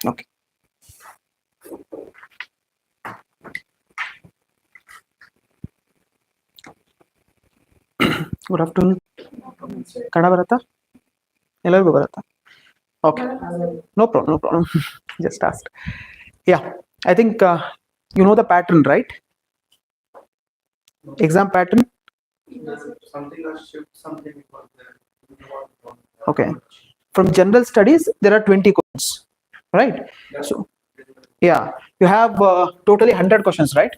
Okay. Good afternoon. Kannada barata? Ellargu barata? Okay. No problem. No problem. Just asked. Yeah. I think you know the pattern, right? Exam pattern. Something or shift something. Okay. From general studies, there are 20 questions, right? So, yeah, you have totally 100 questions, right?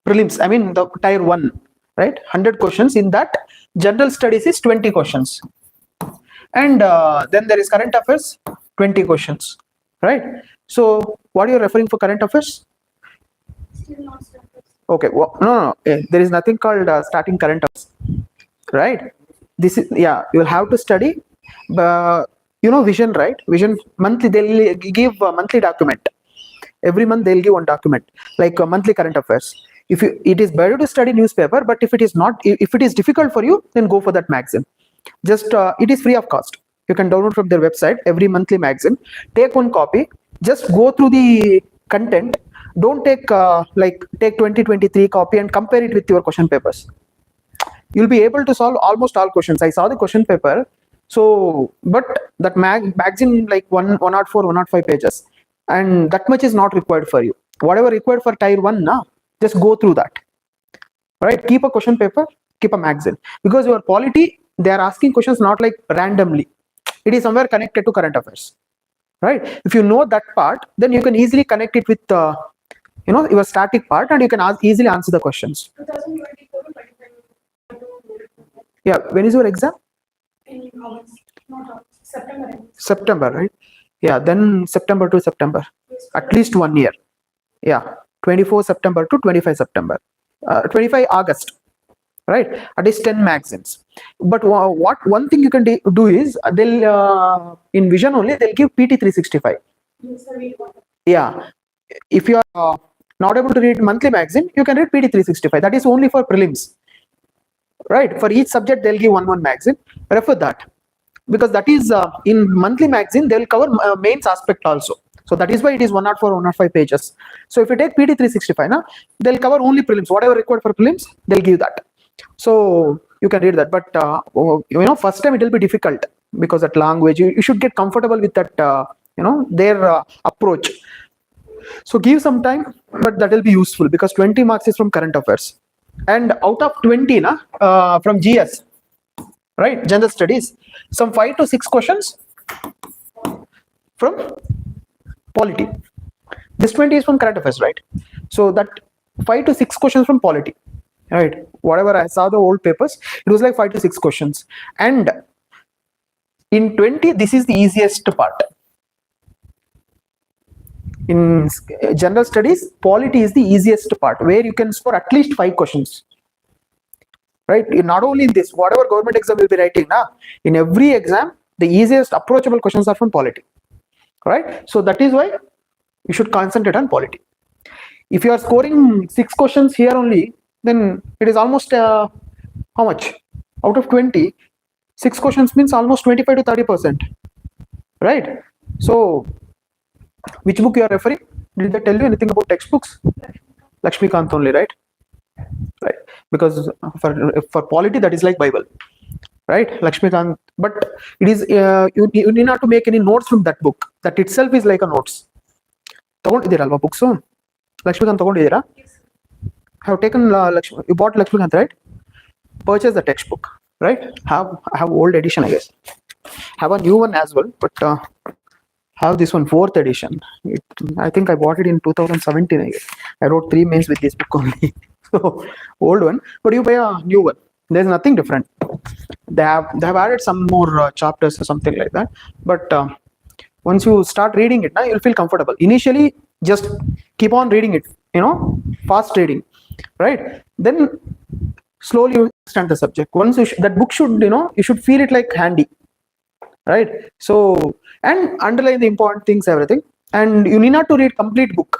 Prelims, I mean the tier 1, right? 100 questions. In that, general studies is 20 questions. And then there is current affairs, 20 questions, right? So, what are you referring for current affairs? Still not started. Okay, well, no. There is nothing called starting current affairs, right? This is, yeah, you will have to study. You know vision, right? Vision monthly, they'll give a monthly document. Every month they'll give one document, like a monthly current affairs. If you, it is better to study newspaper, but if it is not, if it is difficult for you, then go for that magazine. Just it is free of cost. You can download from their website every monthly magazine. Take one copy, just go through the content. Don't take like take 2023 copy and compare it with your question papers. You'll be able to solve almost all questions. I saw the question paper. So, but that magazine like 104, 105 pages, and that much is not required for you. Whatever required for tier 1, now just go through that, right? Keep a question paper, keep a magazine, because your polity, they are asking questions not like randomly. It is somewhere connected to current affairs, right? If you know that part, then you can easily connect it with you know, your static part, and you can easily answer the questions. 2024 to 25. Yeah, when is your exam? In August, not August, September. September, right? Yeah, then September to September, at least 1 year. Yeah, 24 September to 25 September, 25 August, right? At least 10 magazines. But what one thing you can do is they'll in vision only they'll give PT 365. Yes, sir, we got it. Yeah, if you are not able to read monthly magazine, you can read PT 365. That is only for prelims, right? For each subject they'll give one magazine. Refer that, because that is in monthly magazine they'll cover mains aspect also. So that is why it is 104, 105 pages. So if you take PT 365 now, they'll cover only prelims. Whatever required for prelims, they'll give that. So you can read that. But you know, first time it will be difficult, because that language, you should get comfortable with that you know, their approach. So give some time, but that will be useful, because 20 marks is from current affairs, and out of 20 from GS, right, general studies, some 5 to 6 questions from polity. This 20 is from current affairs, right? So that 5 to 6 questions from polity, right? Whatever I saw the old papers, it was like 5 to 6 questions. And in 20, this is the easiest part. In general studies, polity is the easiest part, where you can score at least 5 questions, right? Not only in this, whatever government exam will be writing now, in every exam, the easiest approachable questions are from polity, right? So that is why you should concentrate on polity. If you are scoring 6 questions here only, then it is almost how much? Out of 20, 6 questions means almost 25 to 30%, right? So which book you are referring? Did they tell you anything about textbooks? Lakshmikant only, right? Right, because for polity, that is like Bible, right? Lakshmikant. But it is you need not to make any notes from that book. That itself is like a notes. ತಗೊಂಡಿದ್ದೀರಲ್ವಾ books? Lakshmikant ತಗೊಂಡಿದ್ದೀರಾ? Have taken you bought Lakshmikant, right? Purchase the textbook, right? I have old edition, I guess. Have a new one as well, but have this one, 4th edition. I think I bought it in 2017, I guess. I wrote 3 mains with this book only. So old one, but you buy a new one. There's nothing different. They have added some more chapters or something like that. But once you start reading it, now you'll feel comfortable. Initially, just keep on reading it. You know, fast reading, right? Then slowly you understand the subject. Once that book should, you know, you should feel it like handy, right? So, and underline the important things, everything. And you need not to read complete book.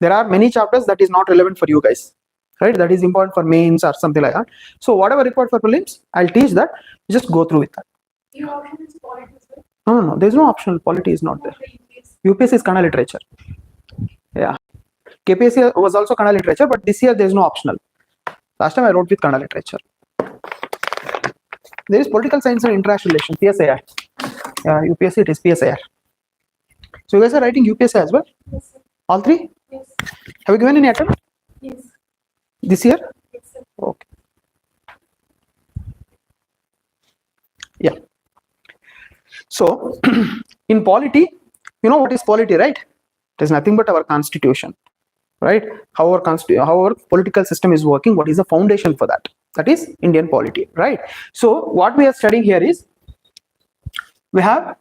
There are many chapters that is not relevant for you guys, right? That is important for mains or something like that. So whatever required for prelims, I'll teach that. Just go through with that. Your option is polity, sir. No, there's no optional. Polity is not there. UPSC is Kannada literature. Yeah. KPSC was also Kannada literature, but this year there's no optional. Last time I wrote with Kannada literature. There is political science and international relations, PSIR. Yeah, UPSC it is PSIR. So you guys are writing UPSC as well? Yes, sir. All three? Yes. Have you given any attempt Yes. this year? Yes, sir. Okay. Yeah. So in polity, you know what is polity, right? It is nothing but our constitution, right? How our political system is working, what is the foundation for that? That is Indian polity, right? So what we are studying here is, we have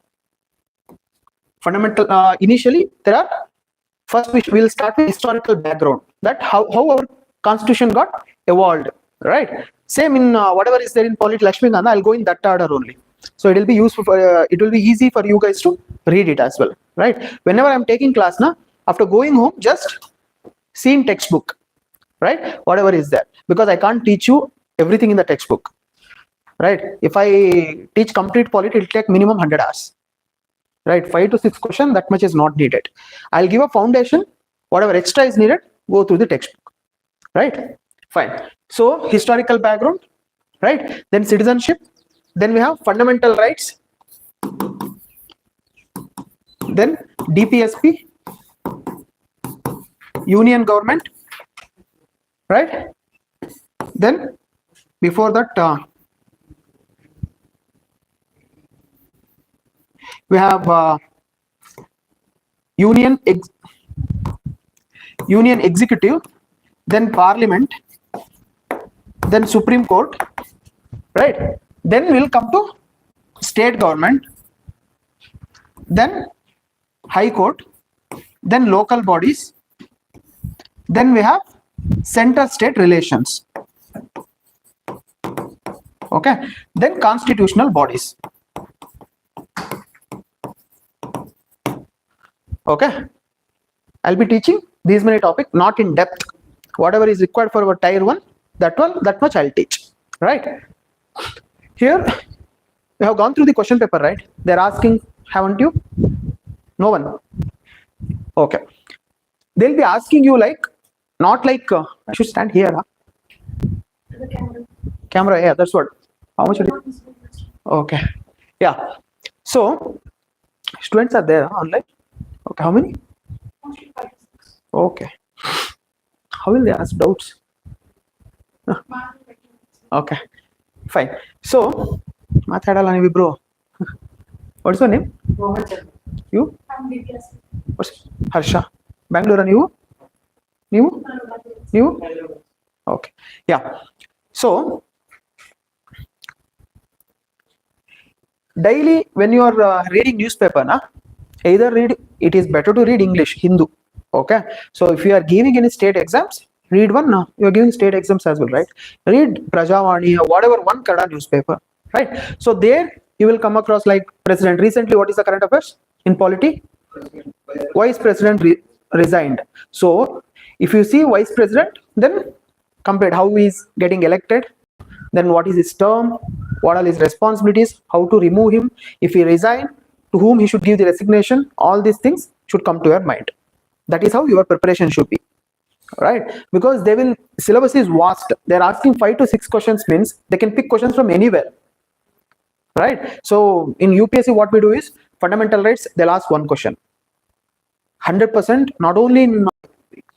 fundamental, initially there are, first we will start with historical background, that how our constitution got evolved, right? Same in whatever is there in polity, Lakshmi Gandha, I'll go in that order only. So it will be useful for, it will be easy for you guys to read it as well, right? Whenever I'm taking class now, after going home, just see in textbook, right? Whatever is there, because I can't teach you everything in the textbook, right? If I teach complete polity, it will take minimum 100 hours, right? 5 to 6 questions, that much is not needed. I'll give a foundation, whatever extra is needed, go through the textbook, right? Fine. So historical background, right? Then citizenship, then we have fundamental rights, then DPSP, union government, right? Then before that, we have union executive, then parliament, then Supreme Court, right? Then we'll come to state government, then High Court, then local bodies, then we have center-state relations, okay? Then constitutional bodies, okay? I'll be teaching these many topics, not in depth. Whatever is required for our tier 1, that much I'll teach, right? Here we have gone through the question paper, right? They're asking, haven't you? No one. Okay. They'll be asking you like, not like, I should stand here, huh? The camera. Camera, yeah, that's what. How much are you? Not visible. Okay. Yeah. So students are there, huh, online? Okay, how many? Mostly 5 to 6. Okay. How will they ask doubts? Math, Okay, fine. So, Mathadalani Vibro. What's your name? You? I'm IB-ACIO. What's Harsha? Bangalore and you? You? Okay. Yeah. So, daily when you are reading newspaper, na, either read, it is better to read English, Hindu. Okay. So, if you are giving any state exams, read one. No, you are giving state exams as well, right? Read Prajavani or whatever one Kannada newspaper, right? So there you will come across like president. Recently, what is the current affairs in polity? Vice president resigned. So if you see vice president, then compare how he is getting elected, then what is his term, what are his responsibilities, how to remove him, if he resign, to whom he should give the resignation. All these things should come to your mind. That is how your preparation should be, right? Because they will, syllabus is vast. They're asking 5 to 6 questions, means they can pick questions from anywhere, right? So in UPSC, what we do is fundamental rights, they'll ask one question 100%. Not only in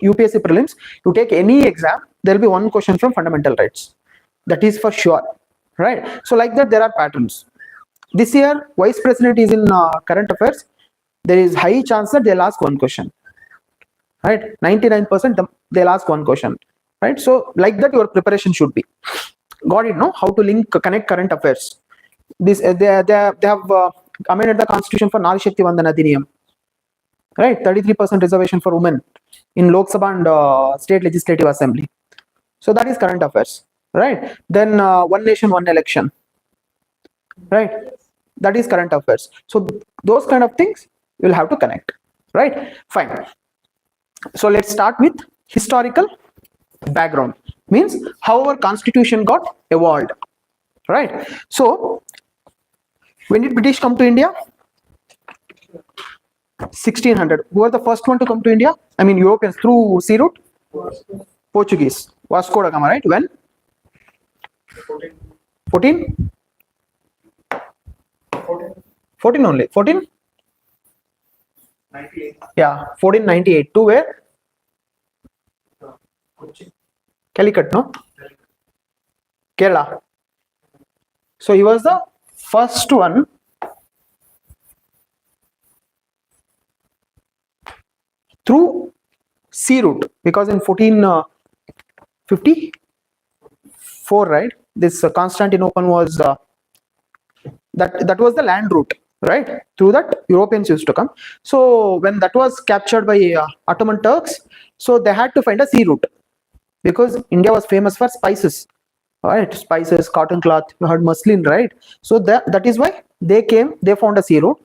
UPSC prelims, you take any exam, there'll be one question from fundamental rights, that is for sure, right? So like that, there are patterns. This year vice president is in current affairs, there is high chance that they'll ask one question, right? 99% they'll ask one question, right? So like that, your preparation should be. Got it, no? How to connect current affairs. This they have amended the constitution for Nari Shakti Vandana Adhiniyam, right? 33% reservation for women in Lok Sabha and state legislative assembly. So that is current affairs, right? Then one nation, one election, right? That is current affairs. So those kind of things you will have to connect, right? Fine. So let's start with historical background, means how our constitution got evolved, right? So when did British come to India? 1600. Who are the first one to come to India? I mean Europeans through sea route? Portuguese. Vasco da Gama, right? When? 14? 14 only. 14? 98. Yeah, 1498. To where? Calicut, no? Kerala. So he was the first one through sea route, because in 1454, right, this Constantinople was that was the land route, right? Through that Europeans used to come. So when that was captured by Ottoman Turks, so they had to find a sea route, because India was famous for spices, right? Spices, cotton cloth, you had muslin, right? So that is why they found a sea route.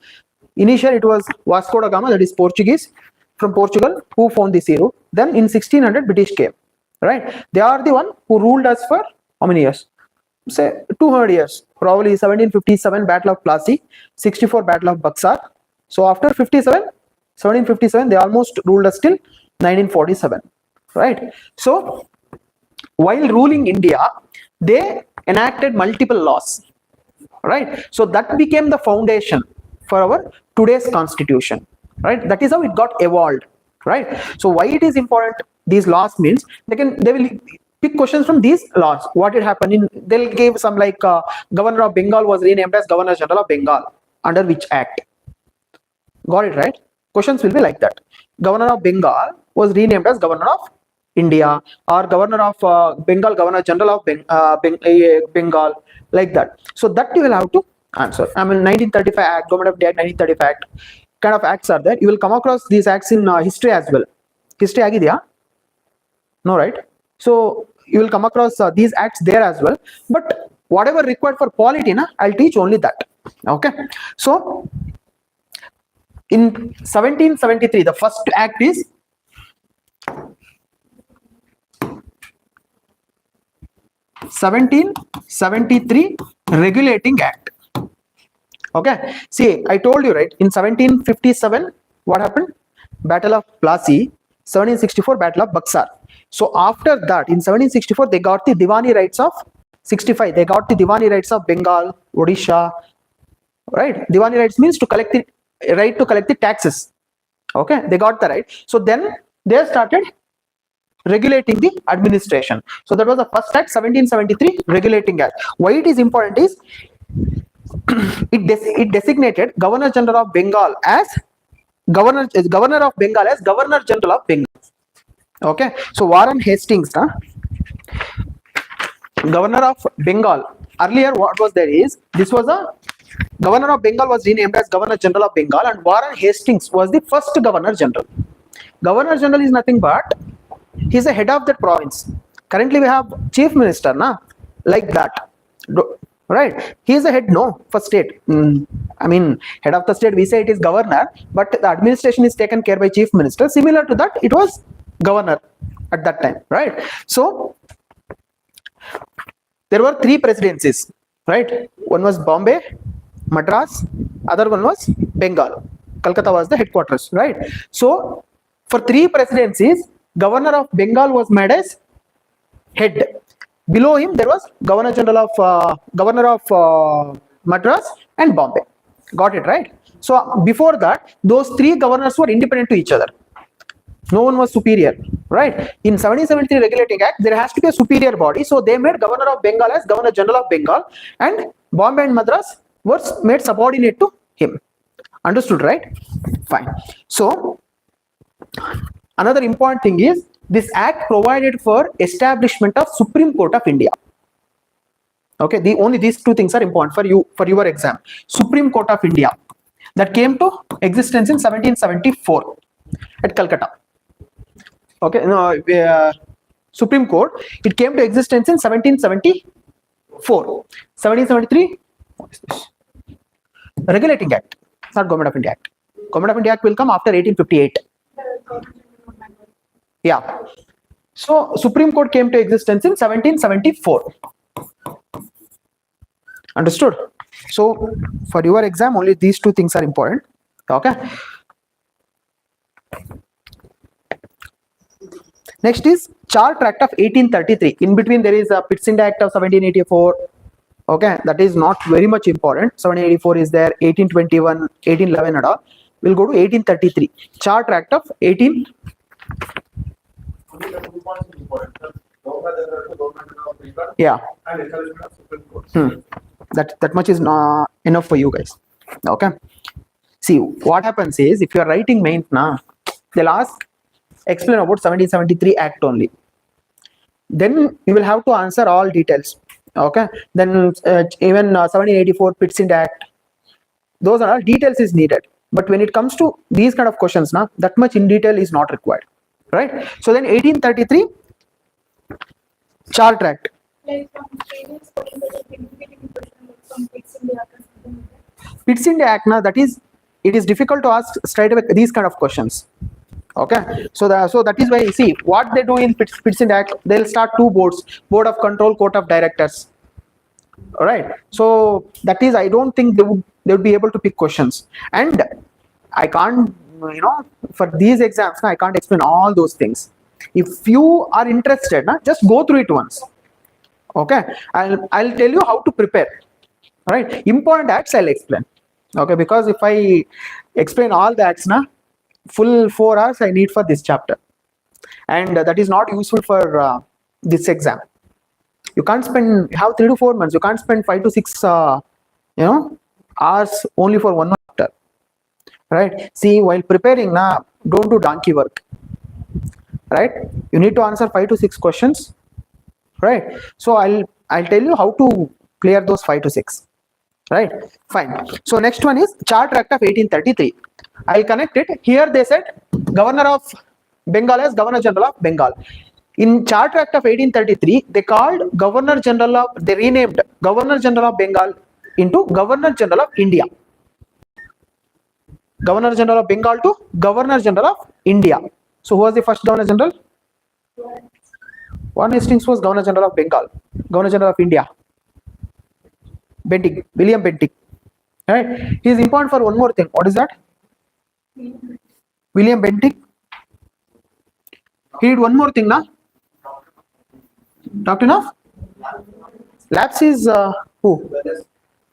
Initially it was Vasco da Gama, that is Portuguese from Portugal, who found the sea route. Then in 1600 British came, right? They are the one who ruled us for how many years? Say 200 years, probably 1757 Battle of Plassey, 64 Battle of Buxar. So after 1757, they almost ruled us till 1947, right? So while ruling India, they enacted multiple laws, right? So that became the foundation for our today's constitution, right? That is how it got evolved, right? So why it is important, these laws means they will pick questions from these laws. What had happened in, they'll give some like Governor of Bengal was renamed as Governor General of Bengal under which act? Got it, right? Questions will be like that. Governor of Bengal was renamed as Governor of India, or Governor of Bengal, Governor General of Bengal, like that. So that you will have to answer. I mean 1935 Act, Government of India Act, 1935 Act, kind of acts are there. You will come across these acts in history as well. History agidya? No, right? So you will come across these acts there as well. But whatever required for polity, I'll teach only that. Okay. So in 1773, the first act is (1773) Regulating Act. Okay. See, I told you, right? In 1757, what happened? Battle of Plassey. 1764, Battle of Buxar. So after that, in 1764, they got the Diwani rights of 65. They got the Diwani rights of Bengal, Odisha, right? Diwani rights means to collect the right to collect the taxes. Okay, they got the right. So then they started regulating the administration. So that was the first act, 1773 Regulating Act. Why it is important is it designated Governor General of Bengal as Governor of Bengal as Governor General of Bengal. Okay, so Warren Hastings, Governor of Bengal. Earlier, what was there is this was a Governor of Bengal was renamed as Governor General of Bengal, and Warren Hastings was the first Governor General. Governor General is nothing but he is the head of that province. Currently, we have Chief Minister, like that, right? He is the head, for state. I mean, head of the state. We say it is governor, but the administration is taken care by Chief Minister. Similar to that, it was governor at that time, right? So there were 3 presidencies, right? One was Bombay, Madras, other one was Bengal. Calcutta was the headquarters, right? So for 3 presidencies, Governor of Bengal was made as head. Below him there was Governor General of Governor of Madras and Bombay. Got it, right? So before that, those 3 governors were independent to each other. No one was superior, right? In 1773 Regulating Act, there has to be a superior body. So they made Governor of Bengal as Governor General of Bengal, and Bombay and Madras was made subordinate to him. Understood, right? Fine. So another important thing is this act provided for establishment of Supreme Court of India. Okay, only these 2 things are important for your exam. Supreme Court of India that came to existence in 1774 at Calcutta. Okay, Supreme Court, it came to existence in 1774. 1773, what is this? Regulating Act, not Government of India Act. Government of India Act will come after 1858. Yeah. So Supreme Court came to existence in 1774. Understood? So for your exam, only these 2 things are important. Okay. Next is Chart Act of 1833. In between there is a Pittsburgh Act of 1784. Okay, that is not very much important. 1784 is there, 1821, 1811 and all. We'll go to 1833. Chart Act of 18. Only the 2 points is important, sir. Governor General to Governor General of Gujarat Yeah, and establishment of Supreme Court. that much is not enough for you guys. Okay. See, what happens is if you are writing mains na, they'll ask explain about 1773 Act only. Then you will have to answer all details. Okay. Then even 1784 Pittsburgh Act, those are all details is needed. But when it comes to these kind of questions, na, that much in detail is not required, right? So then 1833 Chart Act. Like from previous question, there is significant question like from fixed in the act or something like that. Pittsburgh Act, na, that is, it is difficult to ask straight away these kind of questions. Okay, so that is why you see what they do in Pittsburgh Act. They'll start 2 boards: Board of Control, Court of Directors. All right, so that is, I don't think they would be able to pick questions, and I can't, for these exams I can't explain all those things. If you are interested, just go through it once. Okay, I'll tell you how to prepare. All right, important acts I'll explain. Okay, because if I explain all the acts, full 4 hours I need for this chapter, and that is not useful for this exam. You can't spend, you have 3 to 4 months. You can't spend 5 to 6 hours only for one chapter, right? See, while preparing, don't do donkey work, right? You need to answer 5 to 6 questions, right? So I'll tell you how to clear those 5 to 6, right? Fine. So next one is Chart Act of 1833. I'll connect it. Here they said Governor of Bengal as Governor General of Bengal. In Chart Act of 1833, they renamed Governor General of Bengal into Governor General of India. Governor General of Bengal to Governor General of India. So who was the first Governor General? Warren Hastings was Governor General of Bengal. Governor General of India, Bentinck, William Bentinck. Right? He is important for one more thing. What is that? William Bentinck. He did one more thing, na? Doctrine of lapse is who?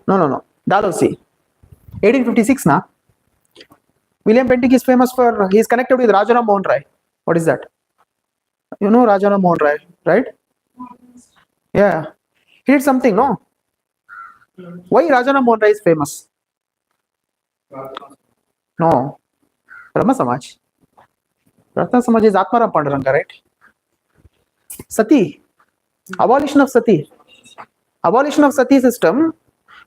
No. Dalhousie. 1856, na? William Bentinck is famous for, he is connected with Rajaram Mohan Rai. What is that? You know Rajaram Mohan Rai, right? Yeah. He did something, no? Why Rajaram Mohan Rai is famous? No. Brahma Samaj. Brahma Samaj is Atmaram Panduranga, right? Sati. Abolition of Sati. Abolition of Sati system.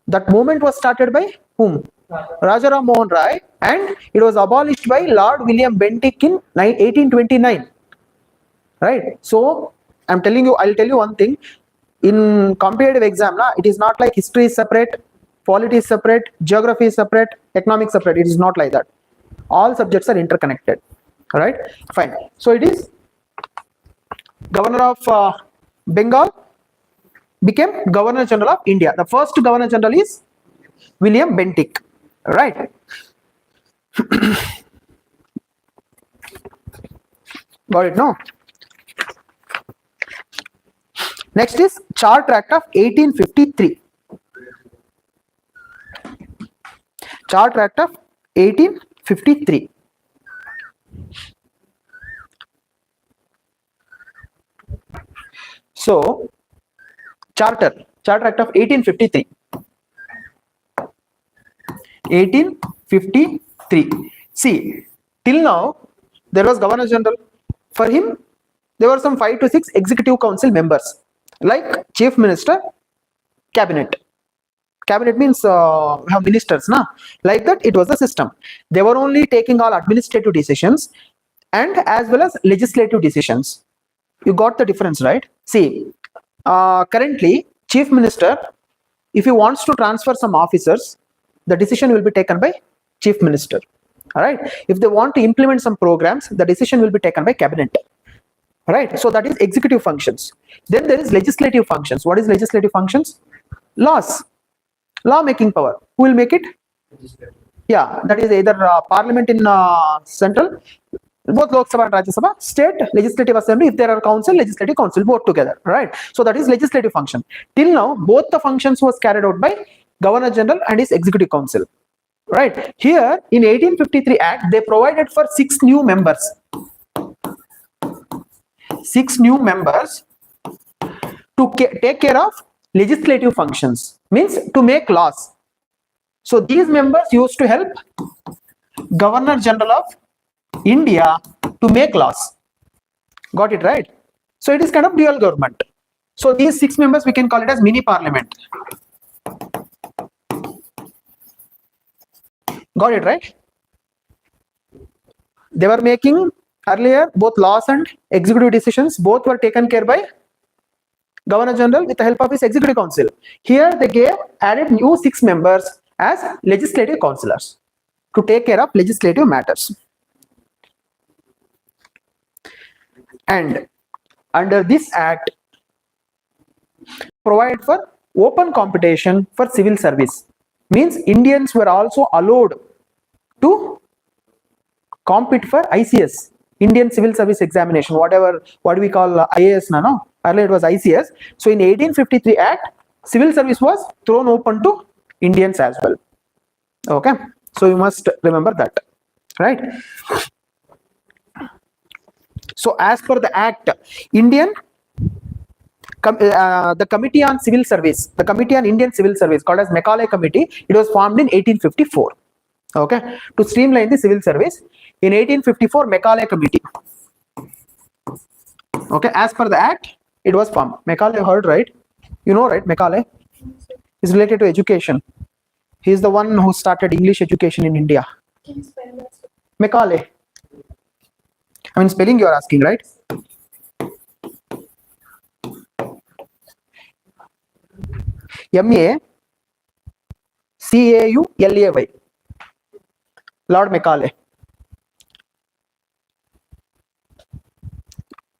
That movement was started by whom? Rajaram Mohan Rai, and it was abolished by Lord William Bentinck in 1829. Right? So I'll tell you one thing. In competitive exam, it is not like history is separate, polity is separate, geography is separate, economics separate. It is not like that. All subjects are interconnected. All right? Fine. So it is Governor of Bengal became Governor General of India. The first Governor General is William Bentinck. Right? Got it? No? Next is Chart Act of 1853. Chart Act of 1853. So, Chart Act of 1853. 1853. See, till now, there was Governor General. For him, there were some 5 to 6 Executive Council members, like Chief Minister, Cabinet. Cabinet means we have ministers, na? Like that, it was the system. They were only taking all administrative decisions and as well as legislative decisions. You got the difference, right? See, currently, Chief Minister, if he wants to transfer some officers, the decision will be taken by Chief Minister. All right. If they want to implement some programs, the decision will be taken by Cabinet. All right. So that is executive functions. Then there is legislative functions. What is legislative functions? Laws. Law making power. Who will make it? Yeah, that is either parliament in central, both Lok Sabha and Rajya Sabha, state legislative assembly, if there are council, legislative council, both together, right? So that is legislative function. Till now, both the functions was carried out by Governor General and his executive council, right? Here in 1853 Act, they provided for 6 new members. 6 new members to take care of legislative functions, means to make laws. So these members used to help Governor General of India to make laws. Got it, right? So it is kind of dual government. So these 6 members, we can call it as mini parliament. Got it, right? They were making earlier both laws and executive decisions, both were taken care by Governor General with the help of his executive council. Here they added new 6 members as legislative councillors to take care of legislative matters. And under this act, provide for open competition for civil service. Means Indians were also allowed to compete for ICS, Indian Civil Service Examination, what we call IAS now, no? Earlier it was ICS. So in 1853 Act, civil service was thrown open to Indians as well. Okay, so you must remember that, right? So as per the Act, the Committee on Civil Service, the Committee on Indian Civil Service, called as Macaulay Committee, it was formed in 1854. Okay, to streamline the civil service. In 1854, Macaulay Committee. Okay, as per the Act, it was formed. Macaulay, heard, right? You know, right? Macaulay is related to education. He is the one who started English education in India. Can you spell that? Macaulay. I mean, spelling you are asking, right? M-A-C-A-U-L-A-Y. Lord Macaulay.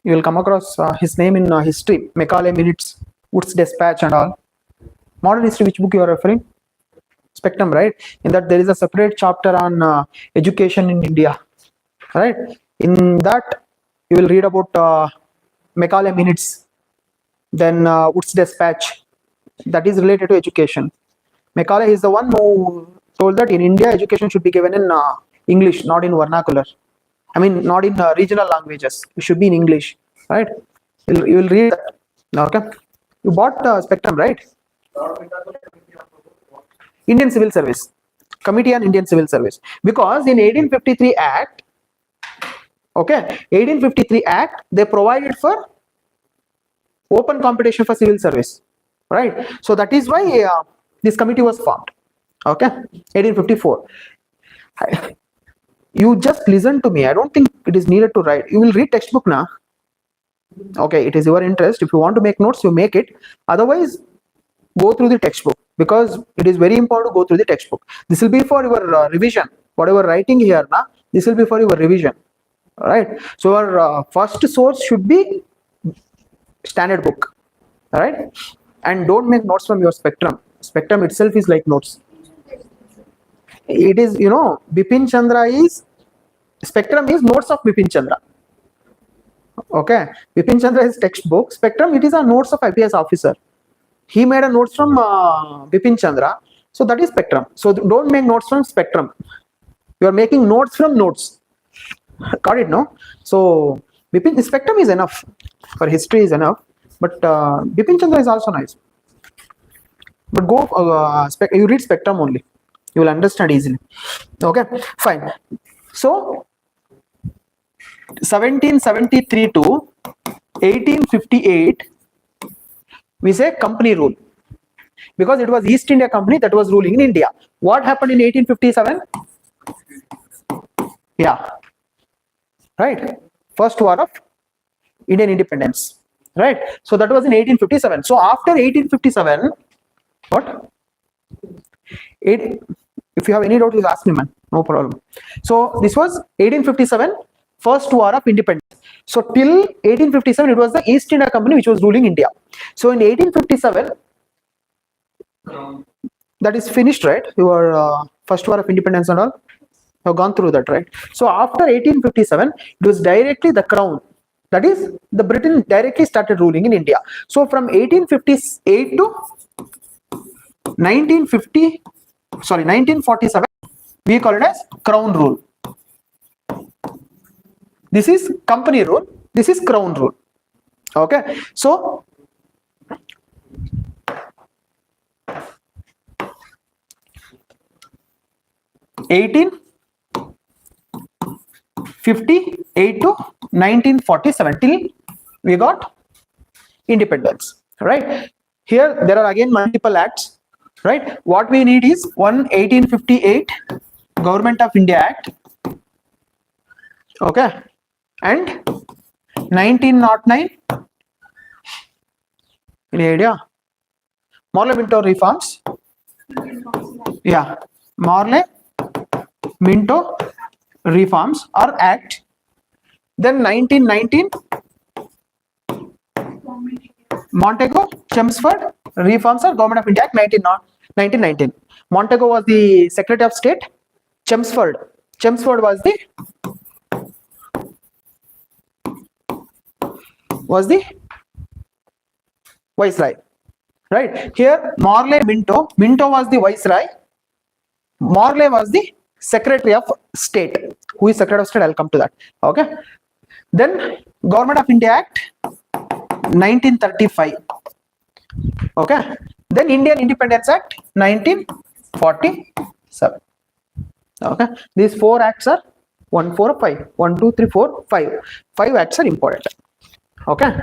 You will come across his name in history. Macaulay Minutes, Wood's Dispatch and all. Modern history, which book you are referring? Spectrum, right? In that there is a separate chapter on education in India, right? In that you will read about Macaulay Minutes, then Wood's Dispatch, that is related to education. Macaulay is the one who told that in India education should be given in English, not in vernacular. I mean, not in regional languages. It should be in English, right? You will read that. Okay. You bought Spectrum, right? Indian Civil Service, Committee on Indian Civil Service. Because in 1853 Act, okay, 1853 Act, they provided for open competition for civil service, right? So that is why this committee was formed. Okay, 1854. You just listen to me. I don't think it is needed to write. You will read textbook now. Okay, it is your interest. If you want to make notes, you make it. Otherwise, go through the textbook, because it is very important to go through the textbook. This will be for your revision. Whatever writing here now, this will be for your revision. All right. So our first source should be standard book. All right. And don't make notes from your Spectrum. Spectrum itself is like notes. It is, you know, Bipin Chandra is, Spectrum is notes of Bipin Chandra. Okay, Bipin Chandra is textbook. Spectrum, it is a notes of IPS officer. He made a notes from Bipin Chandra. So that is Spectrum. So don't make notes from Spectrum. You are making notes from notes. Got it, no? So Bipin, Spectrum is enough. For history is enough. But Bipin Chandra is also nice. But go, you read Spectrum only. You will understand easily. Okay, fine. So 1773 to 1858, we say company rule, because it was East India Company that was ruling in India. What happened in 1857? Yeah, right. First war of Indian independence, right? So that was in 1857. So after 1857, what? If you have any doubt, you ask me, man. No problem. So this was 1857, first war of independence. So till 1857, it was the East India Company which was ruling India. So in 1857, that is finished, right? Your First war of independence and all. Have gone through that, right? So after 1857, it was directly the crown. That is, the Britain directly started ruling in India. So from 1858 to 1947, we call it as crown rule. This is company rule. This is crown rule. Okay. So 1858 to 1947 till we got independence, right? Here there are again multiple acts, right? What we need is 1858 Government of India Act, okay, and 1909, any idea? Morley-Minto reforms, yeah, Morley-Minto reforms or act. Then 1919 Montego-Chelmsford reforms or Government of India Act 1919. Montego was the Secretary of State. Chelmsford was the Viceroy, right? Here Morley-Minto was the Viceroy. Morley was the Secretary of State. Who is Secretary of State? I'll come to that. Okay. Then Government of India Act 1935. Okay. Then Indian Independence Act 1947. Okay. These 4 acts are 1, 4, 5. 1, 2, 3, 4, 5. 5 acts are important. Okay.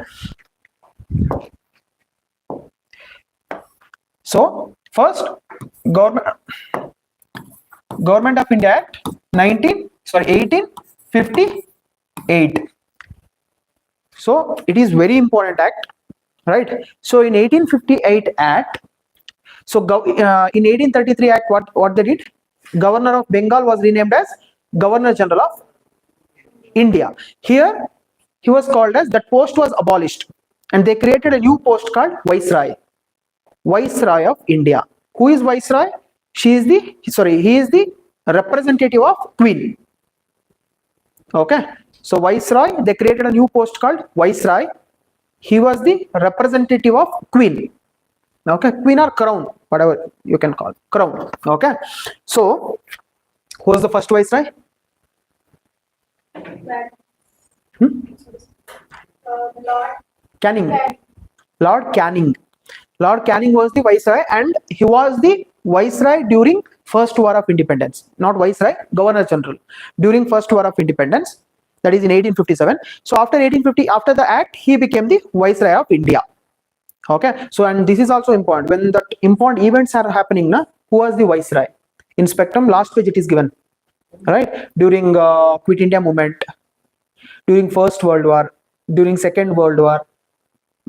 So first, Government of India Act 1858. So it is very important act, right? So in 1858 Act, so in 1833 Act, what they did? Governor of Bengal was renamed as Governor General of India. Here he was called as, that post was abolished, and they created a new post called Viceroy of India. Who is Viceroy? He is the representative of Queen. Okay. So Viceroy, they created a new post called Viceroy. He was the representative of Queen. Okay, Queen or Crown, whatever you can call Crown. Okay. So who was the first Viceroy? Lord Canning. Lord Canning was the Viceroy, and he was the Viceroy during First War of Independence. Not Viceroy, Governor General. During First War of Independence, that is in 1857. So after 1850, after the act, he became the Viceroy of India. Okay. So, and this is also important. When that important events are happening, who was the Viceroy? In spectrum, last page it is given. Right? During Quit India movement, during First World War, during Second World War,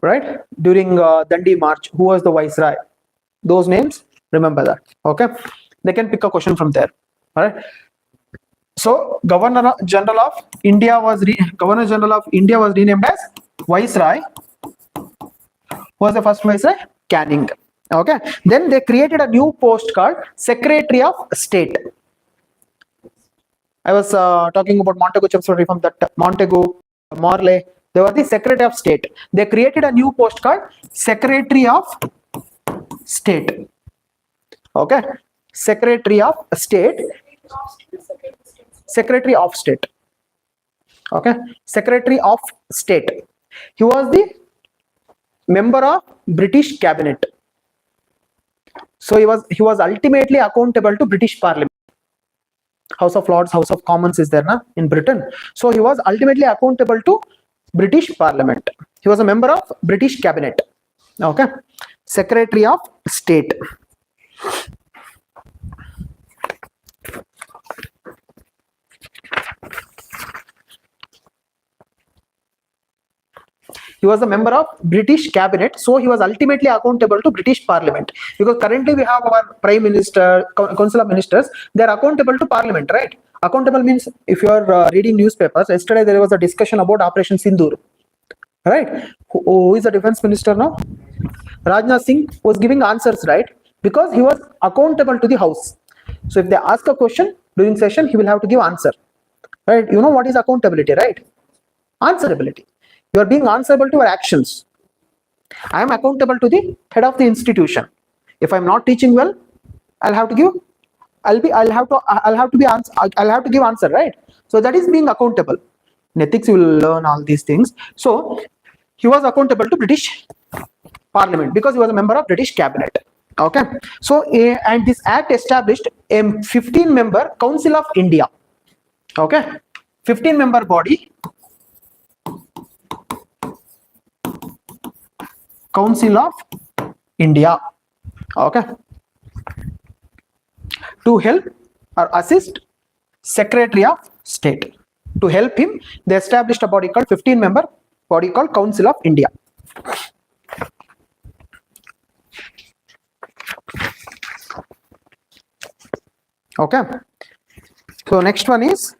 right? During Dandi March, who was the Viceroy? Those names, remember that. Okay. They can pick a question from there. All right. So Governor General of India was renamed as Viceroy. Who was the first Viceroy? Canning. Okay. Then they created a new post called Secretary of State. I was talking about Montego-Chelmsford reform, that Montego, Morley, they were the Secretary of State. They created a new post called Secretary of State. Okay. Secretary of State. Secretary of State. Okay. Secretary of State. He was the member of British Cabinet. So he was ultimately accountable to British Parliament. House of Lords, House of Commons is there in Britain. So he was ultimately accountable to British Parliament. He was a member of British Cabinet. Okay. Secretary of State. He was a member of British Cabinet, so he was ultimately accountable to British Parliament. Because currently we have our Prime Minister, Council of Ministers, they are accountable to Parliament, right? Accountable means, if you are reading newspapers, yesterday there was a discussion about Operation Sindoor, right? Who is the Defense Minister now? Rajnath Singh was giving answers, right? Because he was accountable to the House. So if they ask a question during session, he will have to give answer, right? You know what is accountability, right? Answerability. You are being answerable to your actions. I am accountable to the head of the institution. If I'm not teaching well, I'll have to give answer, right? So that is being accountable. In ethics, you will learn all these things. So he was accountable to British Parliament because he was a member of British Cabinet. Okay. So and this act established a 15-member Council of India. Okay. 15-member body. Council of India. Okay. To help or assist Secretary of State. To help him, they established a body called 15-member body called Council of India. Okay. So next one is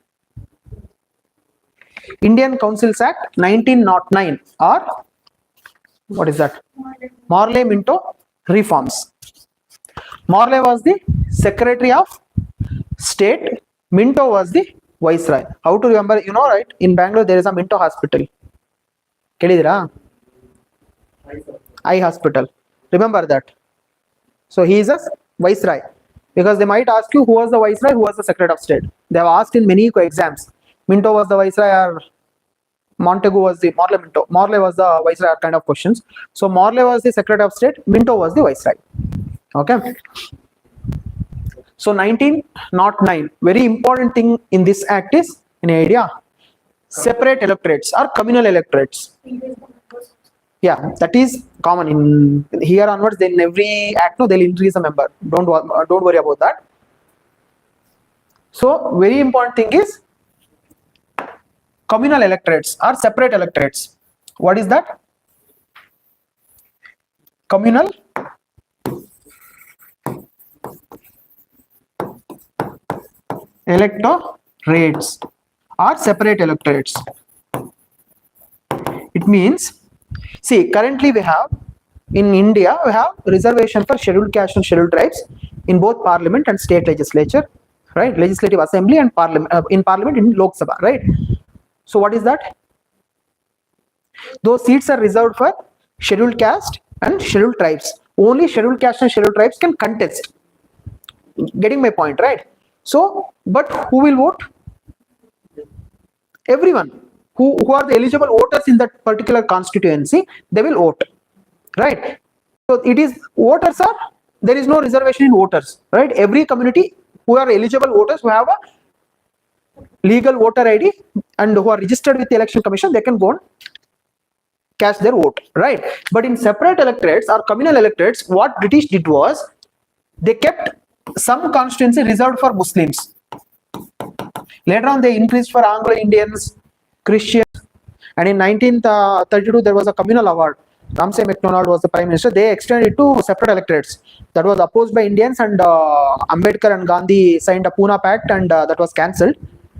Indian Councils Act 1909, or what is that? Morley-Minto reforms. Morley was the Secretary of State. Minto was the Viceroy. How to remember? You know, right? In Bangalore, there is a Minto Hospital. Kelidira? Eye Hospital. Remember that. So he is a Viceroy. Because they might ask you who was the Viceroy, who was the Secretary of State. They have asked in many exams. Minto was the Viceroy or Montagu was the Morley was the Viceroy kind of questions. So Morley was the Secretary of State, Minto was the Viceroy. Okay. So 1909, very important thing in this act is an idea. Separate electorates or communal electorates. Yeah, that is common in here onwards. Then every act, no, they'll increase a member. Don't worry about that. So very important thing is communal electorates or separate electorates. What is that? Communal electorates or separate electorates. It means, see, currently we have in India, we have reservation for scheduled caste and scheduled tribes in both parliament and state legislature, right? Legislative assembly and parliament, in parliament in Lok Sabha, right? So what is that? Those seats are reserved for scheduled caste and scheduled tribes. Only scheduled caste and scheduled tribes can contest. Getting my point, right? So, but who will vote? Everyone who are the eligible voters in that particular constituency, they will vote, right? So it is voters are, there is no reservation in voters, right? Every community who are eligible voters who have a legal voter ID and who are registered with the election commission, they can go and cast their vote, right? But in separate electorates or communal electorates, what British did was they kept some constituency reserved for Muslims. Later on, they increased for Anglo Indians, Christians, and in 1932 there was a communal award. Ramsay MacDonald was the prime minister. They extended it to separate electorates. That was opposed by Indians, and Ambedkar and Gandhi signed a Pune Pact, and that was cancelled.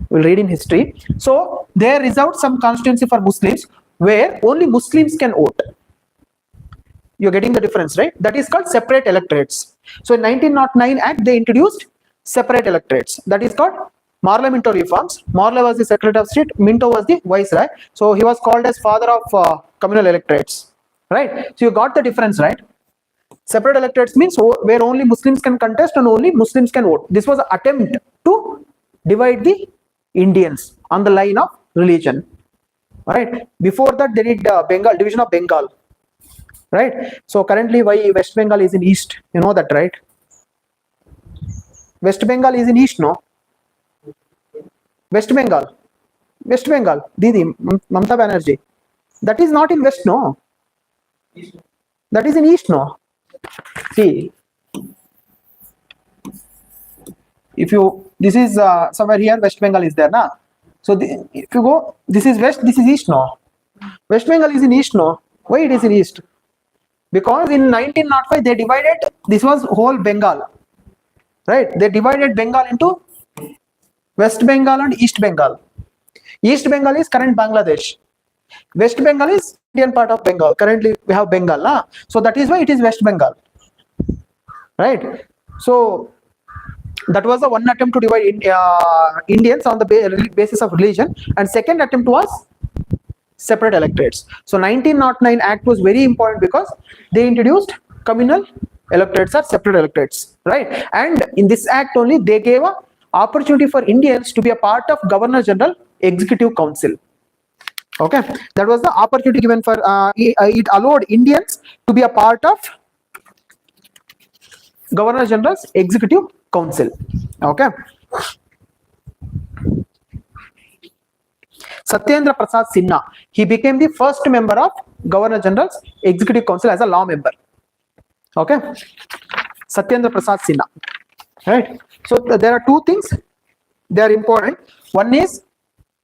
We'll read in history. So they reserved some constituency for Muslims where only Muslims can vote. You're getting the difference, right? That is called separate electorates. So in 1909 Act, they introduced separate electorates. That is called Morley-Minto reforms. Morley was the Secretary of State, Minto was the Viceroy. So he was called as father of communal electorates, right? So you got the difference, right? Separate electorates means where only Muslims can contest and only Muslims can vote. This was an attempt to divide the Indians on the line of religion, right? Before that, they did division of Bengal, right? So currently, why West Bengal is in east? You know that, right? West Bengal is in east, no? West Bengal, Didi, Mamata Banerjee. That is not in west, no? That is in east, no? See, if you, this is somewhere here, West Bengal is there, na? So if you go, this is west, this is east, no? West Bengal is in east, no? Why it is in east? Because in 1905 they divided, this was whole Bengal, right? They divided Bengal into West Bengal and East Bengal. East Bengal is current Bangladesh. West Bengal is Indian part of Bengal. Currently we have Bengal, na? So that is why it is West Bengal, right? So That was the one attempt to divide Indians on the basis of religion, and second attempt was separate electorates. So 1909 Act was very important because they introduced communal electorates or separate electorates, right? And in this act only they gave a opportunity for Indians to be a part of Governor General Executive Council. Okay, that was the opportunity given for it allowed Indians to be a part of Governor General's Executive Council. Okay. Satyendra Prasad Sinha, he became the first member of Governor General's Executive Council as a law member. Okay, Satyendra Prasad Sinha, right? So there are two things, they are important. One is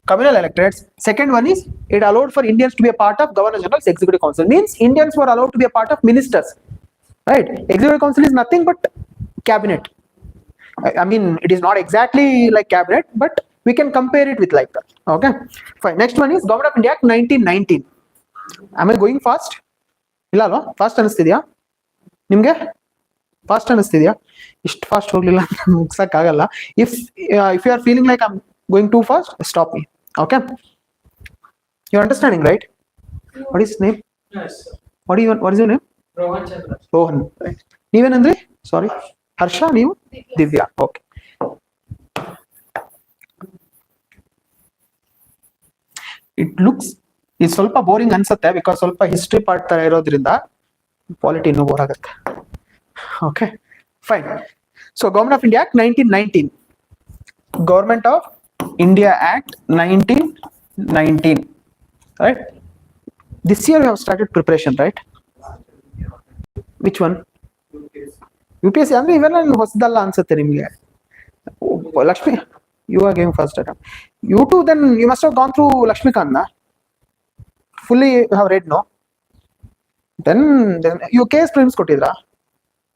communal electorates, second one is it allowed for Indians to be a part of Governor General's Executive Council, means Indians were allowed to be a part of ministers, right? Executive Council is nothing but cabinet. I mean, it is not exactly like cabinet, but we can compare it with like that. Okay, fine. Next one is Government of India Act 1919. Am I going fast? ಇಲ್ಲ ಅಲ್ವಾ, fast ಅನಿಸ್ತಿದ್ಯಾ ನಿಮ್ಗೆ? Fast ಅನಿಸ್ತಿದ್ಯಾ? ಇಷ್ಟು fast ಹೋಗ್ಲಿಲ್ಲ ಮುಗ್ಸಕ್ಕಾಗಲ್ಲ. If you are feeling like I am going too fast, stop me. Okay, you are understanding right? What is name? What is your name? Rohan. ನೀವೇನಂದ್ರಿ? Sorry, Harsha. ನೀವು? ದಿವ್ಯಾ. ಓಕೆ. ಇಟ್ ಲುಕ್ಸ್ ಇದು ಸ್ವಲ್ಪ ಬೋರಿಂಗ್ ಅನ್ಸುತ್ತೆ because ಸ್ವಲ್ಪ history part ತರ ಇರೋದ್ರಿಂದ polity ಇನ್ನೂ bore ಆಗುತ್ತೆ. Okay, fine. So government of India act 1919. Government of India act 1919, right? This year we have started preparation, right? Which one? UPSC ಅಂದ್ರೆ ಇವೆಲ್ಲ ಹೊಸದಲ್ಲ ಅನ್ಸುತ್ತೆ ನಿಮಗೆ. Lakshmi, you are giving first attempt. You too, then you must have gone through Lakshmikant na? Fully have read, no? Then you KS prelims ಕೊಟ್ಟಿದ್ರಾ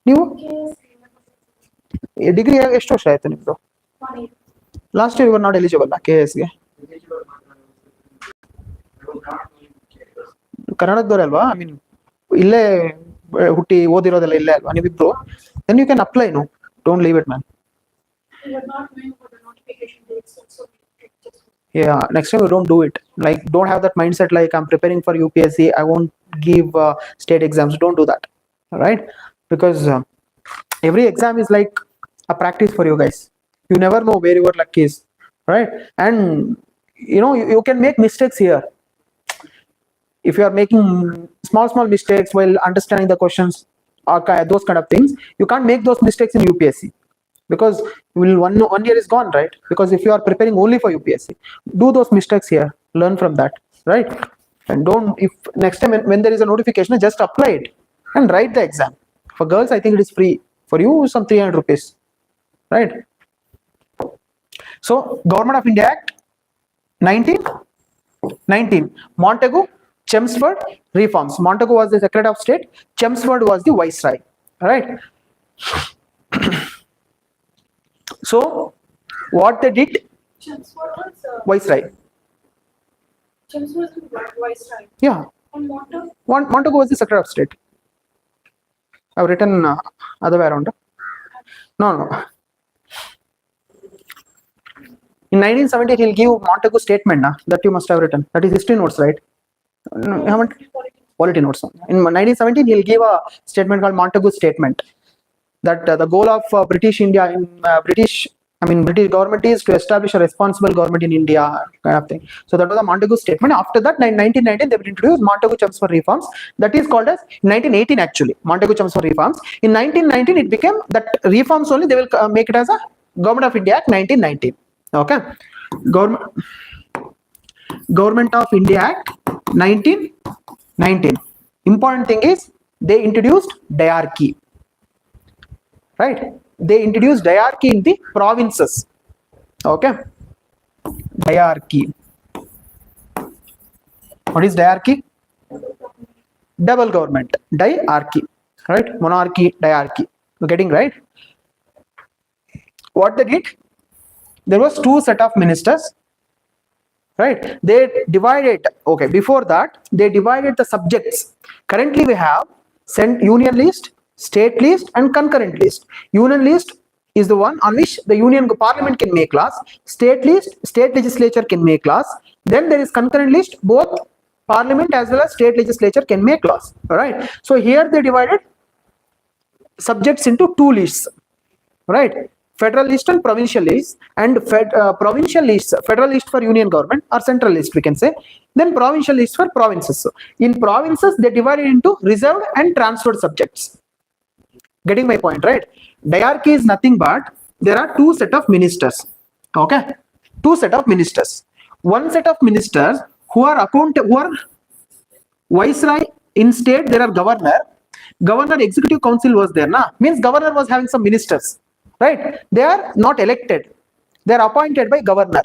ನೀವು? Degree ಎಷ್ಟು ವರ್ಷ ಆಯ್ತು ನಿಮ್ದು? Last year you are not eligible KS ಗೆ. ಕನ್ನಡದವ್ರೆ ಅಲ್ವಾ? I mean ಇಲ್ಲೇ ಹುಟ್ಟಿ ಓದಿರೋದೆಲ್ಲ ಇಲ್ಲೇ ಅಲ್ವಾ ನೀವಿಬ್ರು? then you can apply, no? Don't leave it, man. We were not knowing about the notification dates, so we just. Yeah, next time you don't do it. Like, don't have that mindset like I'm preparing for UPSC, I won't give state exams. Don't do that, all right? Because every exam is like a practice for you guys. You never know where your luck is, right? And you know, you can make mistakes here. If you are making small mistakes while understanding the questions or those kind of things, you can't make those mistakes in UPSC. Because one year is gone, right? Because if you are preparing only for UPSC, do those mistakes here, learn from that, right? And don't, if next time when there is a notification, just apply it and write the exam. For girls, I think it is free. For you, some 300 rupees, right? So Government of India Act 1919, Montagu Chelmsford reforms. Montagu was the Secretary of State, Chelmsford was the Viceroy, right? So what they did, Chelmsford was Viceroy. Chelmsford was Viceroy. Yeah, And Montagu. Montagu was the Secretary of State. I've written other way around. No. In 1970, he'll give Montagu statement that you must have written. That is history notes, right? No, you haven't. Polity notes. In 1917, he'll give a statement called Montagu statement. That the goal of British India in British government is to establish a responsible government in India, kind of thing. So that was a Montagu statement. After that, in 1919, they will introduce Montagu Chelmsford reforms. That is called as 1918 actually, Montagu Chelmsford reforms. In 1919, it became that reforms only. They will make it as a Government of India Act 1919. Okay, Government of India Act 1919. Important thing is they introduced diarchy. Right, they introduced diarchy in the provinces. Okay, diarchy. What is diarchy? Double government, diarchy, right? Monarchy, diarchy. You're getting right? What they did? There was two set of ministers, right? They divided. Okay, before that they divided the subjects. Currently we have union list, state list and concurrent list. Union list is the one on which the union parliament can make laws. State list, state legislature can make laws. Then there is concurrent list, both parliament as well as state legislature can make laws. All right, so here they divided subjects into two lists, right? Federal list and provincial list. And provincial list, federal list for union government or central list we can say, then provincial list for provinces. So in provinces they divided into reserved and transferred subjects. Getting my point, right? Diarchy is nothing but there are two set of ministers. Okay, two set of ministers. One set of ministers who are viceroy. In state there are governor executive council was there, means governor was having some ministers, right? They are not elected, they are appointed by governor,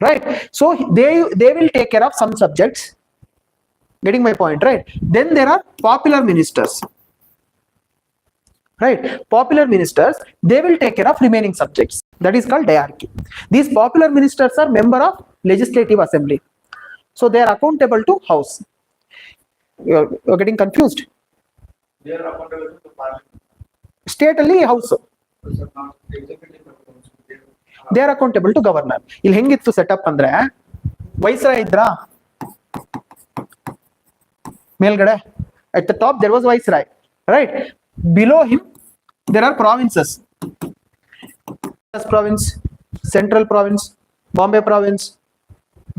right? So they will take care of some subjects. Getting my point, right? Then there are popular ministers, right? Popular ministers, they will take care of remaining subjects. That is called diarchy. These popular ministers are member of legislative assembly, so they are accountable to house. You're getting confused. They are accountable to parliament. State ಅಲ್ಲಿ house, So, now executive council, they are accountable to governor. ಇಲ್ಲಿ ಹೆಂಗಿತ್ತು setup ಅಂದ್ರೆ viceroy ಇದ್ರ ಮೇಲ್ಗಡೆ at the top there was viceroy, right? Below him there are provinces. Province, Central Province, Bombay Province,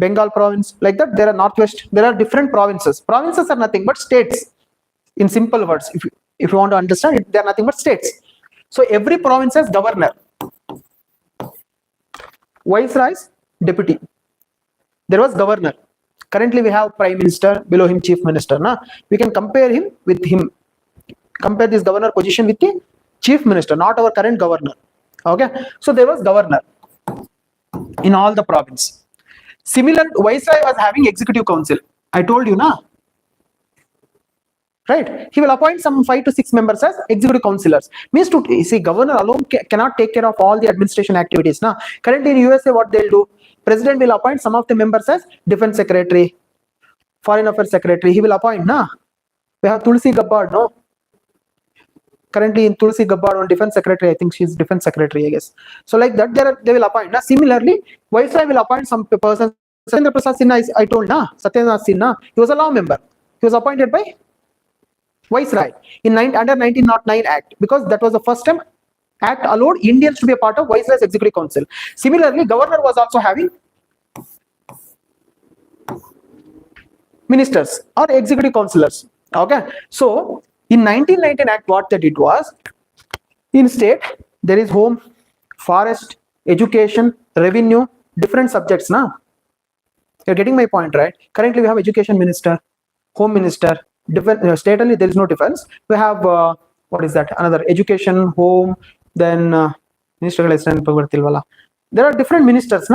Bengal Province, like that. There are Northwest, there are different provinces. Provinces are nothing but states. In simple words, if you want to understand it, they are nothing but states. So every province has governor, viceroy's deputy. There was governor. Currently we have prime minister, below him chief minister. We can compare him with him. Compare this governor position with the chief minister, not our current governor. Okay, so there was governor in all the province. Similar, viceroy was having executive council. I told you, right? He will appoint some 5 to 6 members as executive councillors. Means to see, governor alone cannot take care of all the administration activities. Currently in USA, what they'll do? President will appoint some of the members as defense secretary, foreign affairs secretary. He will appoint. We have Tulsi Gabbard, Currently in Tulsi Gabbard on defense secretary, I think she's defense secretary, I guess. So like that, they will appoint. Similarly, viceroy will appoint some person. Satyendra Prasad Sinha, I told, Satyendra Sinha, he was a law member. He was appointed by viceroy under 1909 Act, because that was the first time Act allowed Indians to be a part of viceroy's executive council. Similarly, governor was also having ministers or executive councillors. Okay, so in 1919 Act, what they did was, in state there is home, forest, education, revenue, different subjects. You're getting my point, right? Currently we have education minister, home minister, different. Stately there is no difference. We have what is that? Another education, home, then minister. There are different ministers,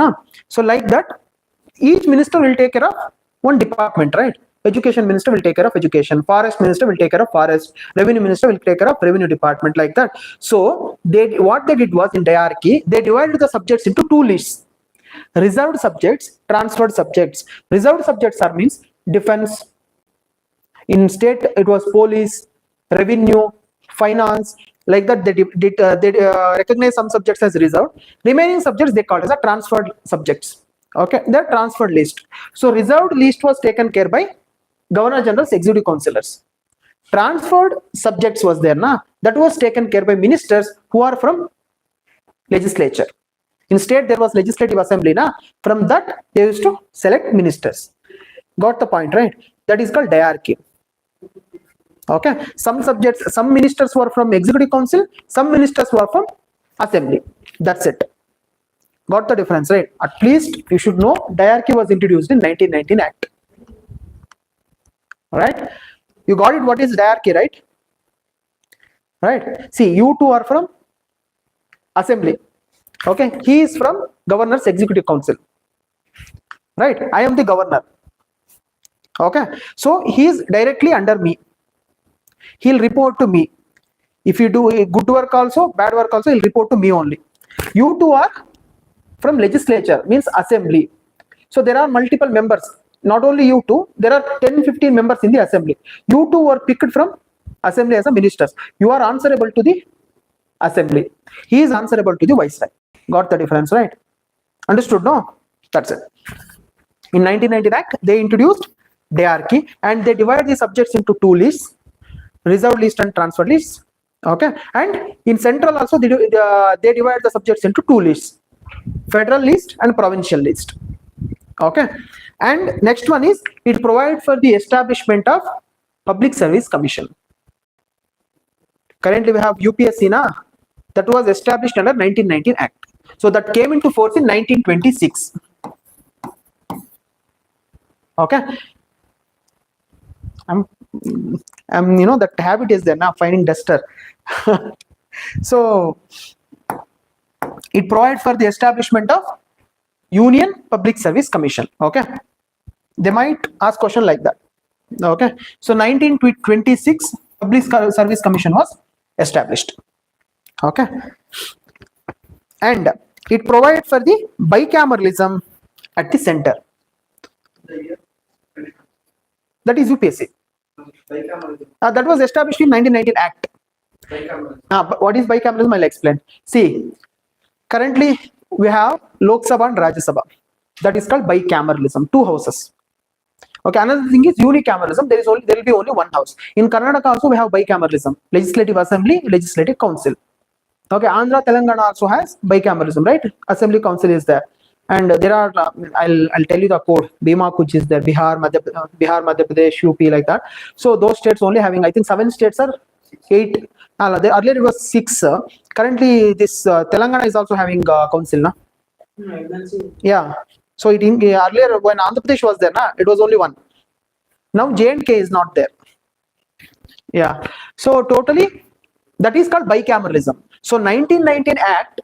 so like that, each minister will take care of one department, right? Education minister will take care of education, forest minister will take care of forest, revenue minister will take care of revenue department, like that. So what they did was, in diarchy, they divided the subjects into two lists: reserved subjects, transferred subjects. Reserved subjects are means defense. In state it was police, revenue, finance, like that. They recognize some subjects as reserved. Remaining subjects they called as a transferred subjects. Okay, they're transferred list. So reserved list was taken care by Governor General's executive councillors. Transferred subjects was there, that was taken care by ministers who are from legislature. In state there was legislative assembly, from that they used to select ministers. Got the point, right? That is called diarchy. Okay, some subjects, some ministers were from executive council, some ministers were from assembly. That's it. Got the difference, right? At least you should know diarchy was introduced in 1919 Act. All right, you got it. What is diarchy, right? Right, see, you two are from assembly. Okay, he is from governor's executive council, right? I am the governor. Okay, so he is directly under me. He'll report to me. If you do good work also, bad work also, he'll report to me only. You two are from legislature, means assembly. So there are multiple members, not only you two, there are 10-15 members in the assembly. You two were picked from assembly as a ministers. You are answerable to the assembly. He is answerable to the viceroy. Got the difference, right? Understood, no? That's it. In 1919 Act, they introduced diarchy and they divided the subjects into two lists, reserved list and transfer lists. Okay, and in central also they divide the subjects into two lists, federal list and provincial list. Okay, and next one is it provides for the establishment of Public Service Commission. Currently we have UPSC na, that was established under 1919 Act. So that came into force in 1926. Okay, I'm you know, that habit is there now, finding duster. So it provides for the establishment of Union Public Service Commission. Okay, they might ask question like that. Okay, so 1926 Public Service Commission was established. Okay, and it provides for the bicameralism at the center. That is UPSC. That was established in 1919 Act. But what is bicameralism? I'll explain. See, currently we have Lok Sabha and Rajya Sabha. That is called bicameralism, two houses. Okay, another thing is unicameralism. There will be only one house. In Karnataka also we have bicameralism, Legislative Assembly, Legislative Council. Okay, Andhra, Telangana also has bicameralism, right? Assembly Council is there. And there are, I'll tell you the code, Bhima Kuch is there, Bihar, Madhya Pradesh, UP, like that. So those states only having, I think 7 states are 8. Earlier it was 6. Currently this Telangana is also having council, na? Yeah. So it earlier when Andhra Pradesh was there, na, it was only 1. Now J&K is not there. Yeah. So totally that is called bicameralism. So 1919 Act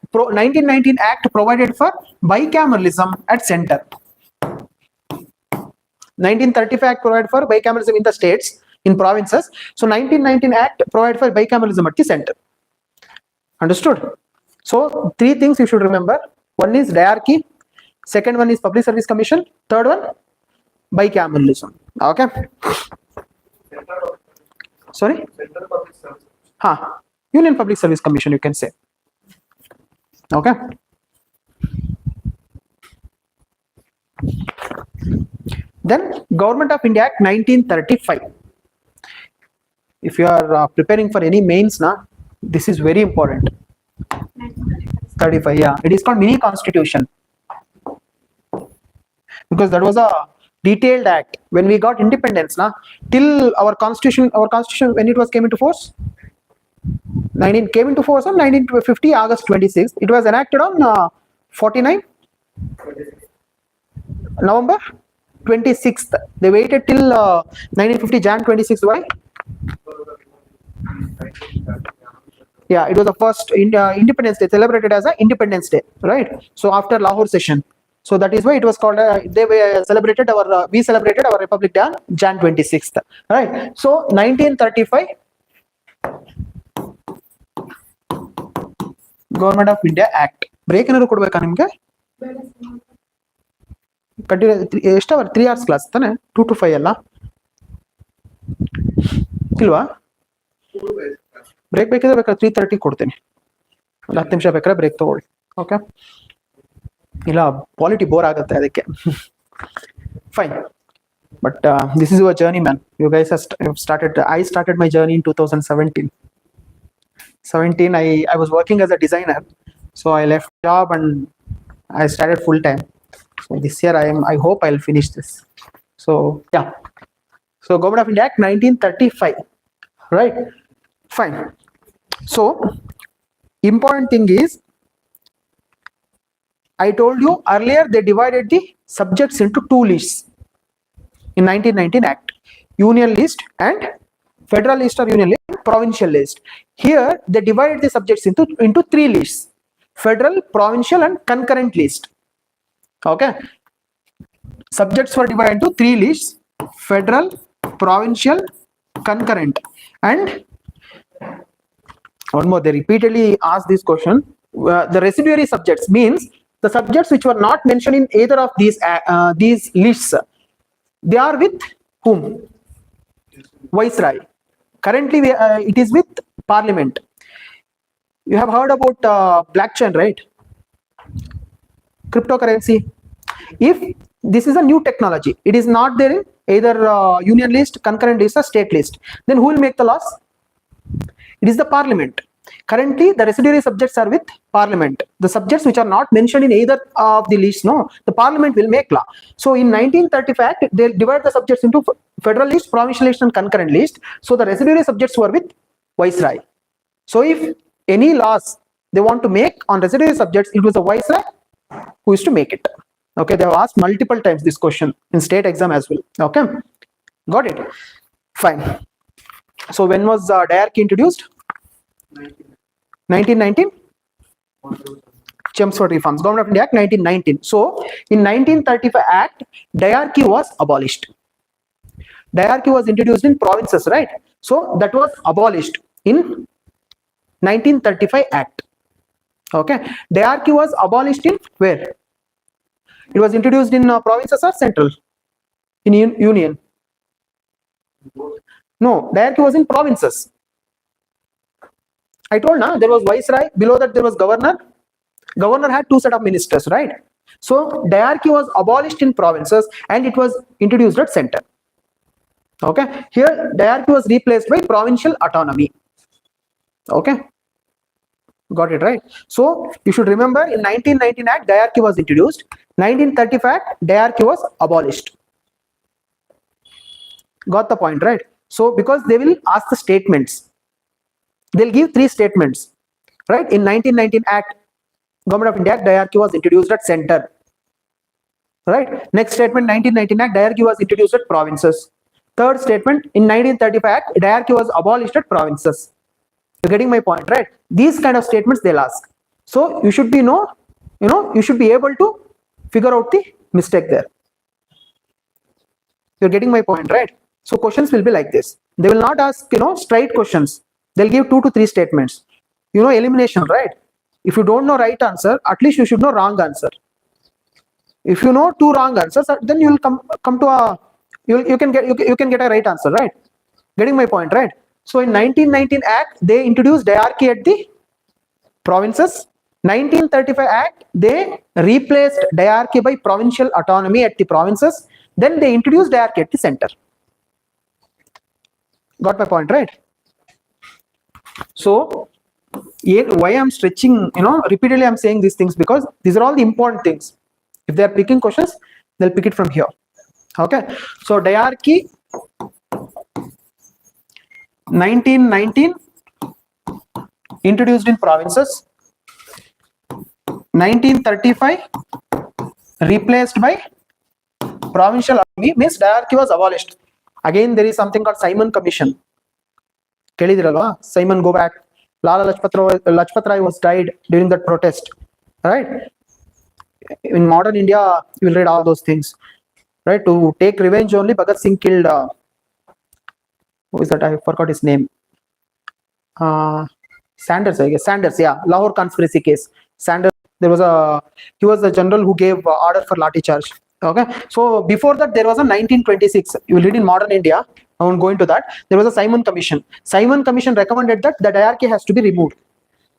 provided for bicameralism at center. 1935 Act provided for bicameralism in the states, in provinces. So 1919 Act provided for bicameralism at the center. Understood? So 3 things you should remember. One is diarchy. Second one is Public Service Commission. Third one, bicameralism. Okay. Sorry? Union Public Service Commission, you can say. Okay. Then Government of India Act 1935. If you are preparing for any mains, na, this is very important. 35, yeah. It is called mini constitution. Because that was a detailed act. When we got independence, na, till our constitution when it was came into force, came into force on 1950 August 26. It was enacted on 49 November 26th. They waited till 1950 Jan 26th. Why? Yeah, it was the first Independence Day, celebrated as an Independence Day, right? So after Lahore session. So that is why it was called, we celebrated our Republic Day on Jan 26th, right? So 1935, Government of India Act. Break ಏನಾದ್ರು ಕೊಡಬೇಕಾ ನಿಮಗೆ? ಎಷ್ಟು hour 3 hours class ತಾನೆ? 2 to 5 ಅಲ್ಲ? ಇಲ್ವಾ? Break ಬೇಕಿದ್ರೆ ಬೇಕಾದ್ರೆ 3:30 ಕೊಡ್ತೀನಿ. ಒಂದು 10 ನಿಮಿಷ ಬೇಕಾದ್ರೆ ಬ್ರೇಕ್ ತಗೊಳ್ಳಿ. ಓಕೆ? ಇಲ್ಲ ಪಾಲಿಟಿ ಬೋರ್ ಆಗುತ್ತೆ ಅದಕ್ಕೆ. Fine. But this is your journey, man. You guys have started. I started my journey in 2017. I was working as a designer, so I left job and I started full time. So this year I hope I'll finish this. So yeah. So Government of India Act 1935, right? Fine. So important thing is, I told you earlier they divided the subjects into 2 lists in 1919 Act: Union list and Federal list or Union list, provincial list. Here they divided the subjects into 3 lists: Federal, provincial and concurrent list. Okay, subjects were divided into 3 lists: Federal, provincial, concurrent. And one more, they repeatedly asked this question. The residuary subjects means the subjects which were not mentioned in either of these lists, they are with whom? Viceroy. Currently it is with Parliament. You have heard about blockchain, right? Cryptocurrency. If this is a new technology, it is not there in either union list, concurrent list, or state list, then who will make the laws? It is the parliament. Currently, the residuary subjects are with parliament. The subjects which are not mentioned in either of the lists, no, the parliament will make law. So in 1935 Act, they divide the subjects into federal list, provincial list, and concurrent list. So the residuary subjects were with viceroy. So if any laws they want to make on residuary subjects, it was the viceroy who is to make it. Okay, they have asked multiple times this question in state exam as well. Okay, got it? Fine. So when was diarchy introduced? 1919. Chelmsford Reforms, Government of India Act 1919. So in 1935 Act, diarchy was abolished. Diarchy was introduced in provinces, right? So that was abolished in 1935 Act. Okay, diarchy was abolished in where? It was introduced in provinces or central? In union? No, diarchy was in provinces. I told now there was viceroy, below that there was governor. Governor had two set of ministers, right? So diarchy was abolished in provinces and it was introduced at center. Okay, here diarchy was replaced by provincial autonomy. Okay, got it, right? So you should remember in 1919 Act, diarchy was introduced. 1935 Act, diarchy was abolished. Got the point, right? So because they will ask the statements, they'll give three statements, right? In 1919 Act, Government of India Act, diarchy was introduced at center, right? Next statement, 1919 Act, diarchy was introduced at provinces. Third statement, in 1935 Act, diarchy was abolished at provinces. You're getting my point, right? These kind of statements they'll ask. So you should be you should be able to figure out the mistake there. You're getting my point, right? So questions will be like this. They will not ask straight questions. They'll give 2 to 3 statements. Elimination, right? If you don't know right answer, at least you should know wrong answer. If you know 2 wrong answers, then you will come to a you can get a right answer, right? Getting my point, right? So in 1919 Act, they introduced diarchy at the provinces. 1935 Act, they replaced diarchy by provincial autonomy at the provinces. Then they introduced diarchy at the center. Got my point, right? So why I'm stretching, repeatedly I'm saying these things because these are all the important things. If they are picking questions, they'll pick it from here. Okay, so diarchy 1919 introduced in provinces. 1935 replaced by provincial autonomy, means diarchy was abolished. Again, there is something called Simon Commission. Simon, go back. Lala Lajpat Rai was died during that protest, right? In modern India, you will read all those things, right? To take revenge only, Bhagat Singh killed. Who is that? I forgot his name. Sanders, I guess. Sanders, yeah. Lahore conspiracy case. Sanders. He was the general who gave order for lathi charge. Okay. So before that, there was a 1926. You will read in modern India. I won't go into that. There was a Simon Commission. Simon Commission recommended that the diarchy has to be removed.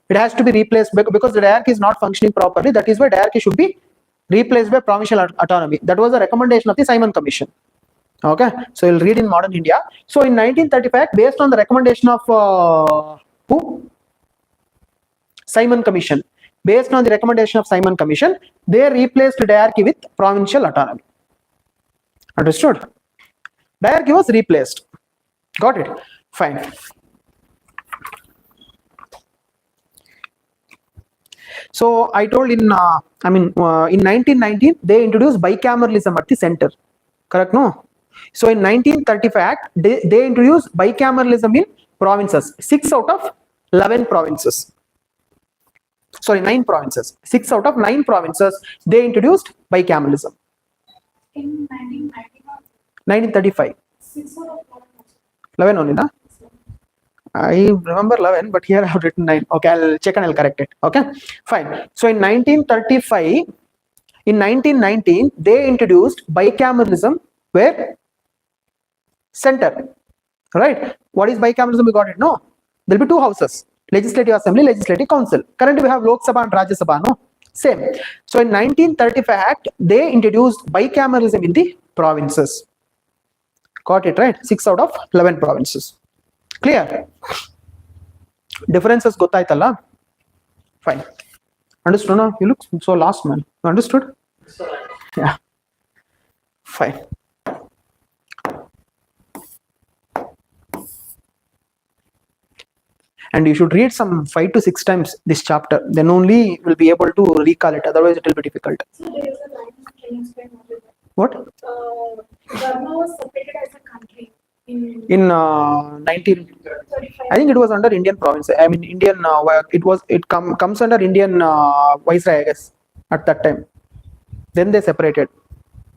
It has to be replaced because the diarchy is not functioning properly. That is why diarchy should be replaced by provincial autonomy. That was the recommendation of the Simon Commission. Okay, so you'll read in modern India. So in 1935, based on the recommendation of who? Simon Commission. Based on the recommendation of Simon Commission, they replaced diarchy with provincial autonomy. Understood? Diarchy was replaced. Got it? Fine. So I told in 1919 they introduced bicameralism at the center. Correct? No. So in 1935 Act, they introduced bicameralism in provinces. 6 out of 11 provinces. Sorry, 9 provinces. 6 out of 9 provinces they introduced bicameralism. In 1935. 6 out of 11 only, na? I remember 11, but here I have written 9. Okay, I'll check and I'll correct it. Okay, fine. So in 1935, in 1919, they introduced bicameralism where? Center. Right? What is bicameralism? We got it. No. There will be 2 houses. Legislative Assembly, Legislative Council. Currently we have Lok Sabha and Rajya Sabha, no? Same. So in 1935 Act, they introduced bicameralism in the provinces. Got it, right? 6 out of 11 provinces. Clear? Differences gottaitalla? Fine. Understood, no? You look so lost, man. Understood? Yeah. Fine. And you should read some 5 to 6 times this chapter. Then only you will be able to recall it. Otherwise, it will be difficult. So there is a line, can you explain what is that? What? Burma was separated as a country in In 19, 35. I think it was under Indian province. I mean Indian. It comes under Indian Viceroy, I guess, at that time. Then they separated.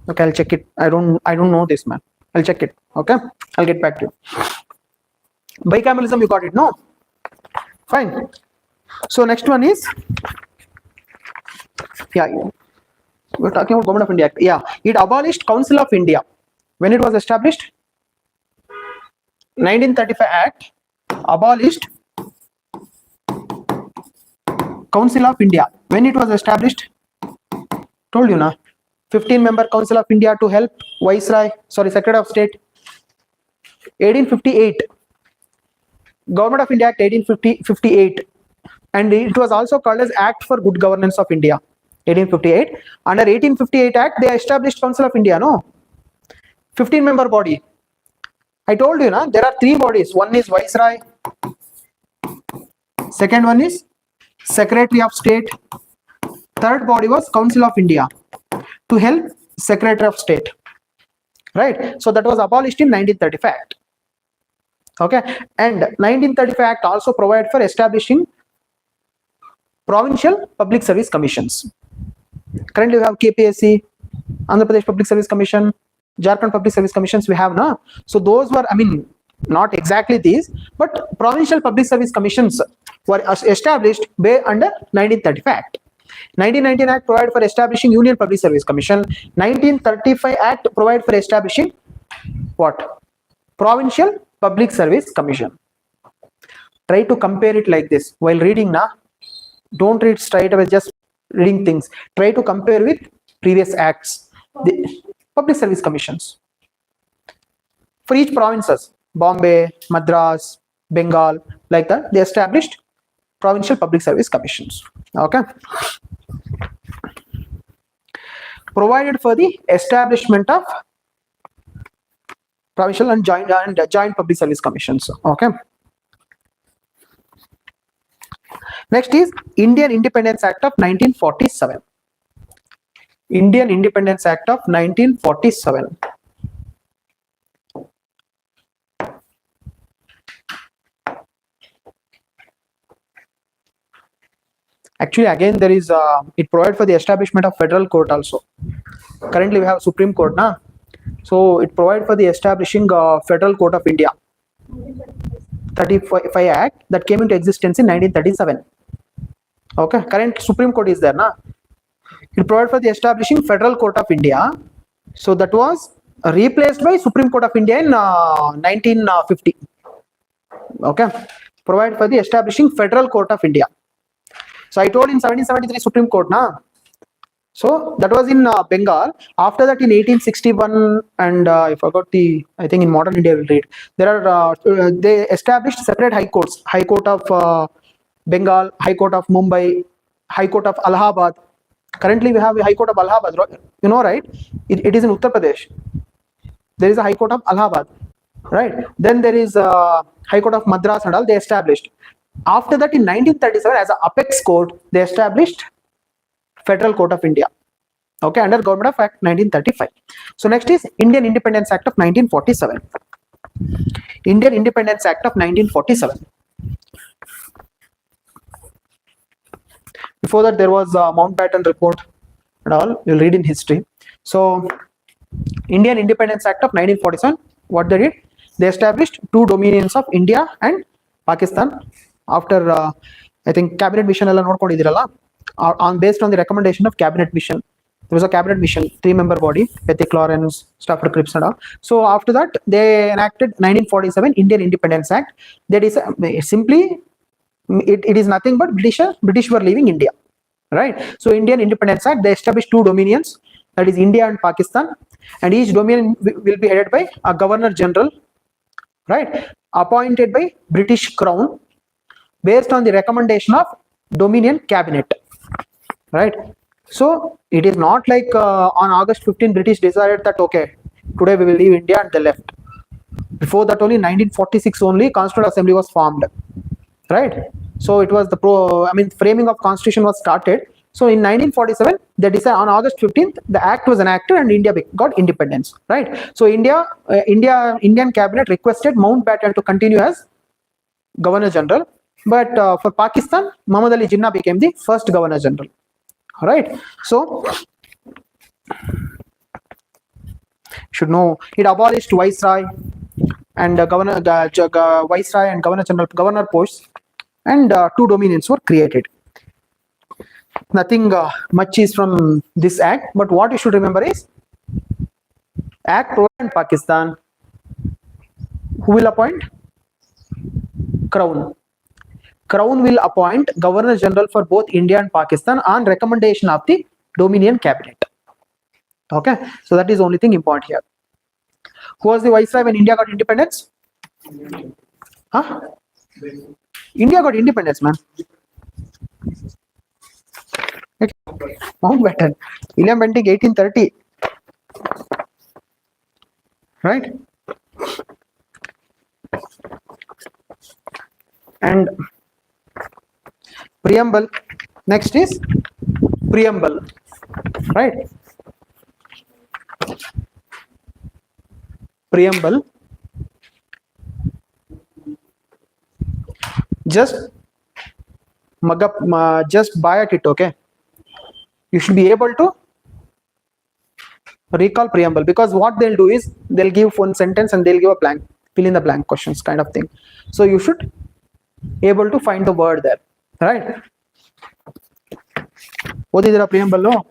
Okay, I'll check it. I don't know this, man. I'll check it. Okay, I'll get back to you. Bicameralism, you got it, no? Fine. So next one is, yeah, we're talking about Government of India Act. Yeah, it abolished Council of India. When it was established? 1935 Act abolished Council of India. When it was established? Told you, na? 15-member Council of India to help Secretary of State. 1858. Government of India Act 1858, and it was also called as Act for Good Governance of India. 1858. Under 1858 Act, they established Council of India, no? 15-member body. I told you, na, there are 3 bodies. One is Viceroy. Second one is Secretary of State. Third body was Council of India to help Secretary of State. Right? So that was abolished in 1935 Act. Okay, and 1935 Act also provided for establishing provincial public service commissions. Currently we have KPSC, Andhra Pradesh Public Service Commission, Jharkhand Public Service Commissions we have now. So those were, I mean, not exactly these, but provincial public service commissions were established under 1935 Act. 1919 Act provided for establishing Union Public Service Commission. 1935 Act provided for establishing what? Provincial Public Service Commission. Try to compare it like this while reading, na. Don't read straight away, just reading things. Try to compare with previous acts. The public service commissions for each provinces, Bombay, Madras, Bengal, like that, they established provincial public service commissions. Okay, provided for the establishment of provincial and joint public service commissions. Okay, next is Indian Independence Act of 1947. Indian Independence Act of 1947. Actually, again, there is it provides for the establishment of federal court also. Currently, we have Supreme Court, na. So it provides for the establishing Federal Court of India. 35 Act that came into existence in 1937. Okay, current Supreme Court is there, na. It provided for the establishing Federal Court of India. So that was replaced by Supreme Court of India in 1950. Okay, provide for the establishing Federal Court of India. So I told in 1773 Supreme Court, na. So that was in Bengal. After that, in 1861, and I forgot the, I think in modern India we'll read. There are they established separate high courts: High Court of Bengal, High Court of Mumbai, High Court of Allahabad. Currently, we have a High Court of Allahabad. You know, right? It is in Uttar Pradesh. There is a High Court of Allahabad, right? Then there is High Court of Madras and all. They established. After that, in 1937, as an apex court, they established Federal Court of India. Okay, under Government of Act 1935. So next is Indian Independence Act of 1947. Indian Independence Act of 1947. Before that, there was Mountbatten Report and all. You'll read in history. So Indian Independence Act of 1947. What they did? They established 2 dominions of India and Pakistan. After I think cabinet mission on based on the recommendation of cabinet mission. There was a cabinet mission, 3-member body, Pethick Lawrence, Stafford Cripps and all. So after that, they enacted 1947 Indian Independence Act. That is simply it is nothing but British were leaving India, right? So Indian Independence Act, they established two dominions, that is India and Pakistan, and each dominion will be headed by a governor general, right, appointed by British Crown based on the recommendation of Dominion Cabinet, right? So it is not like on August 15 British decided that okay, today we will leave India, and they left. Before that only 1946 only Constitutional Assembly was formed, right? So it was the framing of Constitution was started. So in 1947 they decided on August 15th the act was enacted and India got independence, right? So Indian cabinet requested Mountbatten to continue as Governor General, but for Pakistan Muhammad Ali Jinnah became the first Governor General, right? So should know it abolished Viceroy and Viceroy and Governor General governor posts, and two dominions were created. Nothing much is from this act, but what you should remember is Act and Pakistan. Who will appoint? Crown. Crown will appoint Governor General for both India and Pakistan on recommendation of the Dominion Cabinet. Okay, so that is the only thing important here. Who was the Viceroy when India got independence? Huh? India got independence, man. Okay. Mountbatten, William Bentinck, 1830. Right? And preamble. Next is preamble. Right? Preamble. Just mug up, just buy at it, okay? You should be able to recall preamble, because what they'll do is they'll give one sentence and they'll give a blank, fill in the blank questions kind of thing. So you should able to find the word there, right? What is the preamble? No?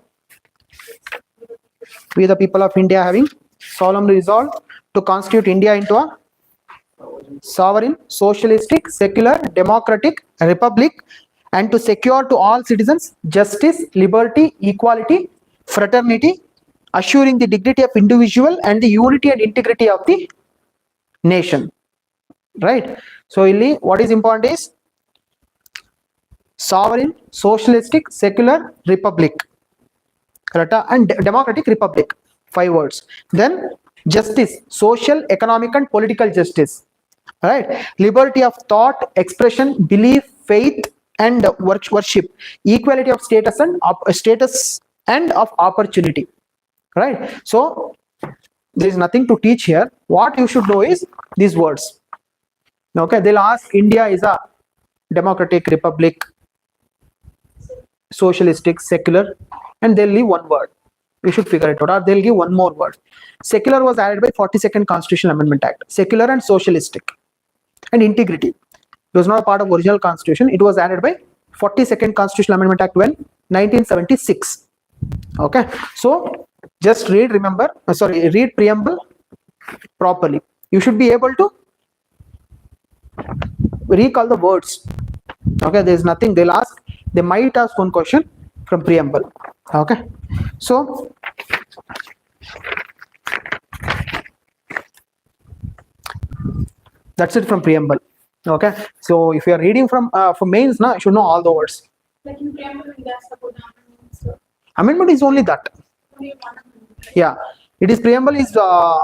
We the people of India having solemnly resolved to constitute India into a sovereign, socialistic, secular, democratic republic, and to secure to all citizens justice, liberty, equality, fraternity, assuring the dignity of individual and the unity and integrity of the nation. Right? So ಇಲ್ಲಿ what is important is sovereign, socialistic, secular, republic, correct? And democratic republic, 5 words. Then justice, social, economic and political justice, right? Liberty of thought, expression, belief, faith and worship, equality of status and of opportunity, right? So there is nothing to teach here. What you should know is these words. Okay, they'll ask India is a democratic republic, socialistic, secular, and they'll leave one word. You should figure it out, or they'll give one more word. Secular was added by 42nd Constitutional Amendment Act. Secular and socialistic and integrity. It was not a part of original constitution. It was added by 42nd Constitutional Amendment Act when? 1976. Okay, so just read preamble properly. You should be able to recall the words. Okay, there is nothing. They might ask one question from preamble. Okay, so that's it from preamble. Okay, so if you are reading from mains now, you should know all the words. Like in preamble, we asked about the amendments. Amendment is only that. Only one amendment, right? Yeah, it is preamble is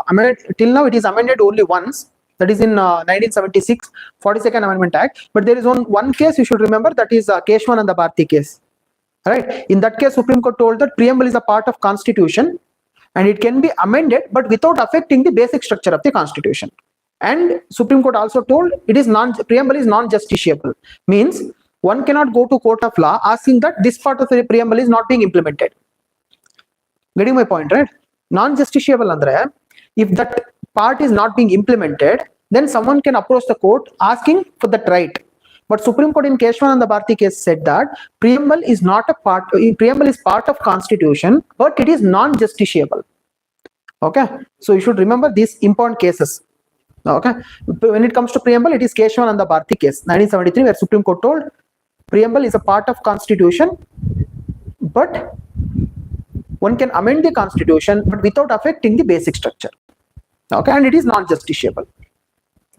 amended till now. It is amended only once. That is in 1976 42nd Amendment Act. But there is one case you should remember, that is Keshwananda Bharti case. Right? In that case, Supreme Court told that preamble is a part of Constitution and it can be amended, but without affecting the basic structure of the Constitution. And Supreme Court also told preamble is non-justiciable. Means one cannot go to court of law asking that this part of the preamble is not being implemented. Getting my point, right? Non-justiciable andre, if that part is not being implemented, then someone can approach the court asking for that right. But Supreme Court in Keshwananda Bharti case said that preamble is part of Constitution, but it is non-justiciable. Okay, so you should remember these important cases. Okay, when it comes to preamble, it is Keshavananda Bharati case 1973, where Supreme Court told preamble is a part of constitution, but one can amend the constitution but without affecting the basic structure. Okay, and it is non-justiciable.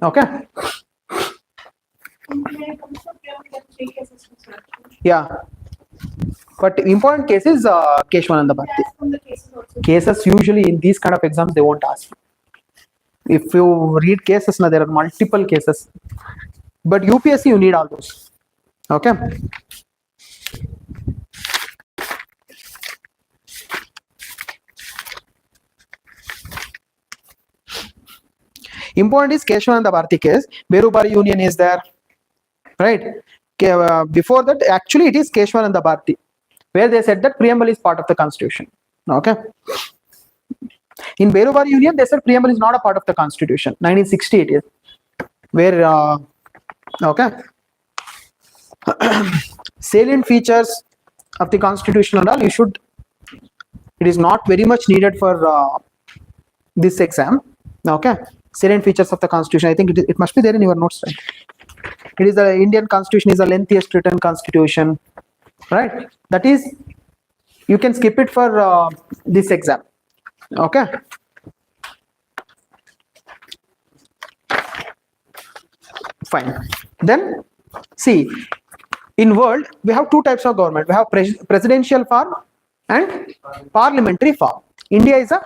Okay, When it comes to preamble, there are three cases to start. yeah, but important case is Keshavananda Bharati. As from the cases also. Cases usually in these kind of exams they won't ask. If you read cases, now there are multiple cases, but UPSC you need all those. Okay. Important is Keshavananda Bharati case. Berubari Union is there, right? Before that, actually it is Keshavananda Bharati, where they said that preamble is part of the constitution. Okay. In Berubari Union, they said preamble is not a part of the constitution. 1960 it is, where okay, salient features of the constitution and all, you should, it is not very much needed for this exam. Okay, salient features of the constitution, I think it must be there in your notes, right? It is the Indian constitution is the lengthiest written constitution, right? That is, you can skip it for this exam. Okay, fine. Then see, in world we have two types of government. We have presidential form and parliamentary form. India is a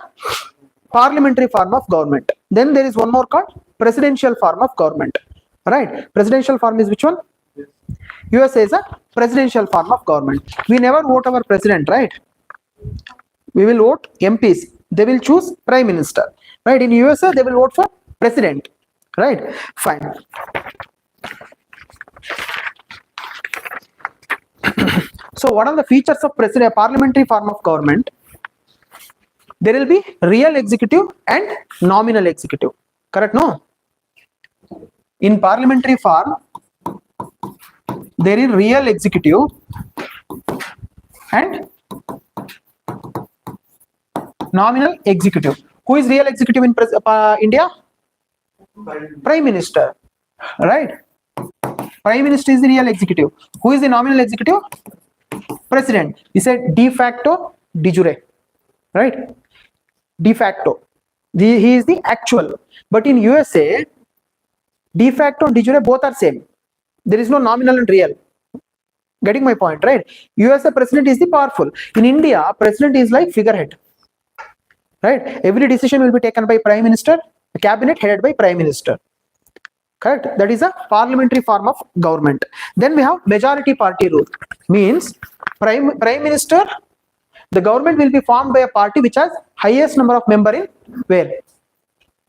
parliamentary form of government. Then there is one more called presidential form of government, right? Presidential form is which one? USA is a presidential form of government. We never vote our president, right? We will vote MPs. They will choose prime minister, right? In USA they will vote for president, right? Fine. So what are the features of parliamentary form of government? There will be real executive and nominal executive, correct? No, in parliamentary form there is real executive and nominal executive. Who is real executive in India? Prime Minister, right? Prime Minister is the real executive. Who is the nominal executive? President. He said de facto, de jure, right? De facto, he is the actual. But in USA, de facto and de jure both are same. There is no nominal and real. Getting my point, right? USA president is the powerful. In India, president is like figurehead, right? Every decision will be taken by prime minister, a cabinet headed by prime minister, correct? That is a parliamentary form of government. Then we have majority party rule, means prime minister, the government will be formed by a party which has highest number of member in where?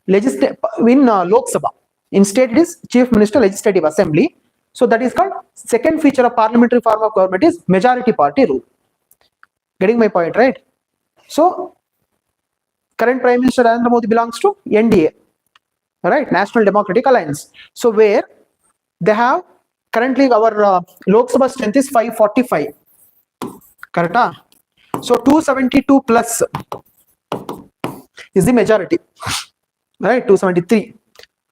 In Lok Sabha. In state it is chief minister, legislative assembly. So that is called second feature of parliamentary form of government is majority party rule. Getting my point, right? So current prime minister Narendra Modi belongs to NDA, right? National Democratic Alliance. So where they have currently our Lok Sabha strength is 545, correct? So 272 plus is the majority, right? 273,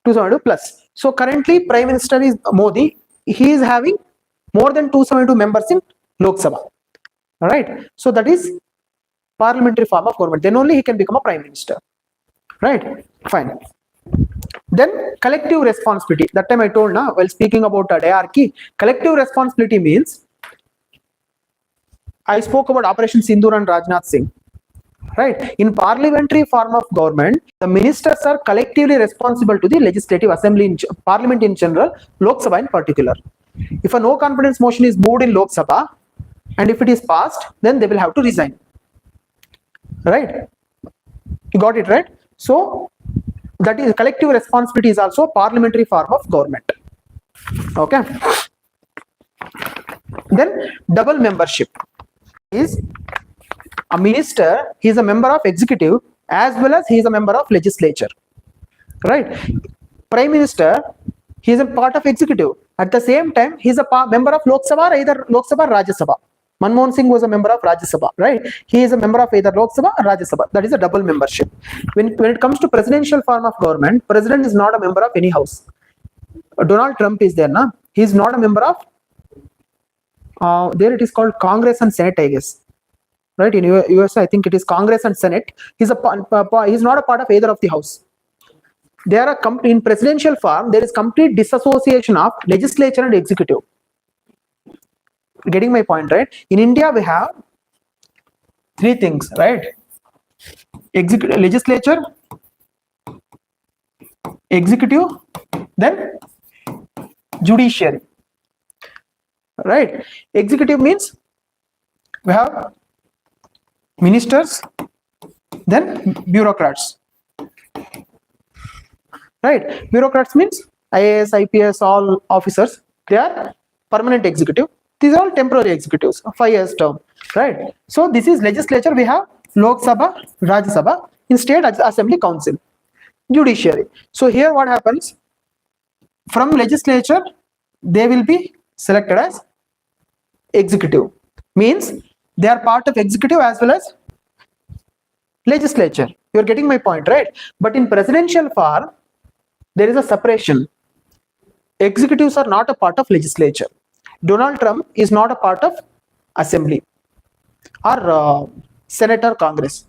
272 plus. So currently prime minister is Modi. He is having more than 272 members in Lok Sabha, right? So that is parliamentary form of government. Then only he can become a prime minister, right? Fine. Then collective responsibility. That time I told now while speaking about diarchy, collective responsibility means I spoke about Operation Sindoor and Rajnath Singh, right? In parliamentary form of government, the ministers are collectively responsible to the legislative assembly, in parliament in general, Lok Sabha in particular. If a no confidence motion is moved in Lok Sabha and if it is passed, then they will have to resign, right? You got it, right? So that is collective responsibility is also a parliamentary form of government. Okay. Then double membership is a minister, he is a member of executive as well as he is a member of legislature, right? Prime minister, he is a part of executive. At the same time, he is a member of Lok Sabha, either Lok Sabha or Rajya Sabha, Manmohan Singh was a member of Rajya Sabha, right? He is a member of either Lok Sabha or Rajya Sabha. That is a double membership. When it comes to presidential form of government, president is not a member of any house. Donald Trump is there, na? He is not a member of. There it is called Congress and Senate, I guess. Right, in US, I think it is Congress and Senate. He's not a part of either of the house. There are in presidential form, there is complete disassociation of legislature and executive. Getting my point, right? In India, we have three things, right? Legislature, executive, then judiciary. Right? Executive means we have ministers, then bureaucrats. Right? Bureaucrats means IAS, IPS, all officers. They are permanent executive. These are all temporary executives, 5 years term. Right? So this is legislature. We have Lok Sabha, Rajya Sabha, in state assembly council, judiciary. So here what happens? From legislature, they will be selected as executive. Means they are part of executive as well as legislature. You are getting my point, right? But in presidential form, there is a separation. Executives are not a part of legislature. Donald Trump is not a part of assembly or Senate or Congress.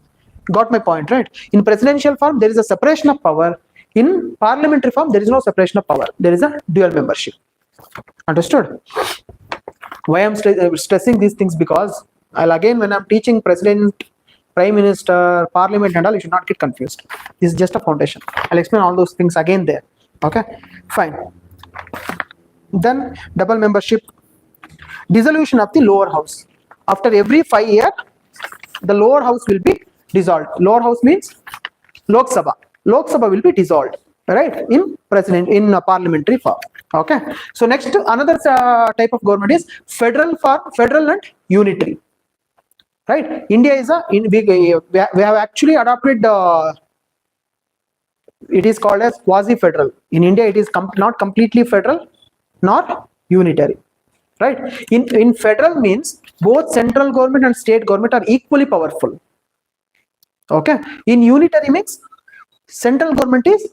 Got my point, right? In presidential form, there is a separation of power. In parliamentary form, there is no separation of power. There is a dual membership. Understood? Why I'm stressing these things? Because again, when I'm teaching president, prime minister, parliament and all, you should not get confused. This is just a foundation. I'll explain all those things again there. Okay, fine. Then double membership. Dissolution of the lower house. After every 5 years, the lower house will be dissolved. Lower house means Lok Sabha. Lok Sabha will be dissolved, right? In parliamentary form. Okay. So next, another type of government is federal and unitary. Right? India is we have actually adopted it is called as quasi-federal. In India, it is not completely federal nor unitary. Right? In federal means both central government and state government are equally powerful. Okay. In unitary means central government is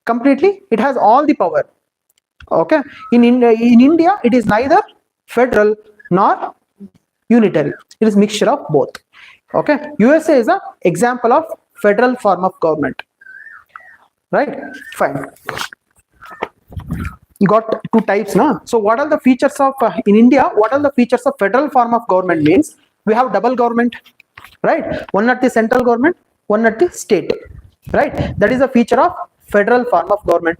completely, it has all the power. Okay. In India, it is neither federal nor unitary. It is mixture of both. Okay. USA is an example of federal form of government. Right? Fine. You got two types, no? So what are the features of in India? What are the features of federal form of government? Means we have double government, right? One at the central government, one at the state, right? That is a feature of federal form of government.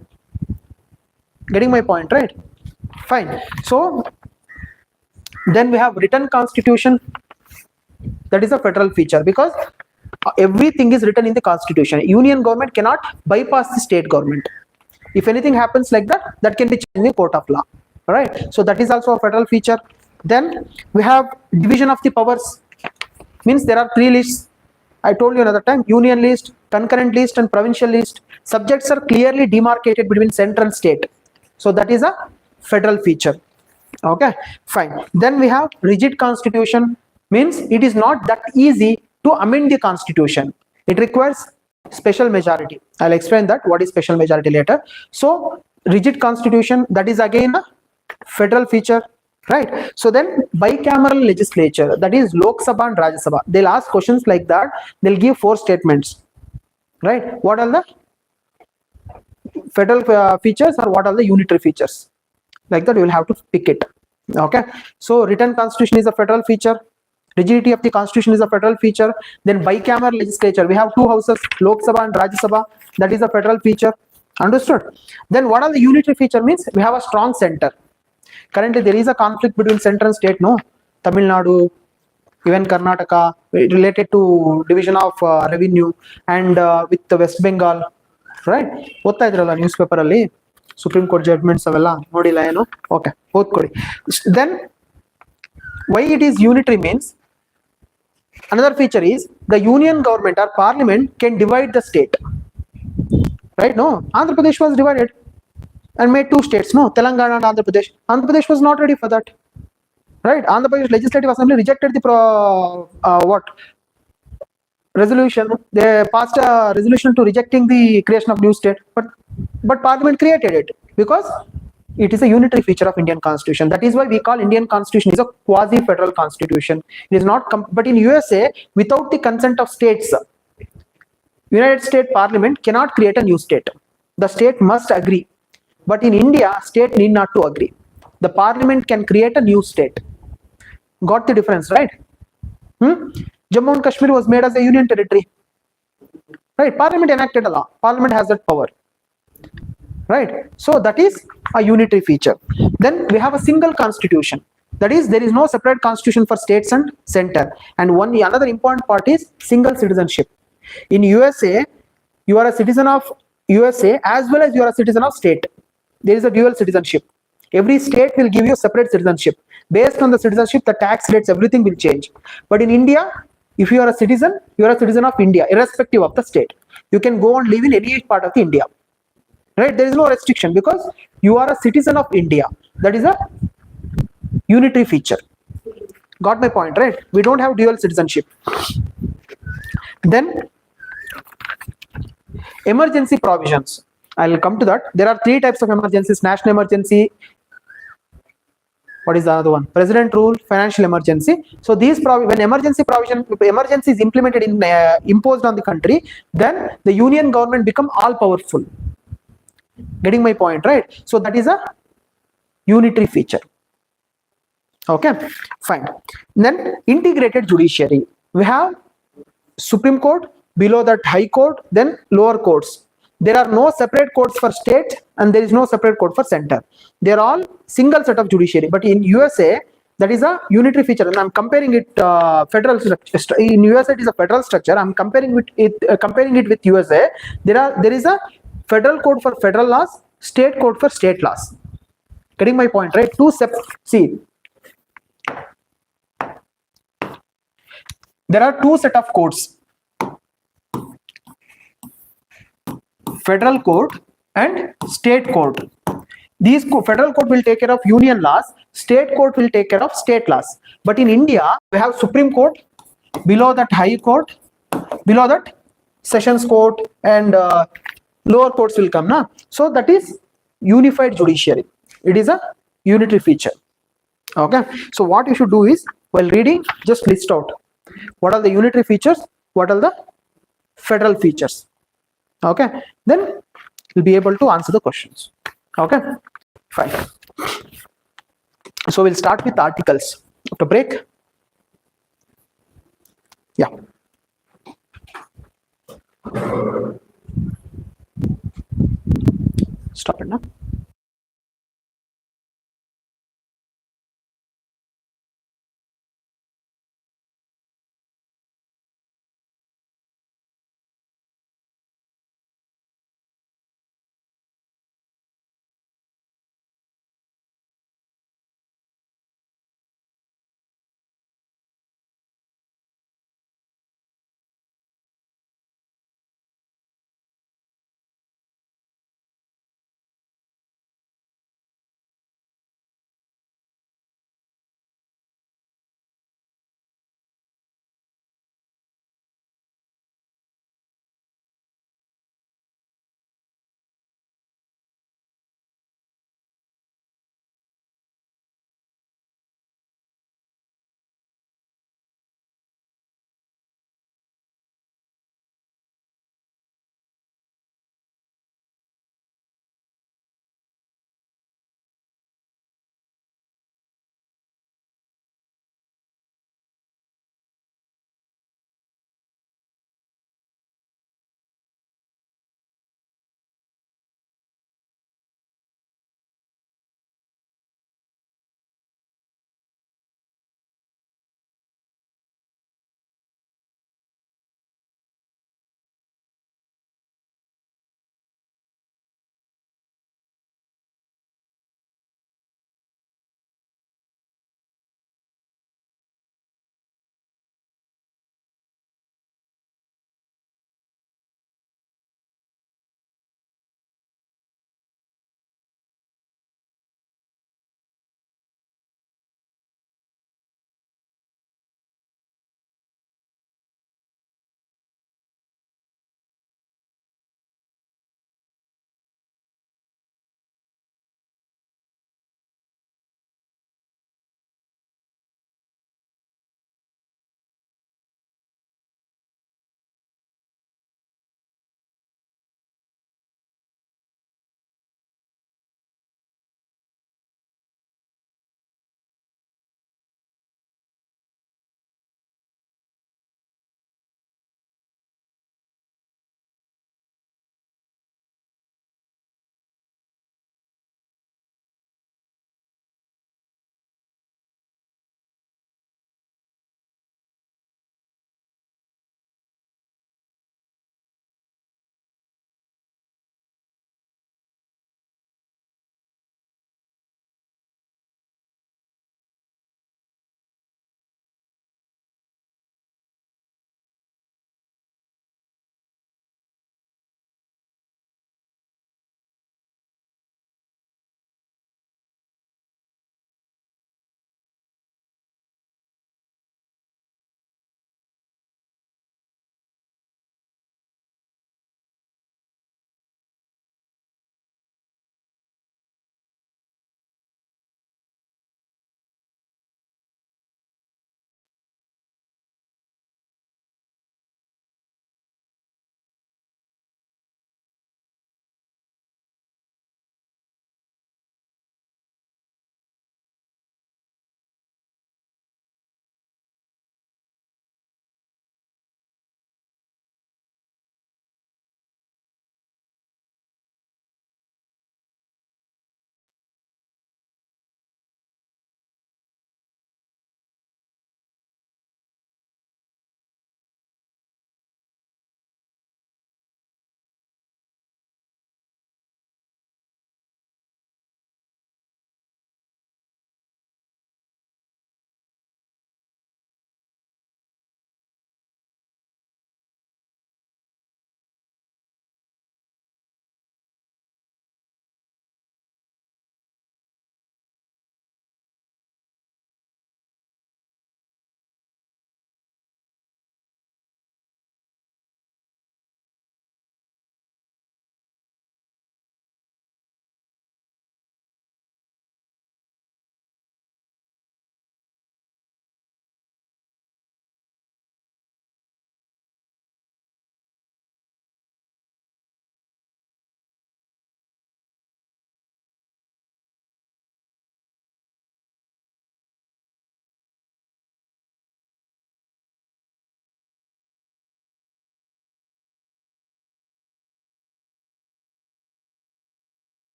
Getting my point, right? Fine. So then we have written constitution. That is a federal feature because everything is written in the constitution. Union government cannot bypass the state government. If anything happens like that, that can be changed in the court of law. All right. So that is also a federal feature. Then we have division of the powers. Means there are 3 lists. I told you another time: union list, concurrent list, and provincial list. Subjects are clearly demarcated between central and state. So that is a federal feature. Okay, fine. Then we have rigid constitution. Means it is not that easy to amend the constitution. It requires special majority. I'll explain that what is special majority later. So rigid constitution, that is again a federal feature, right? So then bicameral legislature, that is Lok Sabha and Rajya Sabha. They'll ask questions like that. They'll give 4 statements, right? What are the federal features or what are the unitary features? Like that, you will have to pick it. Okay. So written constitution is a federal feature. Rigidity of the constitution is a federal feature. Then bicameral legislature, we have 2 houses, Lok Sabha and Rajya Sabha. That is a federal feature. Understood? Then what are the unitary feature? Means we have a strong center. Currently there is a conflict between center and state, no? Tamil Nadu, even Karnataka, related to division of revenue, and with the West Bengal, right? ಓದ್ತಾ ಇದ್ರಲ್ಲ news paper ಅಲ್ಲಿ supreme court judgements ಅವೆಲ್ಲ ನೋಡಿಲ್ಲ ಏನು? Okay, ಓದ್ಕೊಡಿ. Then why it is unitary means another feature is the union government or parliament can divide the state, right? No, Andhra Pradesh was divided and made 2 states, no? Telangana and Andhra Pradesh. Andhra Pradesh was not ready for that. right? Andhra Pradesh Legislative Assembly rejected the what resolution. They passed a resolution to rejecting the creation of new state, but Parliament created it because it is a unitary feature of Indian Constitution. That is why we call Indian Constitution is a quasi-federal constitution. It is not, but in USA, without the consent of states, United States Parliament cannot create a new state. The state must agree. But in India, state need not to agree. The Parliament can create a new state. Got the difference, right? Jammu and Kashmir was made as a union territory. Right? Parliament enacted a law. Parliament has that power. Right? So that is a unitary feature. Then we have a single constitution. That is, there is no separate constitution for states and center. And another important part is single citizenship. In USA, you are a citizen of USA as well as you are a citizen of state. There is a dual citizenship. Every state will give you separate citizenship. Based on the citizenship, the tax rates, everything will change. But in India, if you are a citizen of India, irrespective of the state. You can go and live in any part of the India. Right? There is no restriction because you are a citizen of India. That is a unitary feature. Got my point, right? We don't have dual citizenship. Then emergency provisions. I'll come to that. There are three types of emergencies: national emergency. What is the other one? President rule, financial emergency. So these when emergency is implemented in imposed on the country, then the union government become all powerful. Getting my point, right? So that is a unitary feature. Okay, fine. Then integrated judiciary. We have Supreme Court, below that High Court, then lower courts. There are no separate courts for state and there is no separate court for center. They are all single set of judiciary. But in USA, that is a unitary feature, and I'm comparing it federal structure. In USA, it is a federal structure. I'm comparing it with USA. There is a federal code for federal laws, state code for state laws. Getting my point, right? See, there are two set of codes: federal code and state code. These federal code will take care of union laws, state code will take care of state laws. But in India, we have Supreme Court, below that High Court, below that Sessions Court, and lower courts will come. Na? So that is unified judiciary. It is a unitary feature. Okay. So what you should do is, while reading, just list out what are the unitary features, what are the federal features. Okay. Then you'll be able to answer the questions. Okay. Fine. So we'll start with articles. After break. Yeah. Stop it now.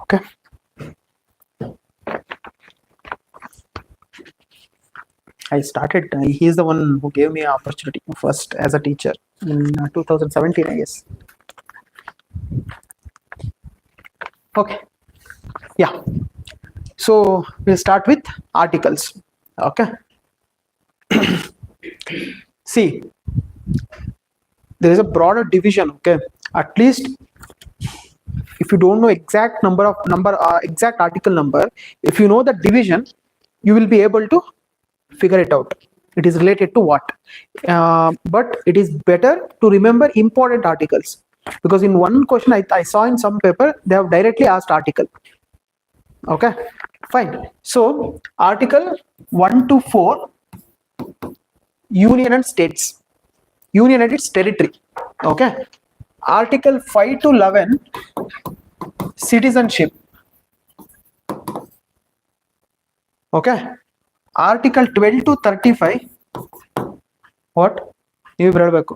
Okay. I started, he is the one who gave me an opportunity first as a teacher in 2017, I guess. Okay. Yeah. So we'll start with articles. Okay. See, there is a broader division. Okay. At least if you don't know exact exact article number, if you know the division, you will be able to figure it out. It is related to what, but it is better to remember important articles, because in one question I saw in some paper they have directly asked article. Okay, fine. So article 1 to 4, union and states, union and its territory. Okay, article 5 to 11, citizenship. Okay, article 12 to 35, what ನೀವು ಹೇಳಬೇಕು,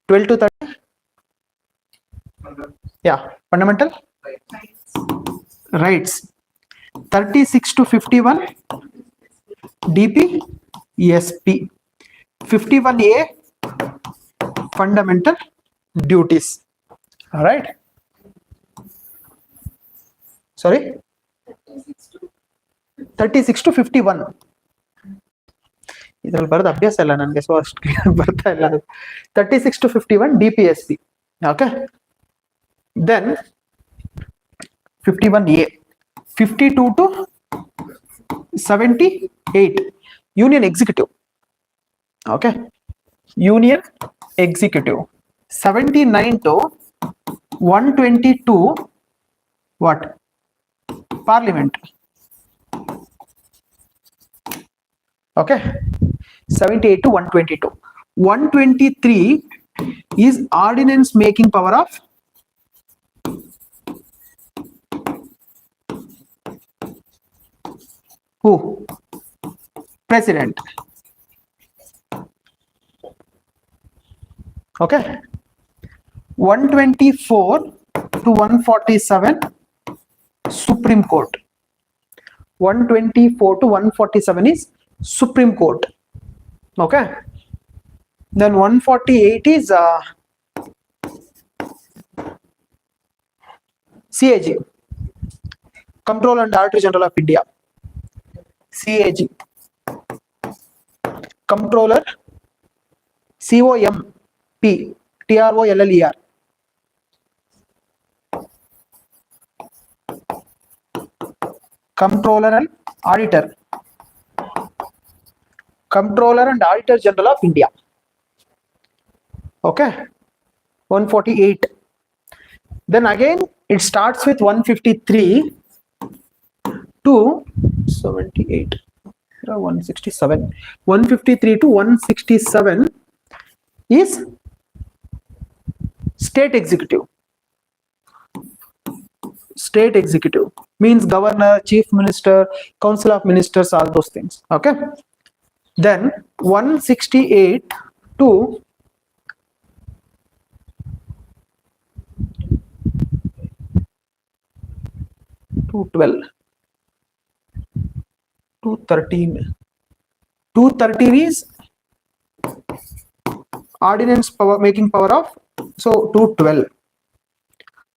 12 to 30, yeah, fundamental rights. 36 to 51, DP ESP. 51A, fundamental duties. All right, sorry, 36 to 51. ಇದರಲ್ಲಿ ಬರೋದು ಅಭ್ಯಾಸ ಇಲ್ಲ ನನಗೆ, so ಅಷ್ಟು clear ಬರ್ತಾ ಇಲ್ಲ. 36 to 51, DPSP. Okay, then 51A, 52 to 78, union executive. Okay, union executive. 79 to 122, what, parliament. Okay, 78 to 122. 123 is ordinance making power of who? President. Okay, 124 to 147, Supreme Court. 124 to 147 is Supreme Court. Okay, then 148 is CAG, Comptroller and Auditor General of India. CAG, Comptroller, COMP, TROLLER. Comptroller and Auditor. Comptroller and Auditor General of India. Okay, 148. Then again it starts with 153 to 78, 167. 153 to 167 is state executive. State executive means governor, chief minister, council of ministers, all those things. Okay, then 168 to 212, 213. 213 is ordinance power making power of, so 212.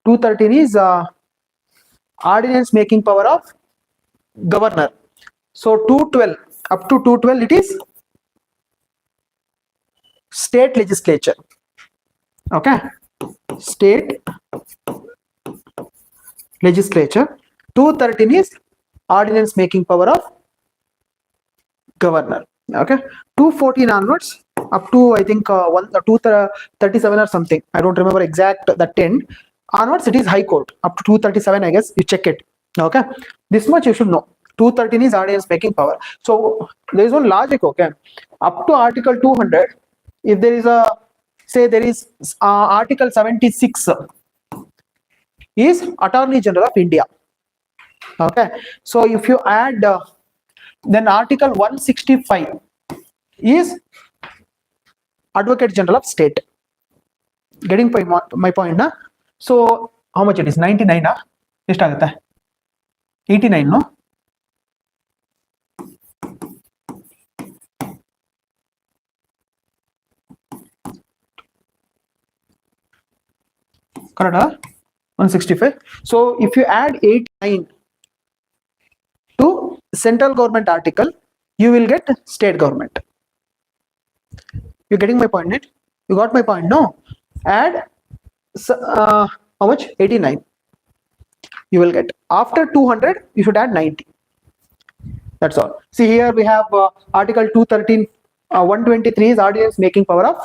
213 is ordinance making power of governor. So 212 up to 212 it is state legislature. Okay, state legislature. 213 is ordinance making power of governor. Okay, 214 onwards up to I think 237 or something, I don't remember exact that end. Onwards it is high court up to 237, I guess. You check it. Okay, this much you should know. 213 is ordinance making power. So there is one logic. Okay, up to article 200, if there is a, say there is article 76 is Attorney General of India. Okay, so if you add then article 165 is Advocate General of State. Getting my point, na? So how much it is? 99, ಎಷ್ಟಾಗುತ್ತೆ 89 correct 165. So if you add 89 to central government article, you will get state government. You getting my point, right? You got my point? No. Add how much? 89. You will get after 200. You should add 90. That's all. See here we have article 213. 123 is ordinance making power of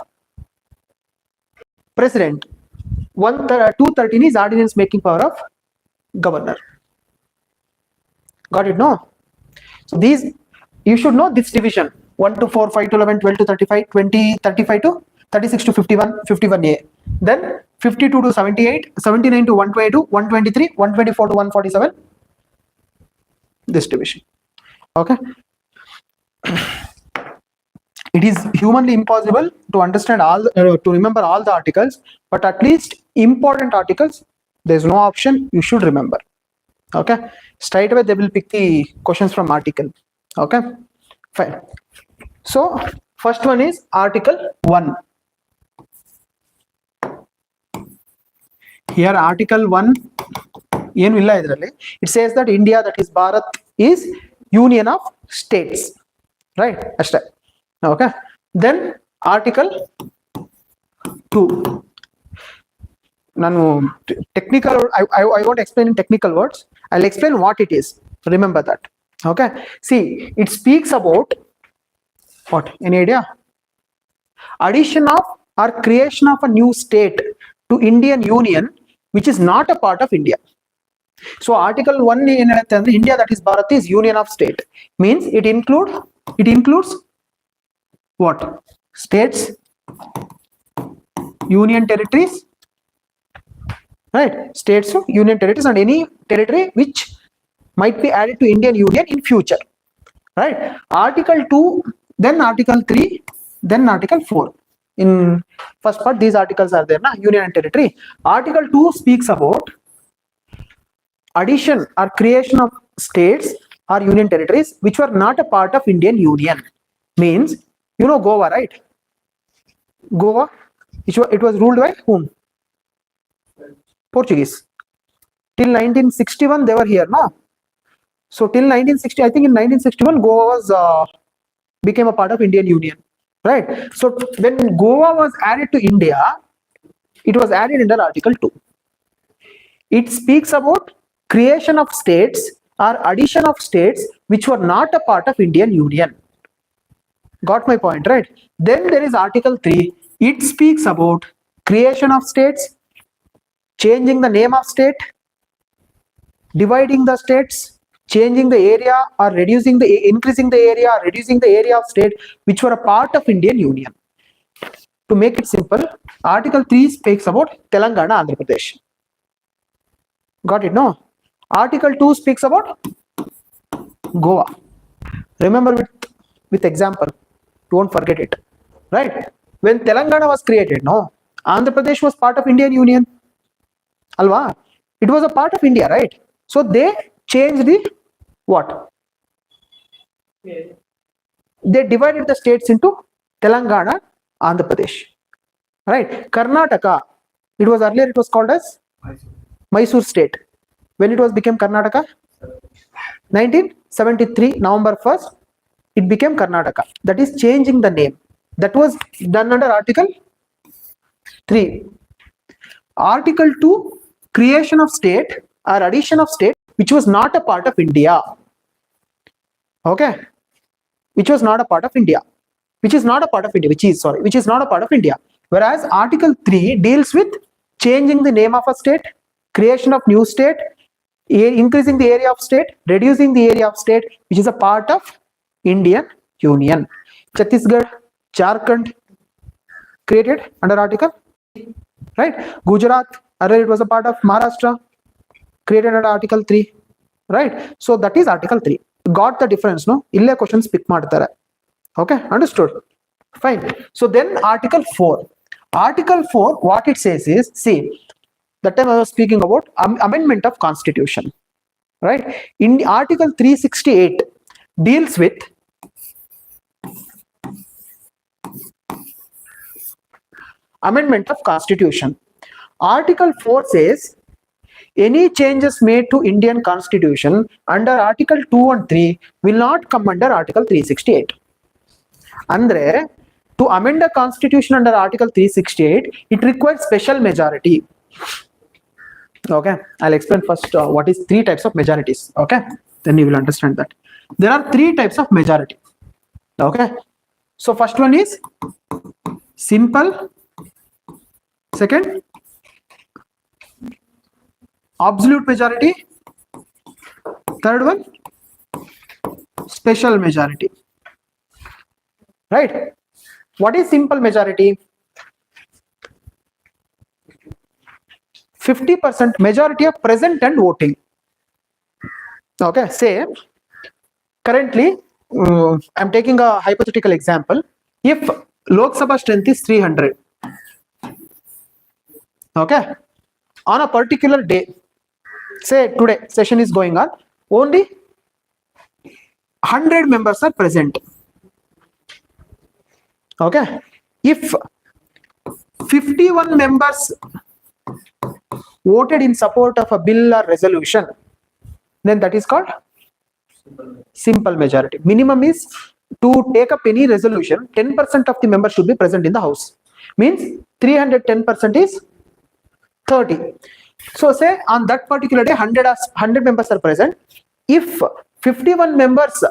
president. 213 is ordinance making power of governor. Got it? No. So these you should know this division 1 to 4, 5 to 11, 12 to 35, 20, 35 to 36 to 51, 51A. Then 52 to 78, 79 to 122, 123, 124 to 147. This division. Okay. It is humanly impossible to understand all, to remember all the articles, but at least important articles, there's no option, you should remember. Okay. Straight away they will pick the questions from article. Okay. Fine. So first one is article 1. Here article 1 ಏನು ಇಲ್ಲ ಇದರಲ್ಲಿ. It says that India, that is Bharat, is union of states, right? ಅಷ್ಟೇ. Okay. Then article 2. Nanu technical, I won't explain in technical words. I'll explain what it is. Remember that. Okay. See, it speaks about what? Any idea? Addition of or creation of a new state to Indian Union, which is not a part of India. So article 1 in India, that is Bharat, is union of state. Means it includes what? States, union territories, right? States, union territories, and any territory which might be added to Indian Union in future, right? Article 2, then article 3, then article 4. In first part, these articles are there, na? Union and territory. Article 2 speaks about addition or creation of states or union territories which were not a part of Indian Union. Means, you know Goa, right? Goa, it was ruled by whom? Portuguese. Till 1961 they were here, no? So till 1960, I think in 1961 Goa was became a part of Indian Union, right? So when Goa was added to India, it was added under article 2. It speaks about creation of states or addition of states which were not a part of Indian Union. Got my point, right? Then there is article 3. It speaks about creation of states, changing the name of state, dividing the states, changing the area or increasing the area or reducing the area of state which were a part of Indian Union. To make it simple, article 3 speaks about Telangana, Andhra Pradesh. Got it? No. Article 2 speaks about Goa. Remember with example. Don't forget it. Right? When Telangana was created, no, Andhra Pradesh was part of Indian Union. Alva? It was a part of India, right? So they changed the what? They divided the states into Telangana, Andhra Pradesh. Right? Karnataka. Earlier it was called as Mysore state. When it was became Karnataka? 1973, November 1st, it became Karnataka. That is changing the name. That was done under article 3. Article 2, creation of state or addition of state which was not a part of India. Okay. Which was not a part of India. Which is not a part of India. Which is not a part of India. Whereas article 3 deals with changing the name of a state, creation of new state, increasing the area of state, reducing the area of state which is a part of Indian Union. Chhattisgarh, Jharkhand created under article, right? Gujarat, earlier it was a part of Maharashtra, created under article 3, right? So that is article 3. Got the difference, no? Ille questions pick ಮಾಡ್ತಾರೆ. Okay, understood? Fine. So then article 4. Article 4, what it says is, see, That time I was speaking about amendment of constitution, right? In the Article 368 deals with amendment of constitution. Article 4 says any changes made to Indian constitution under Article 2 and 3 will not come under Article 368. Andre, to amend a constitution under Article 368, it requires special majority. Okay, I'll explain first what is three types of majorities. Okay, then you will understand that. There are three types of majority. Okay, so first one is simple. Second, absolute majority. Third one, special majority. Right? What is simple majority? 50% majority of present and voting. Okay, say currently I'm taking a hypothetical example. If Lok Sabha strength is 300, okay, on a particular day, say today session is going on, only 100 members are present. Okay, if 51 members voted in support of a bill or resolution, then that is called simple majority. Minimum is to take up any resolution, 10% of the members should be present in the house. Means 310% is 30. So say on that particular day 100 members are present. If 51 members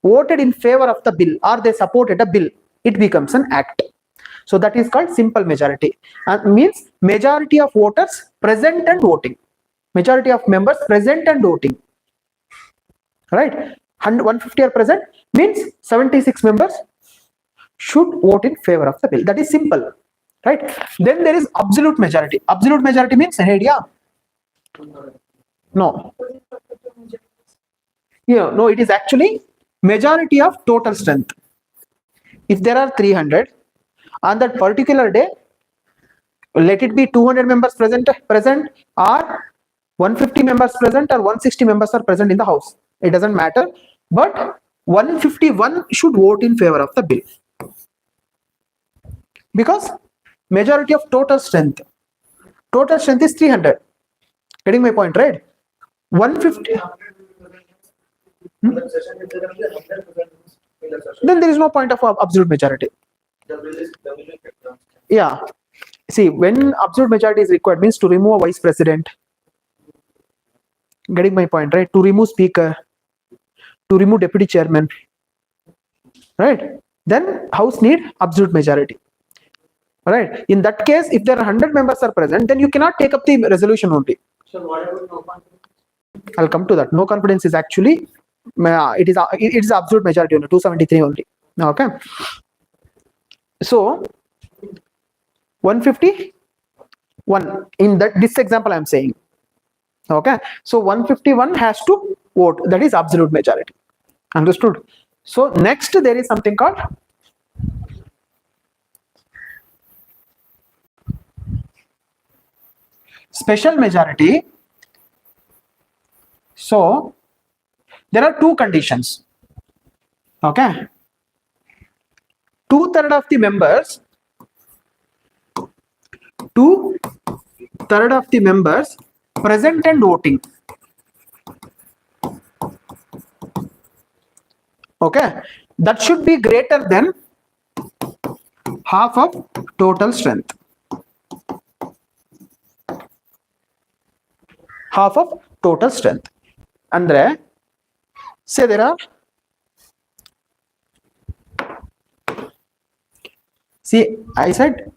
voted in favor of the bill or they supported a bill, it becomes an act. So that is called simple majority, and means majority of voters present and voting. Majority of members present and voting. Right? 150 are present means 76 members should vote in favor of the bill. That is simple. Right? Then there is absolute majority. Absolute majority means any idea? No. Yeah, no, it is actually majority of total strength. If there are 300 on that particular day, let it be 200 members present or 150 members present or 160 members are present in the house. It doesn't matter, but 151 should vote in favor of the bill because majority of total strength is 300. Getting my point, right? 150. Then there is no point of absolute majority. Yeah, see, when absolute majority is required means to remove a vice president. Getting my point, right? To remove speaker, to remove deputy chairman, right? Then house need absolute majority. Right? In that case, if there are 100 members are present, then you cannot take up the resolution only. So what about no confidence? I'll come to that. No confidence is actually it is absolute majority only, 273 only. Okay. So 151 in this example I'm saying. Okay. So 151 has to vote. That is absolute majority. Understood? So next there is something called special majority. So there are two conditions. Okay. 2/3 of the members present and voting. Okay, that should be greater than half of total strength. Half of total strength. Andre, say there are, see, I said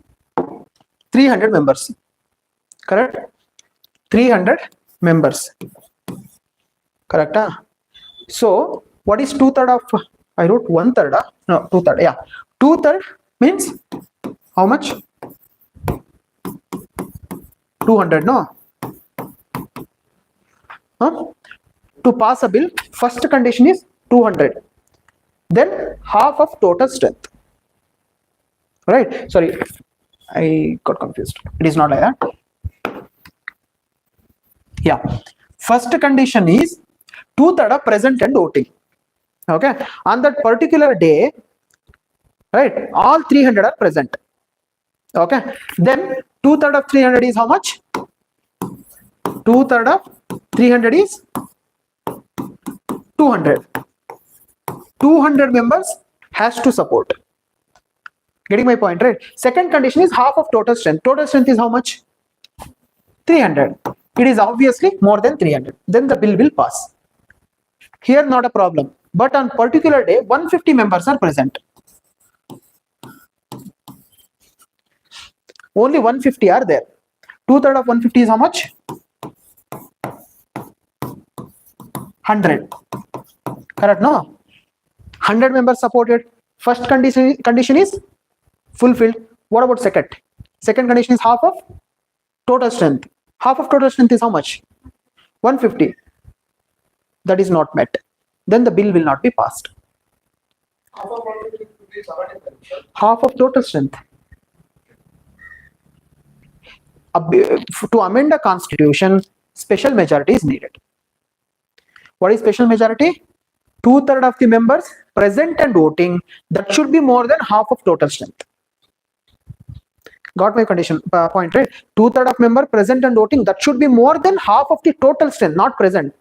300 members, correct? 300 members, correct? So what is 2/3 of, I wrote 1/3, no, 2/3, yeah. 2/3 means how much? 200, no? To pass a bill, first condition is 200. Then half of total strength. Right? Sorry, I got confused. It is not like that. Yeah. First condition is 2/3 are present and voting. Okay. On that particular day, right, all 300 are present. Okay. Then 2/3 of 300 is how much? 2/3 of 300 is 200. 200 members has to support. Getting my point, right? Second condition is half of total strength. Total strength is how much? 300. It is obviously more than 300. Then the bill will pass. Here not a problem. But on particular day, 150 members are present. Only 150 are there. 2/3 of 150 is how much? 100. Correct, no? 100 members supported. First condition is fulfilled. What about second? Second condition is half of total strength. Half of total strength is how much? 150. That is not met. Then the bill will not be passed. Half of 150 will be 75, sir. Half of total strength. To amend a constitution, special majority is needed. What is special majority? 2/3 of the members present and voting. That should be more than half of total strength. Got my condition point, right? 2/3 of member present and voting. That should be more than half of the total strength, not present.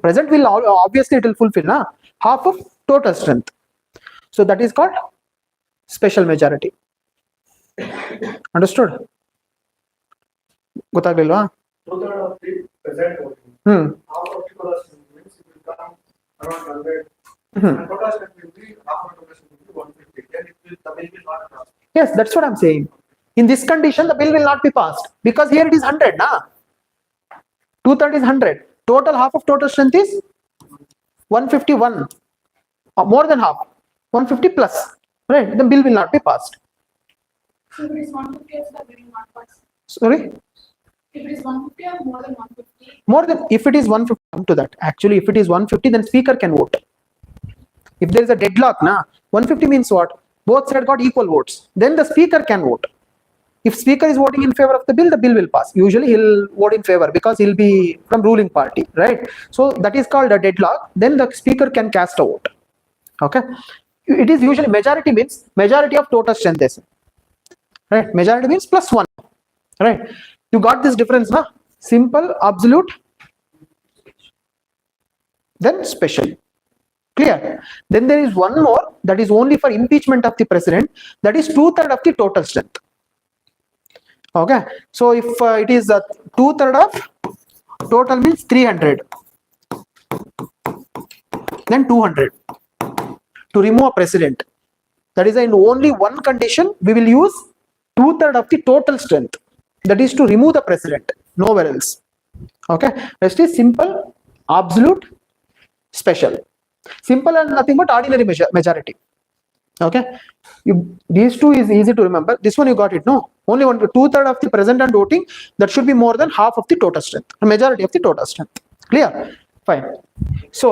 Present will obviously it will fulfill, na? Half of total strength. So that is called special majority. Understood? ಗೊತ್ತಾಗ್ಲಿಲ್ವಾ? 2/3 of the present voting. Half of the total strength means it will come around 100. And total strength will be half of total strength will be 150. Then it will, the bill will not pass. Yes, that's what I'm saying. In this condition, the bill will not be passed because here it is 100, na? 2/3 is 100. Total half of total strength is 151. More than half. 150 plus. Right? The bill will not be passed. So if it is 150, also the bill will not pass. Sorry? If it is 150 or more than 150, More than, if it is 150, come to that. Actually, if it is 150, then speaker can vote. If there is a deadlock, na, 150 means what? Both sides got equal votes. Then the speaker can vote. If speaker is voting in favor of the bill will pass. Usually he'll vote in favor because he'll be from ruling party, right? So that is called a deadlock. Then the speaker can cast a vote. Okay. It is usually majority means majority of total strength. Right? Majority means plus 1. Right? You got this difference, na? Simple, absolute, then special. Clear? Then there is one more that is only for impeachment of the president. That is 2/3 of the total strength. Okay. So if it is 2/3 of total means 300, then 200 to remove a president. That is in only one condition we will use 2/3 of the total strength. That is to remove the president, nowhere else. Okay. Rest is simple, absolute, special. Simple and nothing but ordinary majority. Okay. These two is easy to remember. This one you got it, no? Only 2/3 of the present and voting. That should be more than half of the total strength, majority of the total strength. Clear? Fine. So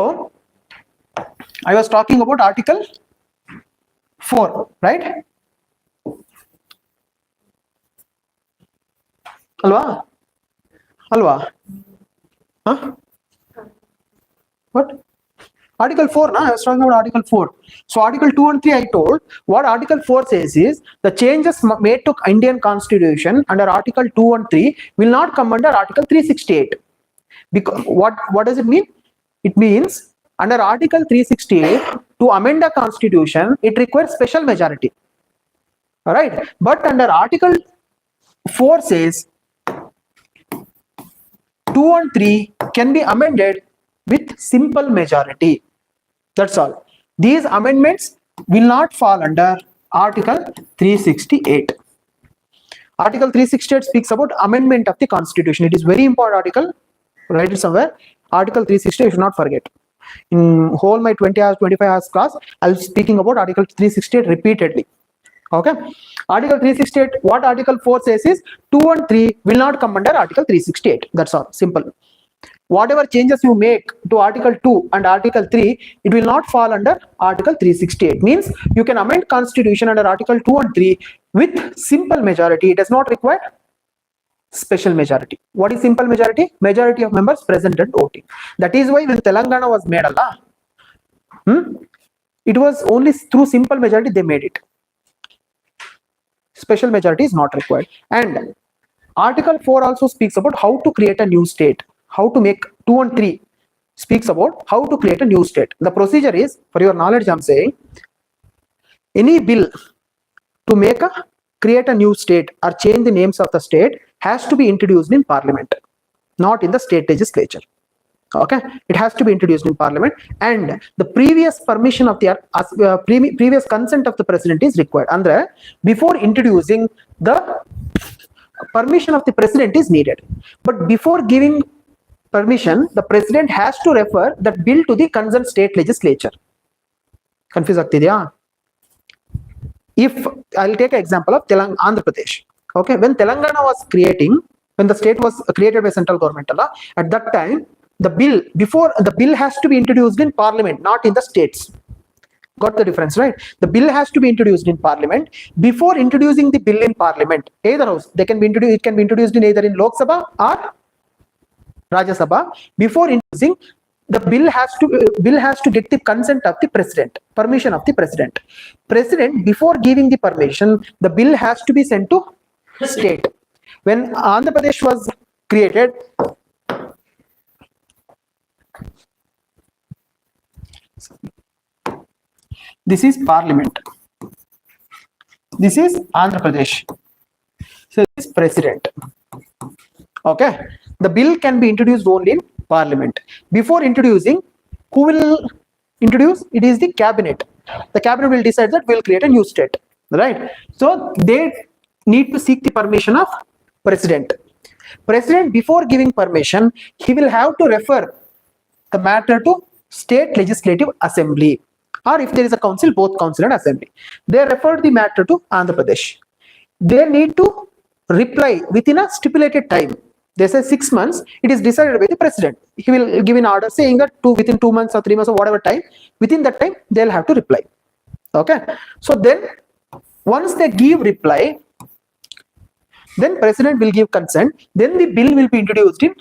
I was talking about Article 4, right? Alva? Huh? What? Article 4, na? I was talking about Article 4. So Article 2 and 3 I told. What Article 4 says is the changes made to Indian Constitution under Article 2 and 3 will not come under Article 368. Because what does it mean? It means under Article 368 to amend a constitution, it requires special majority. Alright? But under Article 4 says 2 and 3 can be amended with simple majority. That's all. These amendments will not fall under Article 368. Article 368 speaks about amendment of the Constitution. It is very important article. Write it somewhere. Article 368, you should not forget. In whole my 20 hours, 25 hours class, I'll be speaking about Article 368 repeatedly. Okay. Article 368, what Article 4 says is 2 and 3 will not come under Article 368. That's all. Simple. Whatever changes you make to Article 2 and Article 3, it will not fall under Article 368. Means you can amend Constitution under Article 2 and 3 with simple majority. It does not require special majority. What is simple majority? Majority of members present and voting. That is why when Telangana was made, it was only through simple majority they made it. Special majority is not required. And Article 4 also speaks about how to create a new state. How to make 2 and 3 speaks about how to create a new state. The procedure is, for your knowledge, I'm saying, any bill to create a new state or change the names of the state has to be introduced in parliament, not in the state legislature. Okay, it has to be introduced in parliament, and the previous permission of the previous consent of the president is required. Andre, before introducing, the permission of the president is needed, but before giving permission, the president has to refer that bill to the concerned state legislature. Confuse agtidya? If I'll take an example of Andhra Pradesh. Okay, when Telangana was when the state was created by central government, at that time, the bill has to be introduced in parliament, not in the states. Got the difference, right? The bill has to be introduced in parliament. Before introducing the bill in parliament, either house, it can be introduced in either in Lok Sabha or Rajya Sabha. Before introducing, the bill has to get the consent of the president, permission of the president. President, before giving the permission, the bill has to be sent to state. When Andhra Pradesh was created, this is parliament. This is Andhra Pradesh. So this is president. Okay, the bill can be introduced only in parliament. Before introducing, who will introduce? It is the cabinet. The cabinet will decide that we will create a new state, right? So they need to seek the permission of president. President, before giving permission, he will have to refer the matter to state legislative assembly, or if there is a council, both council and assembly. They refer the matter to Andhra Pradesh. They need to reply within a stipulated time. They say 6 months. It is decided by the president. He will give an order saying that within 2 months or 3 months or whatever time, within that time they'll have to reply. Okay, so then once they give reply, then president will give consent, then the bill will be introduced in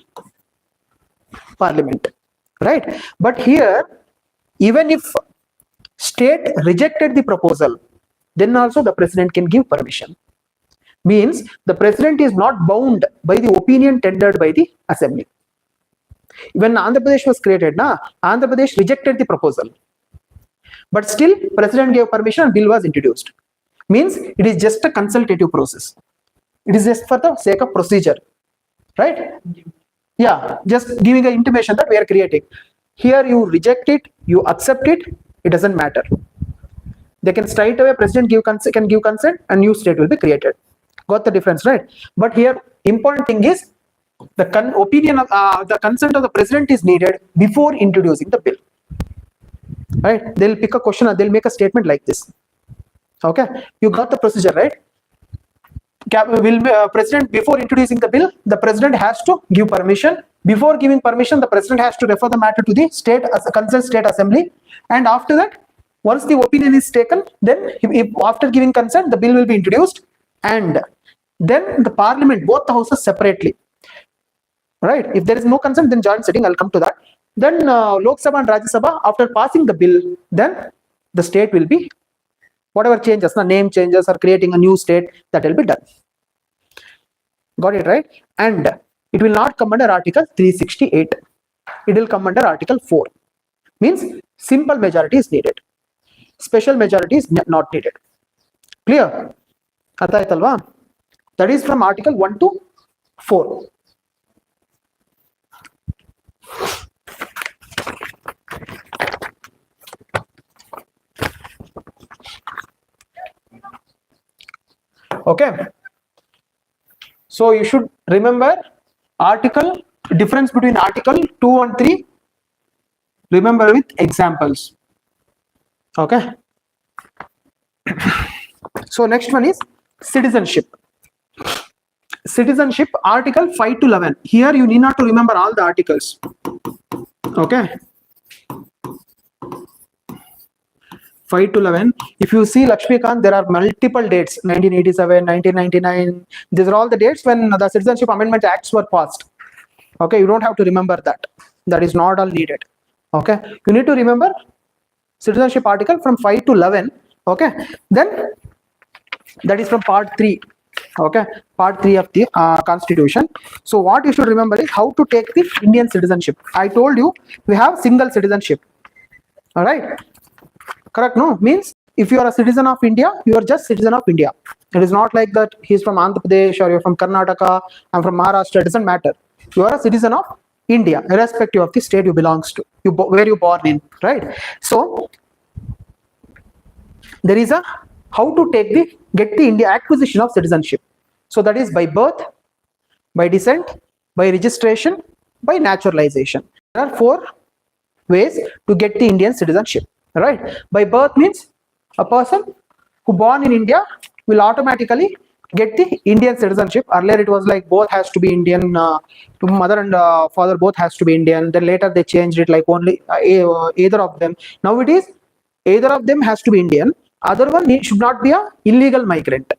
parliament, right? But here, even if state rejected the proposal, then also the president can give permission. Means the president is not bound by the opinion tendered by the assembly. When Andhra Pradesh was created, Andhra Pradesh rejected the proposal, but still president gave permission and bill was introduced. Means it is just a consultative process. It is just for the sake of procedure, right? Yeah, just giving an intimation that we are creating. Here you reject it, you accept it, it doesn't matter. They can straight away, president can give consent and new state will be created. Got the difference, right? But here important thing is the opinion of the consent of the president is needed before introducing the bill, right? They'll pick a question or they'll make a statement like this. Okay, you got the procedure, right? President, before introducing the bill, the president has to give permission. Before giving permission, the president has to refer the matter to the state as a concerned state assembly, and after that, once the opinion is taken, then after giving consent, the bill will be introduced, and then the parliament, both the houses separately, right? If there is no consent, then joint sitting. I'll come to that. Then Lok Sabha and Rajya Sabha, after passing the bill, then the state will be, whatever changes, name changes or creating a new state, that will be done. Got it, right? And it will not come under Article 368. It will come under Article 4. Means simple majority is needed. Special majority is not needed. Clear? That is from Article 1 to 4. Okay, so you should remember difference between Article 2 and 3. Remember with examples. Okay, so next one is citizenship. Citizenship, Article 5 to 11. Here you need not to remember all the articles. Okay, 5 to 11. If you see Lakshmikant, there are multiple dates: 1987, 1999. These are all the dates when the Citizenship Amendment Acts were passed. Okay, you don't have to remember that. That is not all needed. Okay, you need to remember citizenship article from 5 to 11. Okay, then that is from part 3. Okay, part 3 of the constitution. So what you should remember is how to take the Indian citizenship. I told you we have single citizenship. All right, correct? No, means if you are a citizen of India, you are just citizen of India. It is not like that he's from Andhra Pradesh or you're from Karnataka, I'm from Maharashtra. It doesn't matter. You are a citizen of India, irrespective of the state you belongs to, where you born in, right? So there is a how to get the India acquisition of citizenship. So that is by birth, by descent, by registration, by naturalization. There are 4 ways to get the Indian citizenship, right? By birth means a person who born in India will automatically get the Indian citizenship. Earlier it was like both has to be Indian, mother and father both has to be Indian. Then later they changed it like only either of them. Now it is either of them has to be Indian. Other one should not be a illegal migrant,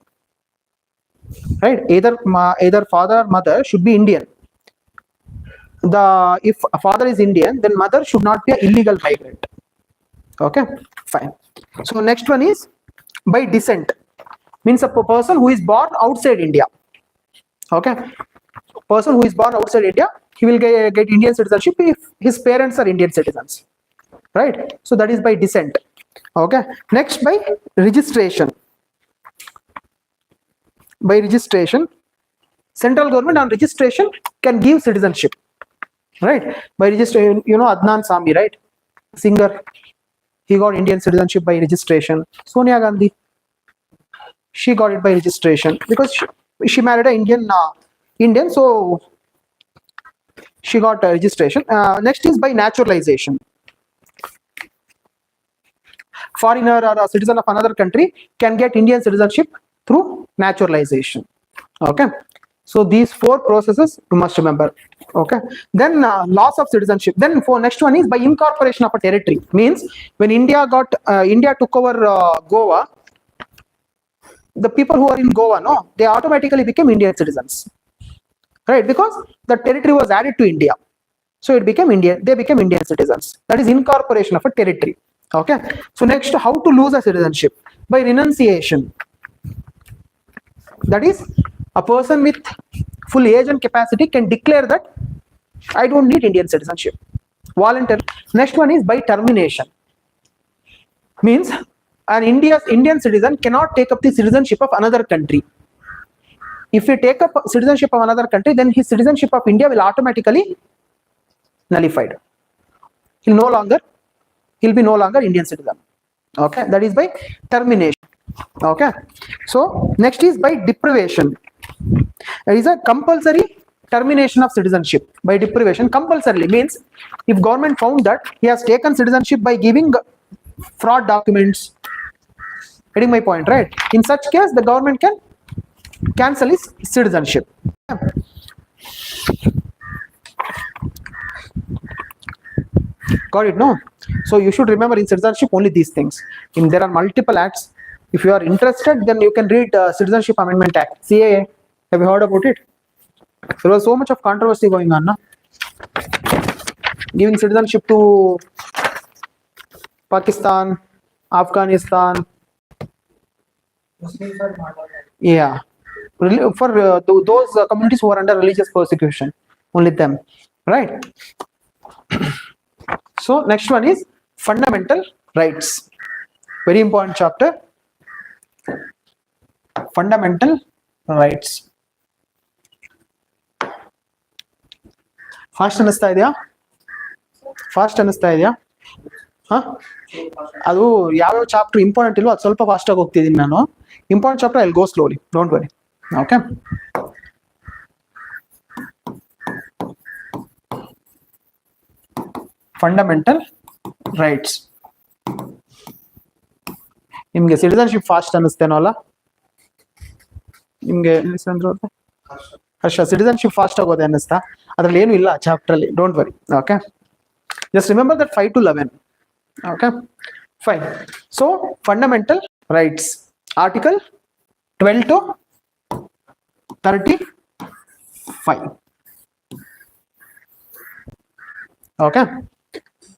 right? Either father or mother should be Indian. If a father is Indian, then mother should not be an illegal migrant. Okay, fine. So next one is by descent, means a person who is born outside India. Okay, person who is born outside India, he will get Indian citizenship if his parents are Indian citizens, right? So that is by descent. Okay, next by registration. By registration, central government on registration can give citizenship, right? By registration, you know Adnan Sami, right? Singer, he got Indian citizenship by registration. Sonia Gandhi, she got it by registration because she married an Indian, so she got a registration. Next is by naturalization. Foreigner or a citizen of another country can get Indian citizenship through naturalization. Okay, so these 4 processes you must remember. Okay, then loss of citizenship. Then for next one is by incorporation of a territory. Means when India took over Goa, the people who are in Goa, no, they automatically became Indian citizens, right? Because the territory was added to India, so it became Indian. They became Indian citizens. That is incorporation of a territory. Okay, so next, how to lose a citizenship? By renunciation. That is, a person with full age and capacity can declare that I don't need Indian citizenship. Voluntary. Next one is by termination. Means an Indian citizen cannot take up the citizenship of another country. If he take up citizenship of another country, then his citizenship of India will automatically nullified. He'll be no longer Indian citizen. Okay, that is by termination. Okay, so next is by deprivation. There is a compulsory termination of citizenship by deprivation. Compulsorily means if government found that he has taken citizenship by giving fraud documents, getting my point, right? In such case, the government can cancel his citizenship. Got it? No? So you should remember in citizenship only these things. There are multiple acts. If you are interested, then you can read Citizenship Amendment Act, CAA. Have you heard about it? There was so much of controversy going on, no? Giving citizenship to Pakistan, Afghanistan. Yeah, for those communities who are under religious persecution, only them, right? So next one is fundamental rights. Very important chapter. Fundamental rights. Fast ಅನ್ನಿಸ್ತಾ ಇದೆಯಾ? ಅದು ಯಾವ್ಯಾವ chapter important ಇಲ್ವೋ ಅದು ಸ್ವಲ್ಪ fast ಆಗಿ ಹೋಗ್ತಿದ್ದೀನಿ ನಾನು. Important chapter I will go slowly, don't worry. Okay, fundamental rights. ನಿಮ್ಗೆ ಸಿಟಿಸನ್ಶಿಪ್ ಫಾಸ್ಟ್ ಅನ್ನಿಸ್ತೇನೋ ಅಲ್ಲ? ನಿಮ್ಗೆ ಹರ್ಷ ಸಿಟಿಸನ್ಶಿಪ್ ಫಾಸ್ಟ್ ಆಗೋದೆ ಅನ್ನಿಸ್ತಾ? ಅದ್ರಲ್ಲಿ ಏನು ಇಲ್ಲ ಚಾಪ್ಟರ್ ಅಲ್ಲಿ, don't worry. Okay, just remember that 5 to 11. Okay, Fine. So fundamental rights, Article 12 to 35. Okay,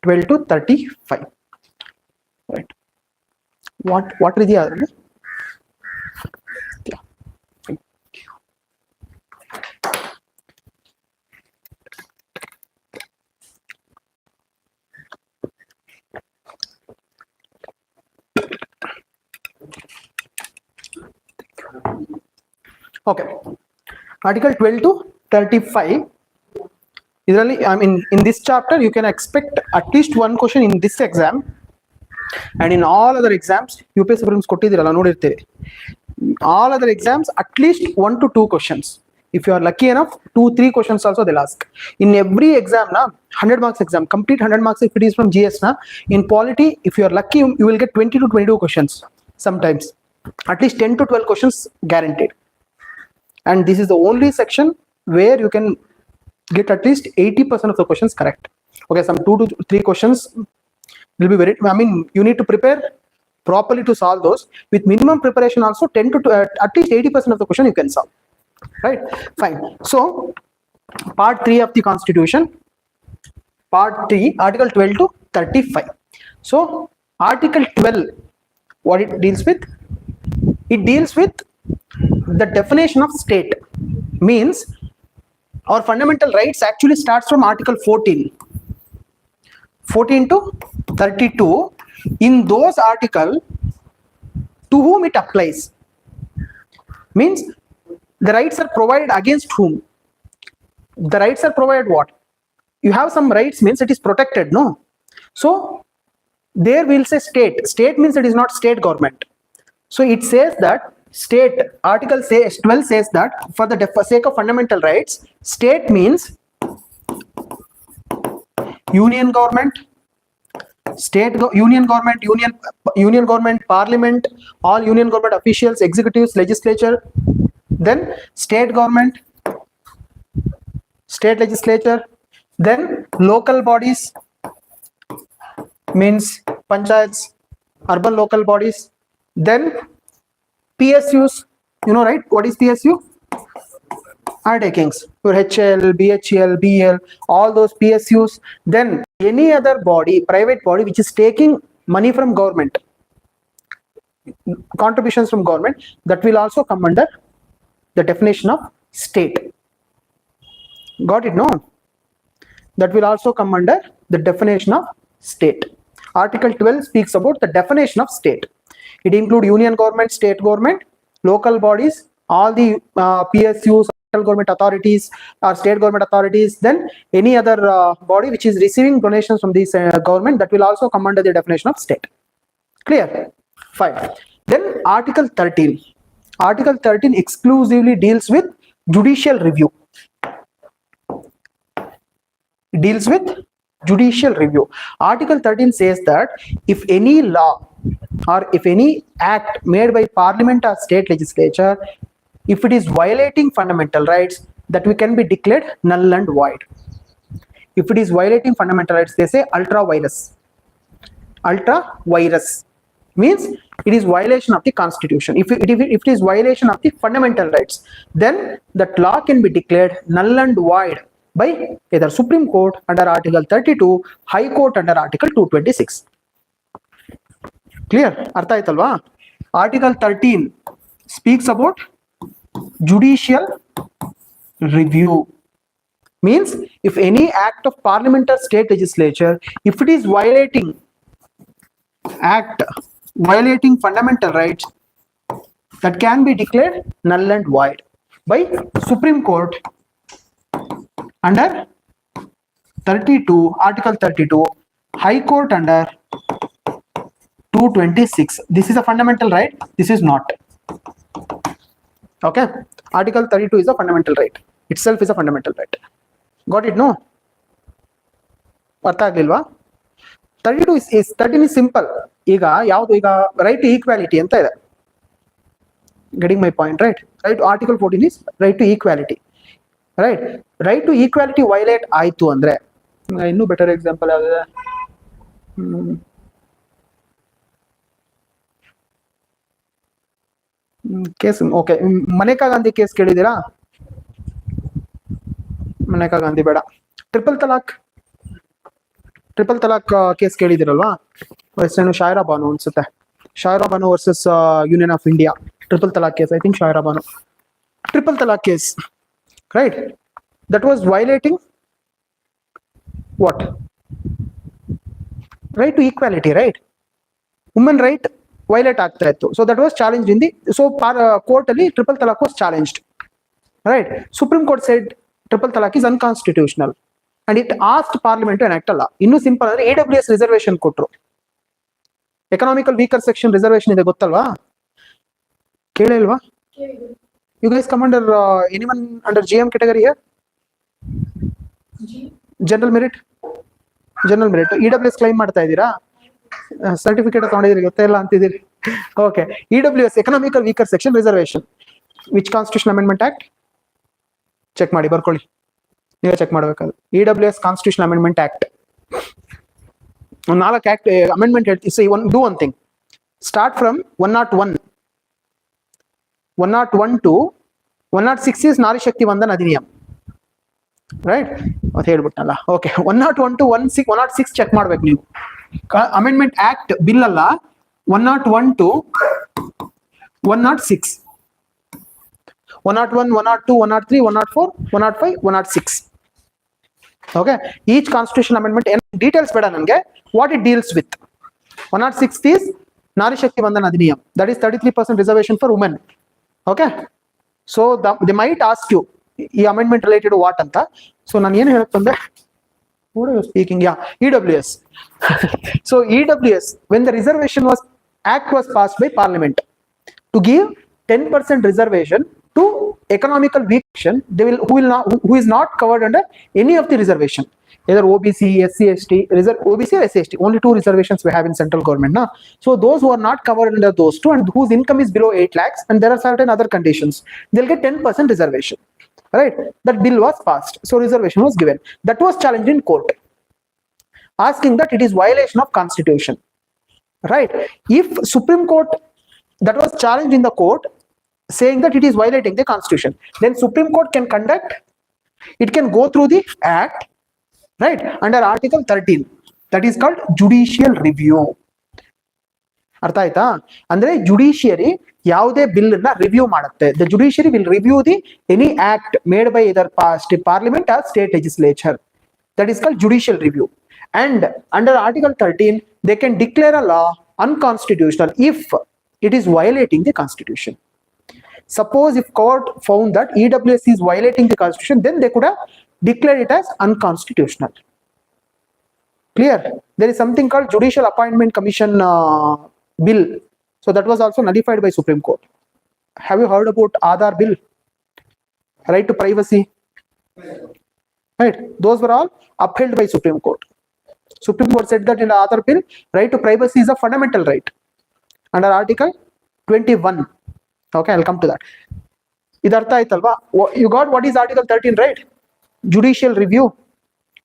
12 to 35. Right. What are the other? Yeah. Okay. Article 12 to 35. Usually, I mean, in this chapter, you can expect at least one question in this exam, and in all other exams, UPSC prelims ಕೊಟ್ಟಿದ್ದೀರಲ್ಲ ನೋಡಿರ್ತೀವಿ. All other exams, at least 1 to 2 questions. If you are lucky enough, 2-3 questions also they'll ask. In every exam, na 100 marks exam, complete 100 marks if it is from GS, na. In polity, if you are lucky, you will get 20 to 22 questions. Sometimes, at least 10 to 12 questions guaranteed. And this is the only section where you can get at least 80% of the questions correct. Okay, some 2 to 3 questions will be very, I mean, you need to prepare properly to solve those. With minimum preparation also, 10 to at least 80% of the question you can solve. Right? Fine. So part 3 of the Constitution, part 3, Article 12 to 35. So Article 12, what it deals with? It deals with the definition of state. Means our fundamental rights actually starts from Article 14 to 32. In those articles, to whom it applies? Means the rights are provided against whom? The rights are provided what? You have some rights means it is protected, no? So there we'll say state. State means it is not state government. So it says that state, Article 12 says that for the sake of fundamental rights, state means union government, union government, parliament, all union government officials, executives, legislature, then state government, state legislature, then local bodies, means panchayats, urban local bodies, then PSUs, you know, right? What is PSU? Undertakings, your HL, BHL, BL, all those PSUs. Then any other body, private body, which is taking money from government, contributions from government, that will also come under the definition of state. Got it? No? That will also come under the definition of state. Article 12 speaks about the definition of state. It includes union government, state government, local bodies, all the PSUs, central government authorities or state government authorities, then any other body which is receiving donations from this government, that will also come under the definition of state. Clear? Fine. Then Article 13. Article 13 exclusively deals with judicial review. It deals with judicial review. Article 13 says that if any law or if any act made by parliament or state legislature, if it is violating fundamental rights, that we can be declared null and void. If it is violating fundamental rights, they say ultra virus. Ultra virus means it is violation of the constitution. If it is violation of the fundamental rights, then that law can be declared null and void by either Supreme Court under Article 32, High Court under Article 226. Clear? Artha aitalva? Article 13 speaks about judicial review. Means if any act of parliament or state legislature, if it is violating fundamental rights, that can be declared null and void by Supreme Court under 32, Article 32, High Court under 226. This is a fundamental right, this is not. Okay, Article 32 is a fundamental right, itself is a fundamental right. Got it? No? ಅರ್ಥ ಆಗ್ಲಿಲ್ವಾ? 13 is simple. ಈಗ ಯಾವುದು, ಈಗ right to equality ಅಂತ ಇದೆ. Getting my point, right? Right. Article 14 is right to equality. Right? Right to equality violate ಆಯ್ತು ಅಂದ್ರೆ ಇನ್ನೂ better example ಯಾವ್ದಿದೆ? Case okay. Maneka Gandhi case ಕೇಳಿದ್ದೀರಾ? ಮನೇಕಾ ಗಾಂಧಿ ಬೇಡ. ಟ್ರಿಪಲ್ ತಲಾಕ್ ಕೇಸ್ ಕೇಳಿದಿರಲ್ವಾ? ಹೆಸರು ಶಾಯರಾ ಬಾನು ಅನ್ಸುತ್ತೆ. Shayara Bano versus Union of India. Triple talaq case, I think Shayara Bano. Triple talaq case, right? That was violating what? Right to equality, right? Women right violate ಆಗ್ತಾ ಇತ್ತು. So that was challenged in the court ಅಲ್ಲಿ triple talaq was challenged, right? Supreme Court said triple talaq is unconstitutional and it asked parliament to enact a law. ಇನ್ನು simple ಅಂದ್ರೆ AWS reservation ಕೊಟ್ರು. Economical weaker section reservation ಇದೆ, ಗೊತ್ತಲ್ವಾ? ಕೇಳಿಲ್ವಾ? You guys come under anyone under GM category here? General merit. EWS claim ಮಾಡ್ತಾ ಇದ್ದೀರಾ? Certificate ತಗೊಂಡಿದ್ದೀರಿ, ಗೊತ್ತೇ ಇಲ್ಲ ಅಂತಿದ್ದೀರಿ. Okay. EWS economical weaker section reservation which constitution amendment act? Check ಮಾಡಿ, ಬರ್ಕೊಳ್ಳಿ, ನೀವೇ ಚೆಕ್ ಮಾಡಬೇಕಾದ್ರೆ. EWS constitution amendment act. ಒಂದು 4 ಆಕ್ಟ್ ಅಮೆಂಡ್ಮೆಂಟ್ ಹೇಳ್ತೀವಿ. Do one thing, start from 101 to 106 is Nari Shakti Vandan ಅಧಿನಿಯಮ್, right? ಅದು ಹೇಳ್ಬಿಟ್ಟಲ್ಲ. ಓಕೆ. 101 to 106 ಚೆಕ್ ಮಾಡ್ಬೇಕು ನೀವು. ಅಮೆಂಡ್ಮೆಂಟ್ ಆಕ್ಟ್ ಬಿಲ್ ಅಲ್ಲ. 101 to 106, 101, 102, 103, 104, 105, 106. Okay. Each constitution amendment details ಬೇಡ ನನಗೆ. What it deals with. 106 is Nari Shakti Vandan Adhiniyam, that is 33% reservation for women. Okay. So they might ask you ಈ amendment related what ಅಂತ. So ನಾನು ಏನು ಹೇಳಕ್ ಬಂದೆ? Speaking, yeah, EWS. So EWS, when the reservation act was passed by parliament to give 10% reservation to economical weak section, who is not covered under any of the reservation, either OBC, SC, ST, OBC or SC, ST. Only 2 reservations we have in central government now. So those who are not covered under those 2 and whose income is below 8 lakhs and there are certain other conditions, they'll get 10% reservation, right? That bill was passed, so reservation was given. That was challenged in court, asking that it is violation of constitution, right? If Supreme Court, that was challenged in the court, saying that it is violating the constitution, then Supreme Court can conduct, it can go through the act, right, under article 13, that is called judicial review. ಅರ್ಥ ಆಯ್ತಾ? ಅಂದ್ರೆ judiciary ಯಾವುದೇ bill ನ review ಮಾಡುತ್ತೆ. The judiciary will review the any act made by either parliament or state legislature. That is called judicial review. And under Article 13, they can declare a law unconstitutional if it is violating the constitution. Suppose if court found that EWS is violating the constitution, then they could have declared it as unconstitutional. Clear? There is something called Judicial Appointment Commission bill. So that was also nullified by Supreme Court. Have you heard about Aadhaar bill? Right to privacy. Right? Those were all upheld by Supreme Court. Supreme Court said that in the Aadhaar bill, right to privacy is a fundamental right under Article 21. Okay, I'll come to that. Idartha aitalva? You got what is Article 13, right? Judicial review.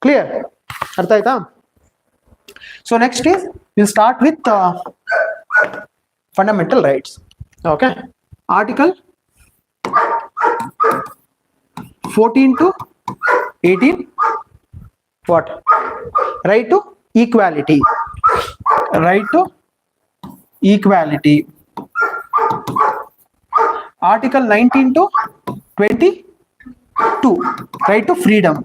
Clear? Artha aita? So next is, we'll start with fundamental rights. Okay, Article 14 to 18. What? Right to equality. Right to equality. Article 19 to 22. Right to freedom.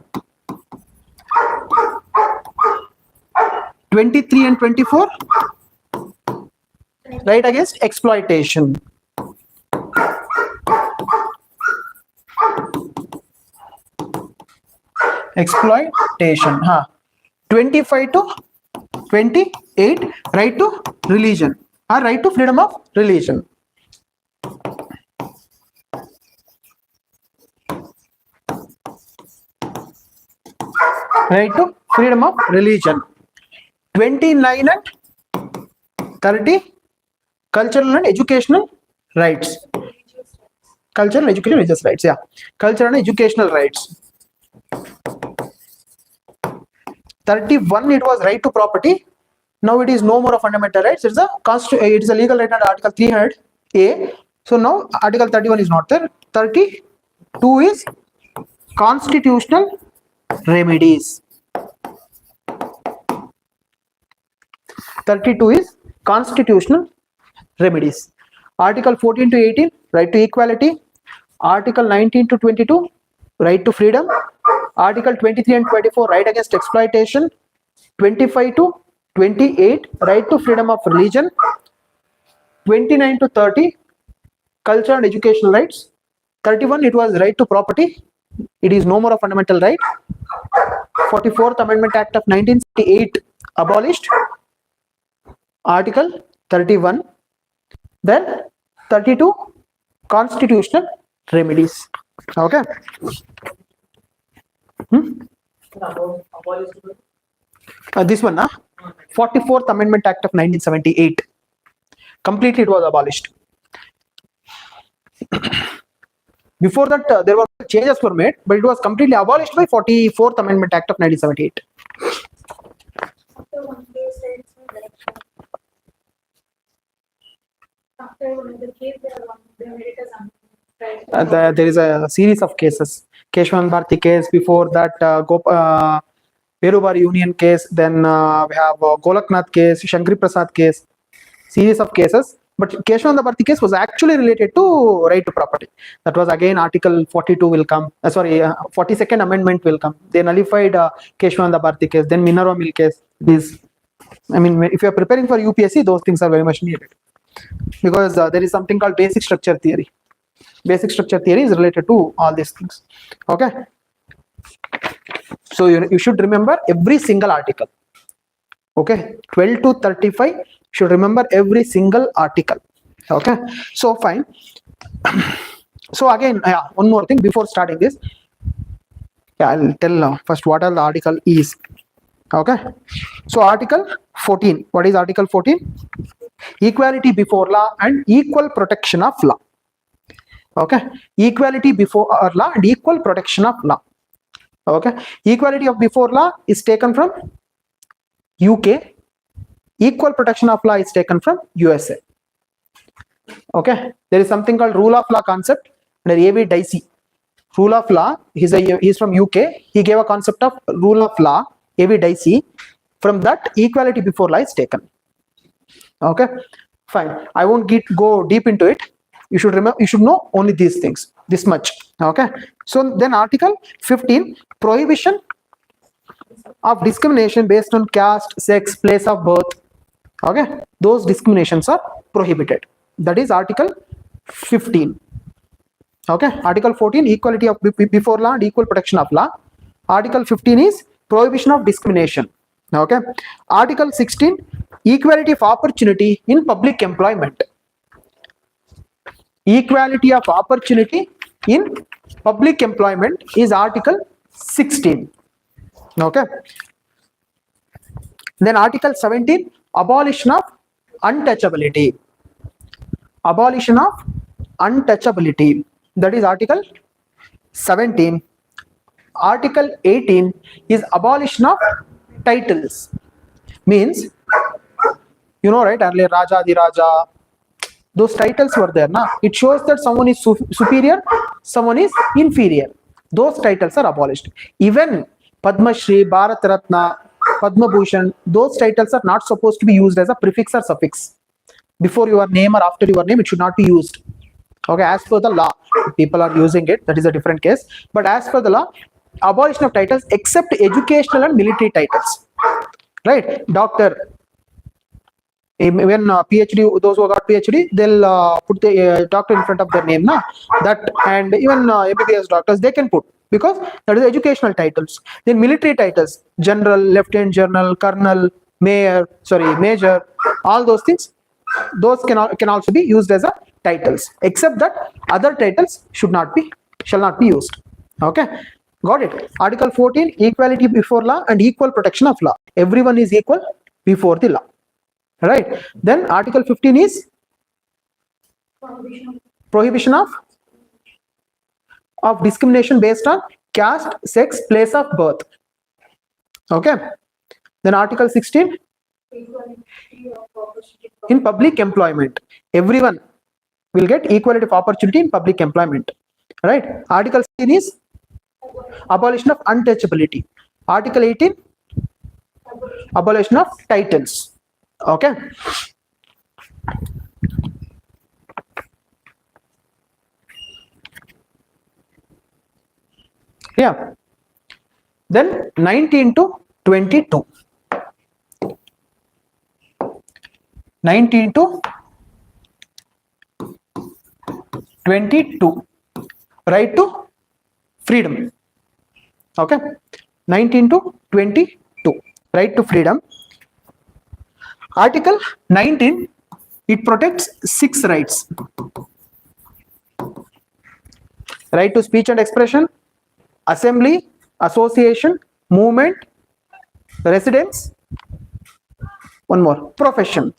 23 and 24. Right against exploitation. Exploitation. 25 to 28, right to religion or right to freedom of religion. Right to freedom of religion. 29 and 30, cultural and educational rights. Cultural, educational, religious rights. Yeah, cultural and educational rights. 31, it was right to property. Now it is no more a fundamental rights. It's a legal right under Article 300A. So now Article 31 is not there. 32 is constitutional remedies. 32 is constitutional remedies. Article 14 to 18, right to equality. Article 19 to 22, right to freedom. Article 23 and 24, right against exploitation. 25 to 28, right to freedom of religion. 29 to 30, culture and educational rights. 31, it was right to property. It is no more a fundamental right. 44th Amendment Act of 1978 abolished. Article 31. Then 32, constitutional remedies. Okay. This one, 44th Amendment Act of 1978. Completely it was abolished. Before that, there were changes were made, but it was completely abolished by 44th Amendment Act of 1978. After one case, after one of the case, they made it as right. There is a series of cases. Keshwan Bharti case. Before that, Perubar Union case. Then we have Golaknath case, Shankari Prasad case. Series of cases. But Keshwan Bharti case was actually related to right to property. That was again Article 42 will come. 42nd Amendment will come. They nullified Keshwan Bharti case. Then Minerva Mill case. I mean, if you are preparing for UPSC, those things are very much needed. Because there is something called basic structure theory. Basic structure theory is related to all these things. Okay. So you should remember every single article. Okay. 12 to 35 should remember every single article. Okay. So fine. So again, one more thing before starting this. I'll tell first what are the article is. Okay. So Article 14. What is Article 14? Equality before law and equal protection of law. Okay. Equality before law and equal protection of law. Okay. Equality of before law is taken from UK. Equal protection of law is taken from USA. Okay. There is something called rule of law concept under IB-ACIO. Rule of law, he's from UK. He gave a concept of rule of law, IB-ACIO. From that, equality before law is taken. Okay, fine. I won't go deep into it. You should remember. You should know only these things. This much. Okay. So then, Article 15, prohibition of discrimination based on caste, sex, place of birth. Okay, those discriminations are prohibited. That is Article 15. Okay. Article 14, equality of before law and equal protection of law. Article 15 is prohibition of discrimination. Okay. Article 16, equality of opportunity in public employment. Equality of opportunity in public employment is Article 16. Okay. Then Article 17, abolition of untouchability. Abolition of untouchability. That is Article 17. Article 18 is abolition of titles. Means, you know, right? Earlier, Raja, the Raja, those titles were there. Now, it shows that someone is superior, someone is inferior. Those titles are abolished. Even Padma Shri, Bharat Ratna, Padma Bhushan, those titles are not supposed to be used as a prefix or suffix. Before your name or after your name, it should not be used. Okay, as per the law, people are using it. That is a different case. But as per the law, abolition of titles except educational and military titles. Right? Doctor. When PhD, those who got PhD, they'll put the doctor in front of their name. That, and even MBBS doctors, they can put, because that is educational titles. Then military titles, general, lieutenant general, colonel, major, all those things, those can also be used as a titles, except that other titles shall not be used. Okay, got it? Article 14, equality before law and equal protection of law. Everyone is equal before the law. Right. Then Article 15 is prohibition of discrimination based on caste, sex, place of birth. Okay. Then Article 16, in public employment. Everyone will get equality of opportunity in public employment. Right? Article 16 is abolition of untouchability. Article 18, abolition of titles. Okay. Yeah. Then 19 to 22. 19 to 22. Right to freedom. Okay. 19 to 22. Right to freedom. Article 19, it protects 6 rights. Right to speech and expression, assembly, association, movement, residence, one more, profession.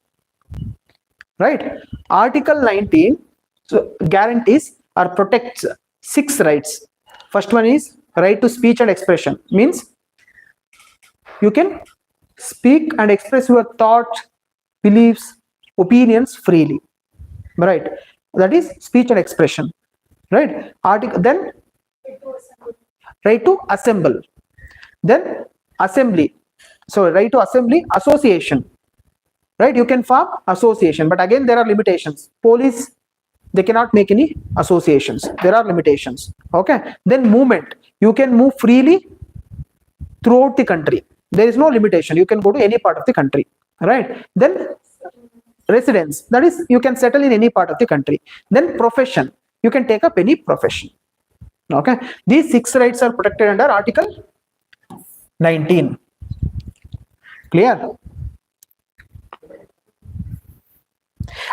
Right? Article 19 guarantees or protects 6 rights. First one is right to speech and expression, means you can speak and express your thoughts, beliefs, opinions freely. Right? That is speech and expression. Right? Article, then right to assemble, then assembly, so right to assembly, association, right? You can form association, but again there are limitations. Police, they cannot make any associations, there are limitations. Okay. Then movement, you can move freely throughout the country, there is no limitation, you can go to any part of the country. Right? Then residence, that is you can settle in any part of the country. Then profession, you can take up any profession. Okay. These 6 rights are protected under Article 19. Clear?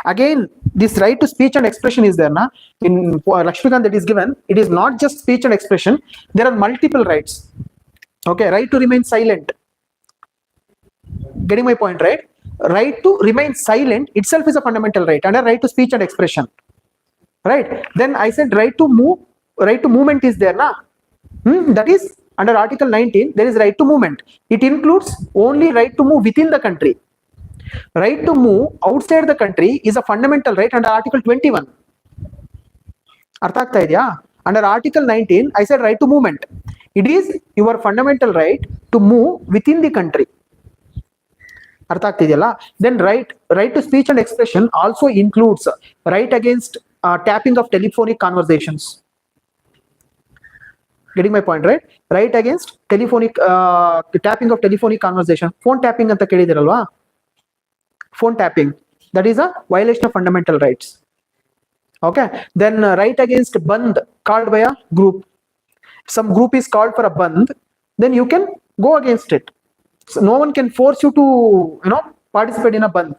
Again, this right to speech and expression is there na? In Lakshmikant that is given, it is not just speech and expression, there are multiple rights. Okay. Right to remain silent. Getting my point, right? Right to remain silent itself is a fundamental right under right to speech and expression. Right? Then I said right to move, right to movement is there na? That is under Article 19, there is right to movement. It includes only right to move within the country. Right to move outside the country is a fundamental right under Article 21. Artha agta idya? Under Article 19, I said right to movement. It is your fundamental right to move within the country. Artha agta idiyalla? Then right to speech and expression also includes right against tapping of telephonic conversations. Getting my point, right? Right against telephonic tapping of telephonic conversation. Phone tapping anta kelidiralva? Phone tapping, that is a violation of fundamental rights. Okay. Then right against bandh called by a group. Some group is called for a bandh, then you can go against it. So no one can force you to participate in a bandh.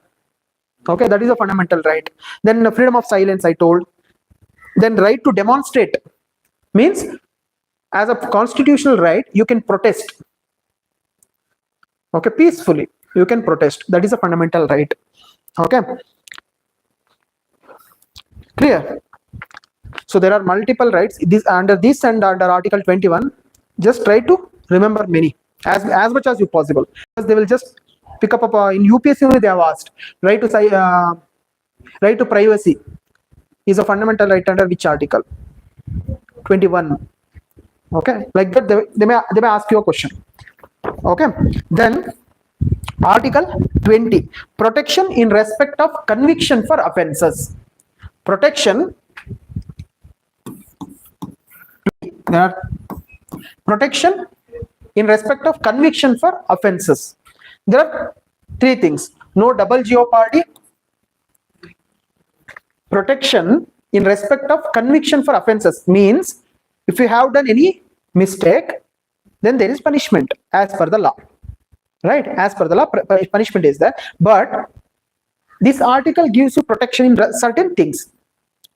Okay, that is a fundamental right. Then freedom of silence I told. Then right to demonstrate means as a constitutional right you can protest. Okay, peacefully you can protest, that is a fundamental right. Okay, clear? So there are multiple rights. This under this and under Article 21, just try to remember many as much as you possible, because they will just pick up in UPSC only they have asked. Right to privacy is a fundamental right under which article? 21. Okay, like that they may ask you a question. Okay. Then Article 20, protection in respect of conviction for offences. Protection, there are protection in respect of conviction for offences. There are 3 things. No double jeopardy, protection in respect of conviction for offences means if you have done any mistake, then there is punishment as per the law. Right? As per the law, punishment is there. But this article gives you protection in certain things.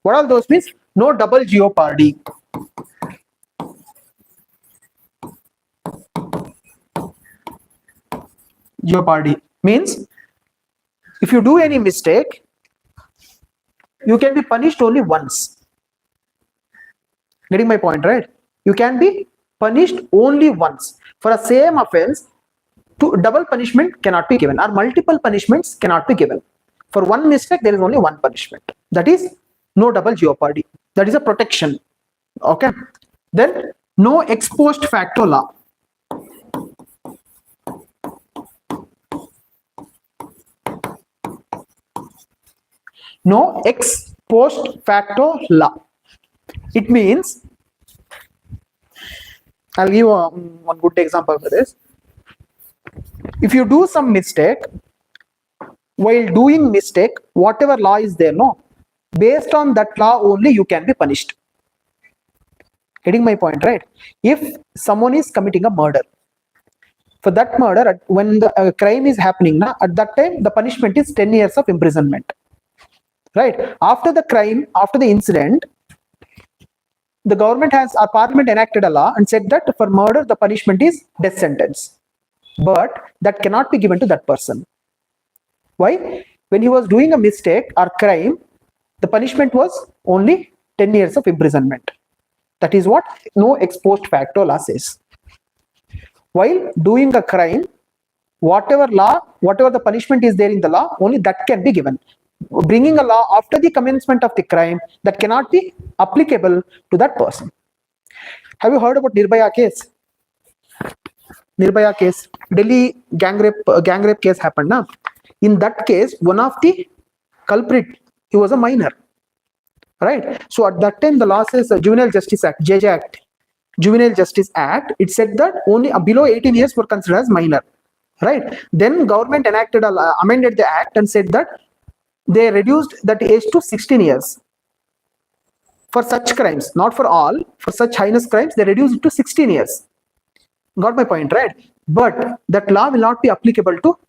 What all those means? No double jeopardy. Jeopardy means if you do any mistake, you can be punished only once. Getting my point, right? You can be punished only once. For a same offense, double punishment cannot be given, or multiple punishments cannot be given. For one mistake, there is only one punishment. That is no double jeopardy. That is a protection. Okay. Then no ex post facto law. No ex post facto law. It means, I'll give one good example for this. If you do some mistake, while doing mistake, whatever law is there, no, based on that law only you can be punished. Getting my point, right? If someone is committing a murder, for that murder, when the crime is happening, at that time the punishment is 10 years of imprisonment, right? After the crime, after the incident, the government has, our parliament enacted a law and said that for murder the punishment is death sentence, but that cannot be given to that person. Why? When he was doing a mistake or crime, the punishment was only 10 years of imprisonment. That is what no ex post facto law says. While doing a crime, whatever the punishment is there in the law, only that can be given. Bringing a law after the commencement of the crime, that cannot be applicable to that person. Have you heard about Nirbhaya case? Nirbhaya case, Delhi gang rape case happened. Na? In that case, one of the culprit, he was a minor, right? So at that time, the law says Juvenile Justice Act, JJ Act, Juvenile Justice Act, it said that only below 18 years were considered as minor, right? Then government amended the act and said that they reduced that age to 16 years. For such crimes, not for all, for such heinous crimes, they reduced it to 16 years. Got my point, right? But that law will not be applicable to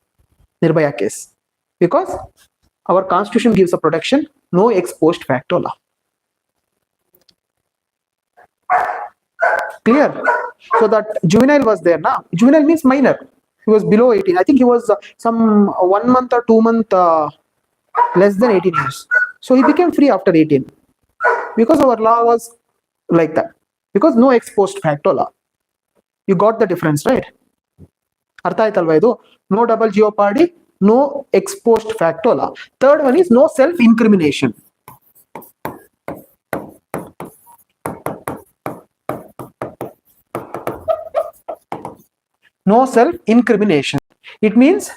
Nirbhaya case because our constitution gives a protection, no ex post facto law. Clear? So that juvenile was there now. Juvenile means minor. He was below 18. I think he was some 1 month or 2 month less than 18 years. So he became free after 18 because our law was like that. Because no ex post facto law. You got the difference, right? Artha aitalva idu? No double jeopardy, no ex post facto law. Third one is no self incrimination. No self incrimination. It means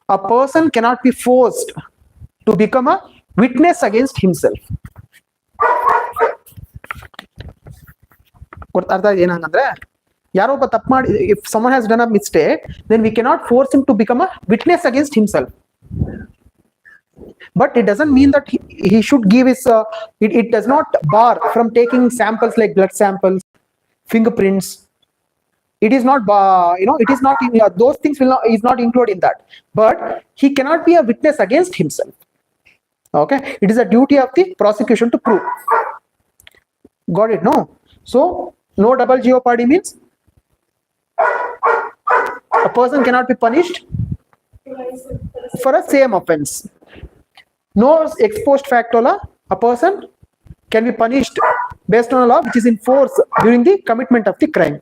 a person cannot be forced to become a witness against himself. If someone has done a mistake, then we cannot force him to become a witness against himself. But it doesn't mean that he should give his, it does not bar from taking samples like blood samples, fingerprints. It is not, it is not, those things is not included in that. But he cannot be a witness against himself. Okay, it is a duty of the prosecution to prove. Got it? No. So no double jeopardy means a person cannot be punished for a same offense. No ex post facto law, a person can be punished based on a law which is in force during the commitment of the crime.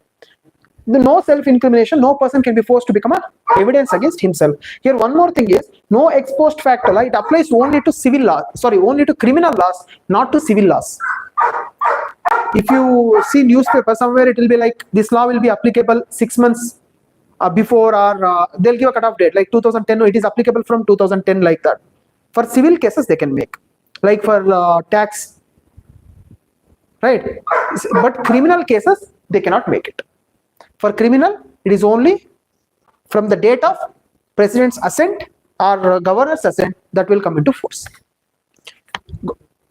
No self-incrimination, no person can be forced to become a evidence against himself. Here one more thing is, no ex post facto law, it applies only to civil law, only to criminal laws, not to civil laws. If you see newspaper somewhere, it will be like, this law will be applicable 6 months before, or they'll give a cutoff date, like 2010, no, it is applicable from 2010, like that. For civil cases, they can make, like for tax, right? But criminal cases, they cannot make it. For criminal, it is only from the date of president's assent or governor's assent that will come into force.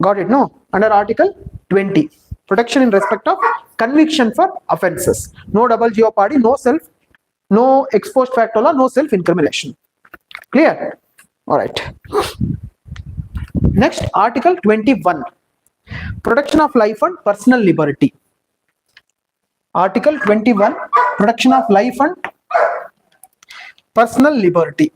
Got it? No. Under Article 20, protection in respect of conviction for offences. No double jeopardy, no ex post facto law, no self-incrimination. Clear? All right. Next, Article 21, protection of life and personal liberty. Article 21, protection of life and personal liberty.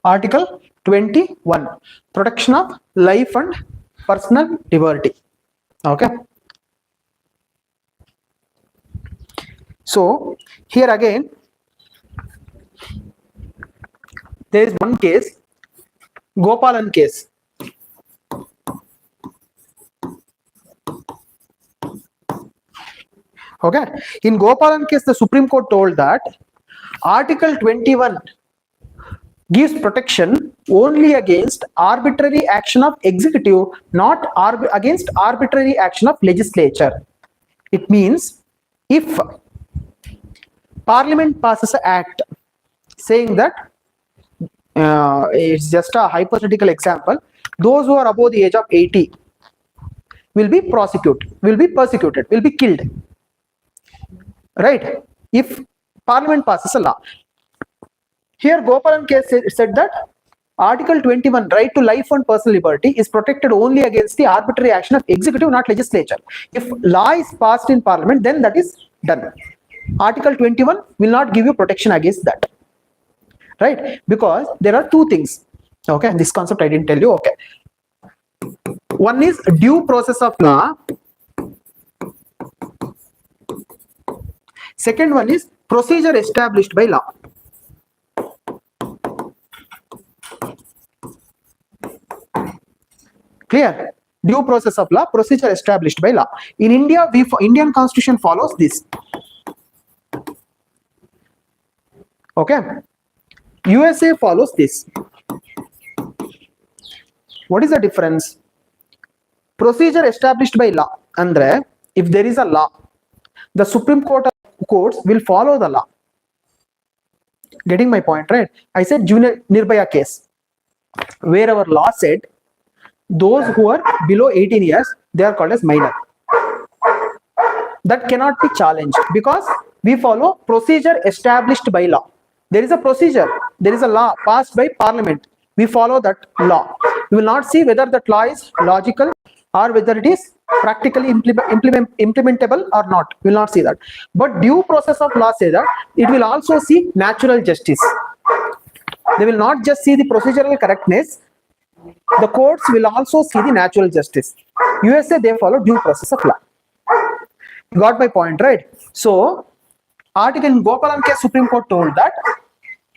Article 21, protection of life and personal liberty. Okay. So here again there is one case, Gopalan case. Okay, in Gopalan case the Supreme Court told that Article 21 gives protection only against arbitrary action of executive, not against arbitrary action of legislature. It means if Parliament passes an act saying that it's just a hypothetical example, those who are above the age of 80 will be persecuted, will be killed, right, if Parliament passes a law. Here Gopalan case said that Article 21, right to life and personal liberty, is protected only against the arbitrary action of executive, not legislature. If law is passed in Parliament, then that is done. Article 21 will not give you protection against that, right? Because there are two things. Okay, this concept I didn't tell you. Okay, one is due process of law. Second one is procedure established by law. Clear? Due process of law, procedure established by law. In India, Indian Constitution follows this. Okay, USA follows this. What is the difference? Procedure established by law andre, if there is a law, the Supreme Courts will follow the law. Getting my point, right? I said Junior Nirbhaya case, where our law said those who are below 18 years, they are called as minor. That cannot be challenged because we follow procedure established by law. There is a procedure, there is a law passed by Parliament. We follow that law. We will not see whether that law is logical or whether it is practically implementable or not. We will not see that. But due process of law says that it will also see natural justice. They will not just see the procedural correctness. The courts will also see the natural justice. USA, they follow due process of law. You got my point, right? So, article in Gopalan case, Supreme Court told that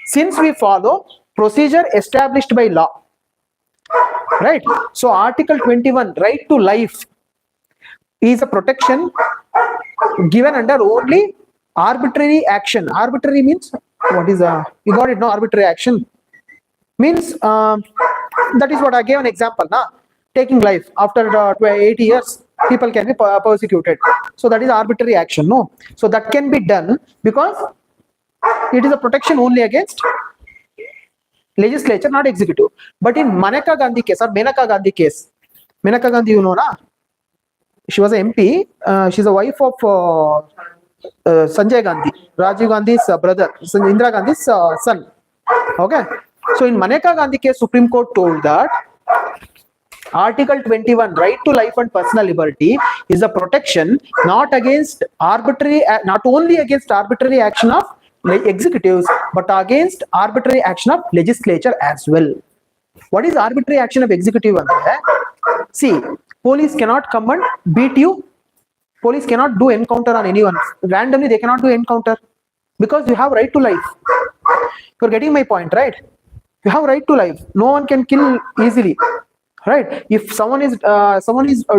since we follow procedure established by law, right? So, Article 21, right to life, is a protection given under only arbitrary action. Arbitrary means what is a? You got it? No, arbitrary action means. That is what I gave an example. Now, taking life after 80 years, people can be persecuted. So that is arbitrary action. No, so that can be done because it is a protection only against legislature, not executive. But in Maneka Gandhi case or Menaka Gandhi case, Menaka Gandhi, you know, na? She was an MP. She's a wife of Sanjay Gandhi, Rajiv Gandhi's brother, Indira Gandhi's son. Okay. So in Maneka Gandhi case, Supreme Court told that Article 21, right to life and personal liberty, is a protection not against arbitrary, not only against arbitrary action of executives, but against arbitrary action of legislature as well. What is arbitrary action of executive? See, police cannot come and beat you. Police cannot do encounter on anyone. Randomly, they cannot do encounter because you have right to life. You're getting my point, right? You have right to life. No one can kill easily, right? If someone is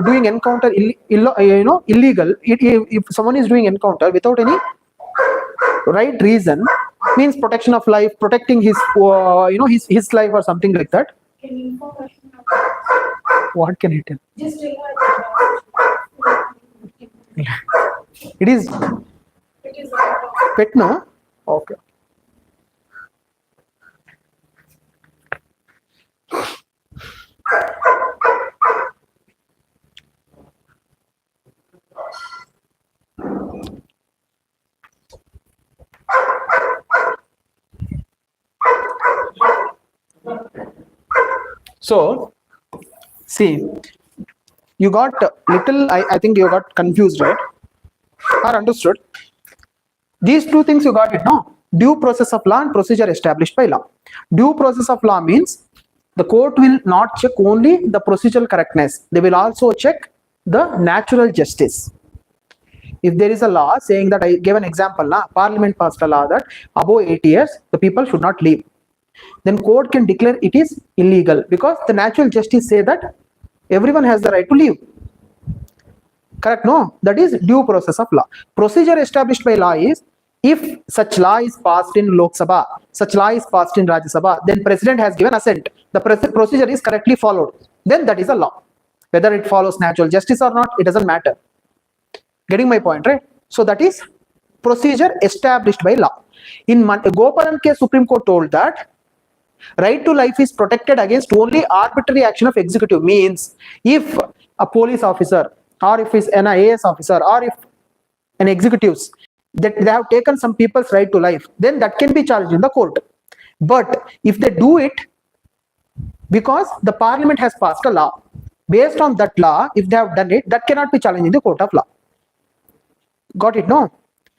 doing encounter illegal, if someone is doing encounter without any right reason, means protection of life, protecting his his life or something like that. Can you inform us? What can I tell? Just It is it is pet, no? Okay. So, see, you got little, I think you got confused, right? Or understood? These two things you got it, no? Due process of law and procedure established by law. Due process of law means the court will not check only the procedural correctness. They will also check the natural justice. if there is a law saying that, I gave an example, Parliament passed a law that above 8 years the people should not leave, then court can declare it is illegal, because the natural justice say that everyone has the right to leave. Correct? No, that is due process of law. Procedure established by law is, if such law is passed in Lok Sabha, such law is passed in Rajya Sabha, then president has given assent, the procedure is correctly followed, then that is a law. Whether it follows natural justice or not, it doesn't matter. Getting my point, right? So that is procedure established by law. In Gopalan case, Supreme Court told that right to life is protected against only arbitrary action of executive. Means if a police officer, or if it's an IAS officer, or if an executives, that they have taken some people's right to life, then that can be charged in the court. But if they do it because the parliament has passed a law, based on that law, if they have done it, that cannot be challenged in the court of law. Got it? No,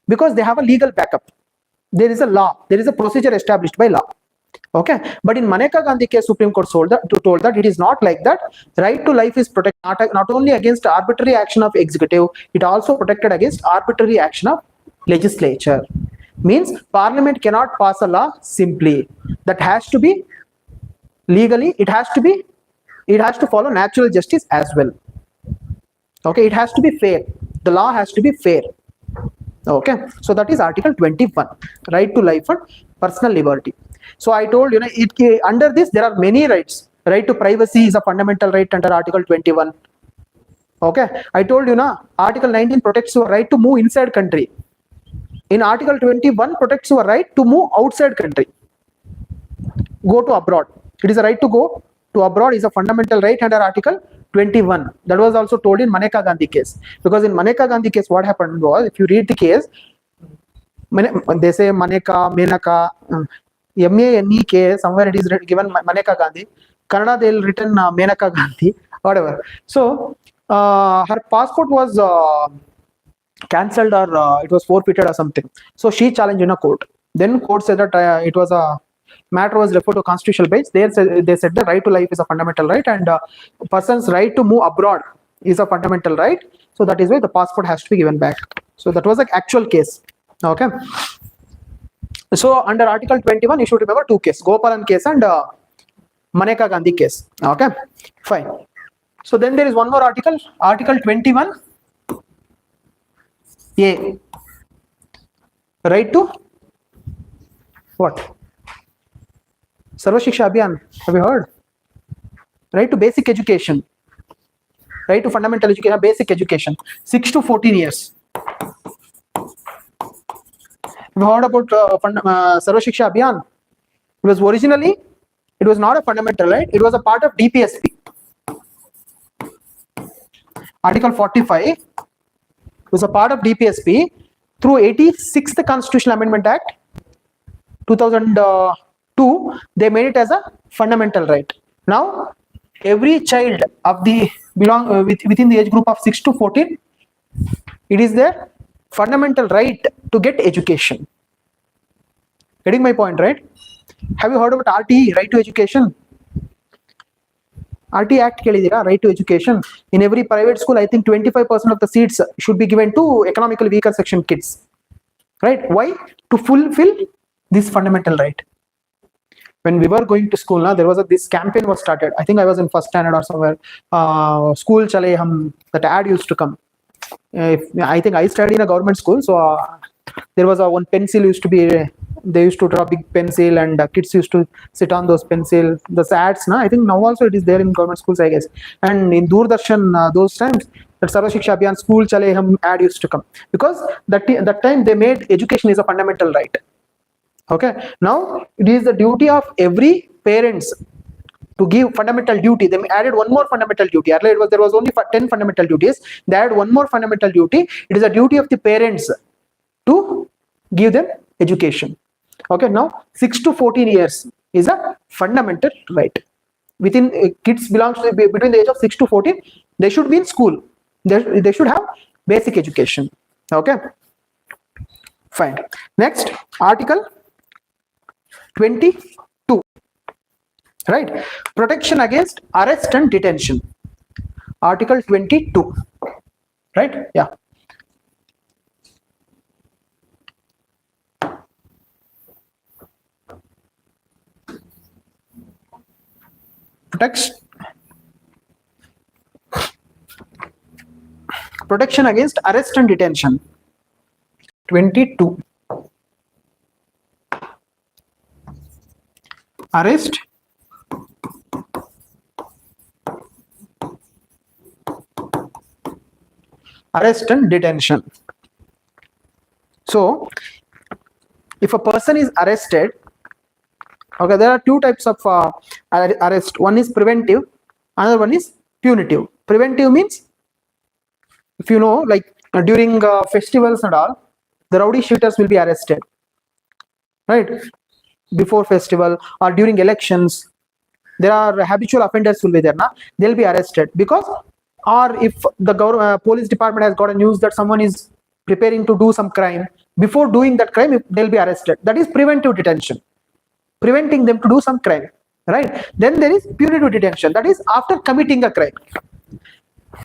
because they have a legal backup. There is a law, there is a procedure established by law. Okay, but in Maneka Gandhi case, Supreme Court told that it is not like that. Right to life is protected not only against arbitrary action of executive, it also protected against arbitrary action of legislature. Means parliament cannot pass a law simply. That has to be legally, it has to follow natural justice as well. Okay, it has to be fair. The law has to be fair. Okay, so that is Article 21, right to life and personal liberty. So I told you, under this there are many rights. Right to privacy is a fundamental right under Article 21. Okay, I told you Article 19 protects your right to move inside country. In Article 21 protects your right to move outside country. Go to abroad. It is a right to go to abroad is a fundamental right under Article 21. That was also told in Maneka Gandhi case. Because in Maneka Gandhi case, what happened was, if you read the case, they say Maneka, Menaka, M-A-N-E-K, somewhere it is given Maneka Gandhi. Kannada they'll written Menaka Gandhi, whatever. So her passport was cancelled, or it was forfeited or something. So she challenged in a court. Then court said that it was a matter was referred to constitutional bench. They said the right to life is a fundamental right, and person's right to move abroad is a fundamental right. So that is why the passport has to be given back. So that was an actual case. Okay. So under Article 21, you should remember two cases: Gopalan case and Maneka Gandhi case. Okay, fine. So then there is one more article, Article 21A, right to what? Sarva Shiksha Abhiyan, have you heard? Right to basic education, right to fundamental education, basic education, 6 to 14 years. Have you heard about Sarva Shiksha Abhiyan? It was originally, it was not a fundamental right, it was a part of DPSP. Article 45 was a part of DPSP through 86th Constitutional Amendment Act 2002. They made it as a fundamental right. Now every child of the within the age group of 6 to 14, it is their fundamental right to get education. Getting my point, right? Have you heard about RTE, right to education? RT Act kelidira, right to education. In every private school, I think 25% of the seats should be given to economically weaker section kids. Right? Why? To fulfill this fundamental right. When we were going to school, there was this campaign was started. I think I was in first standard or somewhere. School chale hum, that ad used to come. I think I studied in a government school, so there was one pencil used to be. They used to draw big pencil, and kids used to sit on those pencil. The ads, I think now also it is there in government schools, I guess. And in Doordarshan, those times, that Sarva Shiksha Abhiyan school chale hum ad used to come, because that time they made education is a fundamental right. Okay. Now it is the duty of every parents to give fundamental duty. They added one more fundamental duty. Earlier there was only 10 fundamental duties. They added one more fundamental duty. It is a duty of the parents to give them education. Okay, now 6 to 14 years is a fundamental right. Within kids belongs to between the age of 6 to 14, they should be in school. They should have basic education. Okay, fine. Next, Article 22. Right, protection against arrest and detention. Article 22. Right, yeah. protection against arrest and detention. 22. Arrest and detention. So if a person is arrested, okay, there are two types of arrest. One is preventive, another one is punitive. Preventive means, if you know, like during festivals and all, the rowdy shooters will be arrested, right? Before festival or during elections, there are habitual offenders will be there, na? They'll be arrested because, or if the police department has got a news that someone is preparing to do some crime, before doing that crime, they'll be arrested. That is preventive detention, preventing them to do some crime, right? Then there is punitive detention, that is after committing a crime,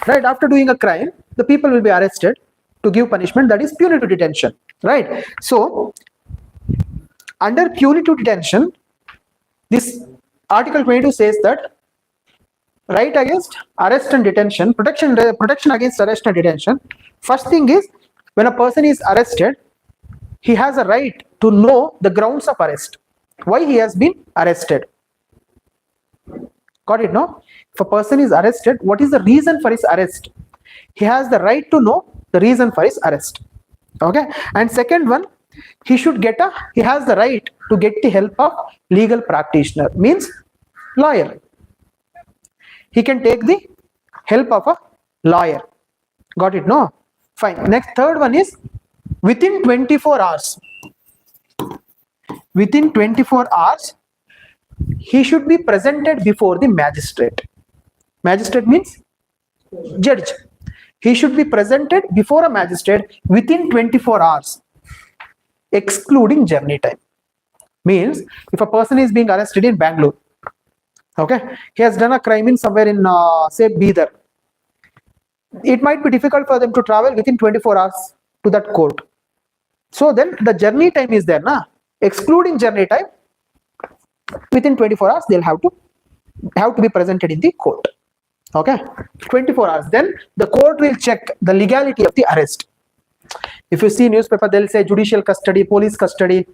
right? After doing a crime, the people will be arrested to give punishment, that is punitive detention, right? So under punitive detention, this Article 22 says that right against arrest and detention, protection against arrest and detention. First thing is, when a person is arrested, he has a right to know the grounds of arrest, why he has been arrested. Got it, no? If a person is arrested, what is the reason for his arrest? He has the right to know the reason for his arrest. Okay. And second one, he has the right to get the help of legal practitioner, means lawyer. He can take the help of a lawyer. Got it, no? Fine. Next, third one is within 24 hours. Within 24 hours, he should be presented before the magistrate. Magistrate means judge. He should be presented before a magistrate within 24 hours, excluding journey time. Means if a person is being arrested in Bangalore, okay, he has done a crime in somewhere in say Bidar, it might be difficult for them to travel within 24 hours to that court. So then the journey time is there, na? Excluding journey time, within 24 hours they'll have to be presented in the court. Okay, 24 hours. Then the court will check the legality of the arrest. If you see newspaper, they'll say judicial custody, police custody.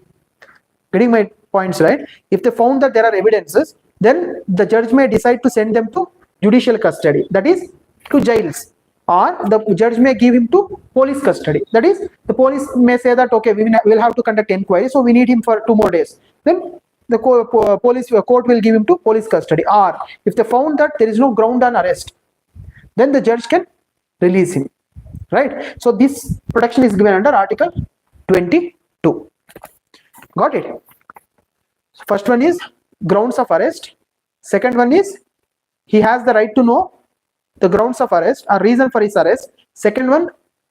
Getting my points, right? If they found that there are evidences, then the judge may decide to send them to judicial custody, that is to jails, or the judge may give him to police custody, that is the police may say that okay, we will have to conduct inquiry, so we need him for 2 more days. Then the court will give him to police custody. Or if they found that there is no ground on arrest, then the judge can release him, right? So this protection is given under Article 22. Got it? So first one is grounds of arrest. Second one is he has the right to know the grounds of arrest or reason for his arrest. Second one,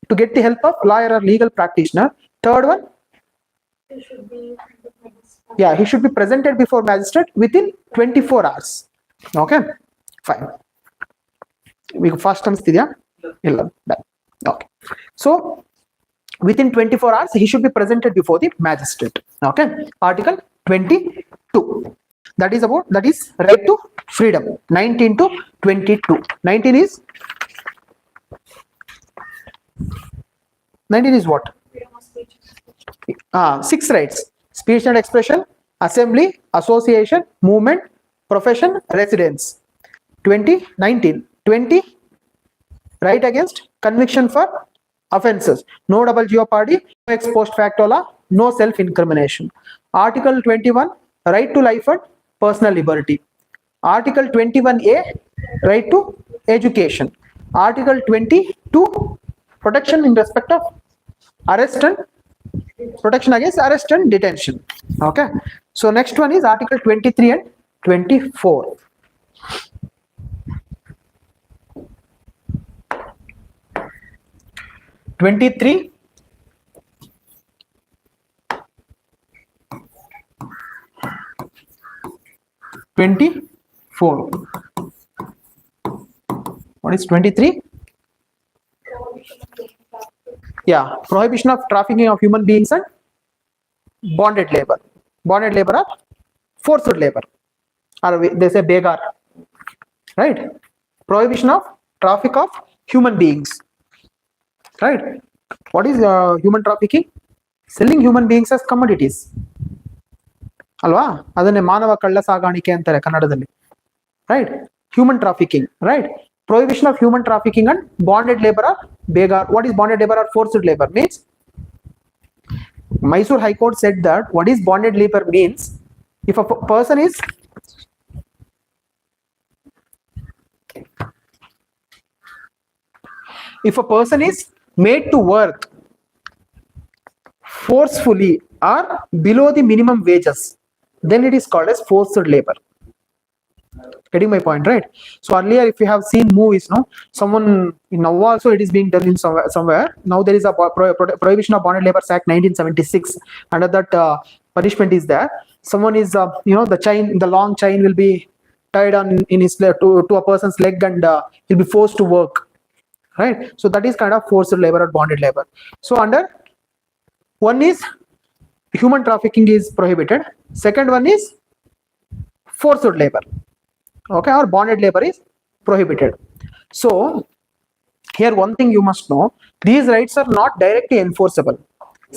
to get the help of lawyer or legal practitioner. Third one, he should be presented before magistrate within 24 hours. Okay, fine. We first anstidya illa done. Okay, so within 24 hours he should be presented before the magistrate. Okay, Article 22, that is right to freedom. 19 to 22. 19 is what? 6 rights: speech and expression, assembly, association, movement, profession, residence. 19. 20, right against conviction for offences: no double jeopardy, no ex post facto law, no self incrimination. Article 21, right to life and personal liberty. Article 21A, right to education. Article 22, protection in respect of arrest and protection against arrest and detention. Okay, so next one is Article 23 and 24. (23) (24). What is 23? Yeah, prohibition of trafficking of human beings and bonded labor. Bonded labor or forced labor, or they say begar. right? Prohibition of traffic of human beings, right? What is human trafficking? Selling human beings as commodities ಅಲ್ವಾ, ಅದನ್ನೇ ಮಾನವ ಕಳ್ಳ ಸಾಗಾಣಿಕೆ ಅಂತಾರೆ ಕನ್ನಡದಲ್ಲಿ, right? Human trafficking, right? Prohibition of human trafficking and bonded labor or begar. What is bonded labor or forced labor? Means Mysore High Court said that what is bonded labor means, if a person is made to work forcefully or below the minimum wages, then it is called as forced labor. Getting my point, right? So earlier, if you have seen movies, no, someone now also it is being done in somewhere. Now there is a Prohibition of Bonded Labor Act 1976. Under that punishment is there. Someone is the long chain will be tied on in his to a person's leg, and he'll be forced to work, right? So that is kind of forced labor or bonded labor. So under one is human trafficking is prohibited. Second one is forced labor, okay, or bonded labor is prohibited. So here one thing you must know, these rights are not directly enforceable.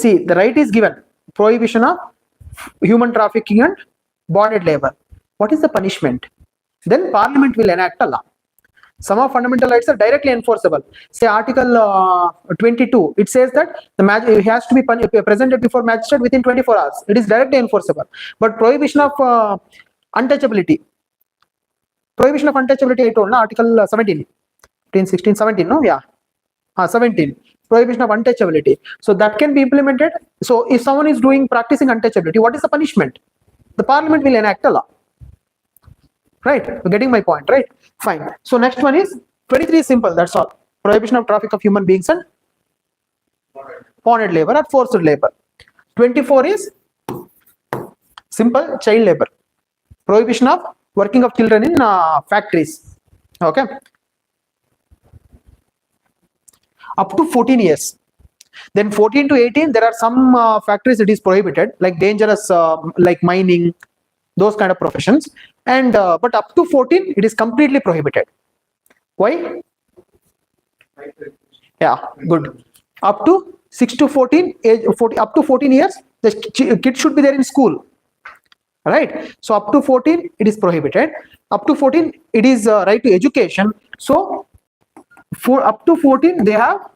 See, the right is given, prohibition of human trafficking and bonded labor. What is the punishment? Then parliament will enact a law. Some of fundamental rights are directly enforceable. Say Article 22, it says that he has to be presented before magistrate within 24 hours. It is directly enforceable. But prohibition of untouchability, I told, no? Article 17, 16, 17, no? Yeah. 17. Prohibition of untouchability. So that can be implemented. So if someone is practicing untouchability, what is the punishment? The parliament will enact a law. Right? You're getting my point, right? Fine. So next one is 23 is simple, that's all. Prohibition of traffic of human beings and bonded labor or forced labor. 24 is simple, child labor. Prohibition of working of children in factories. Okay. Up to 14 years. Then 14 to 18, there are some factories it is prohibited, like dangerous, like mining, those kind of professions. And but up to 14, it is completely prohibited. Why? Yeah, good. Up to 6 to 14 age, up to 14 years, the kid should be there in school, right? So up to 14, it is prohibited. Up to 14, it is right to education. So for up to 14, they have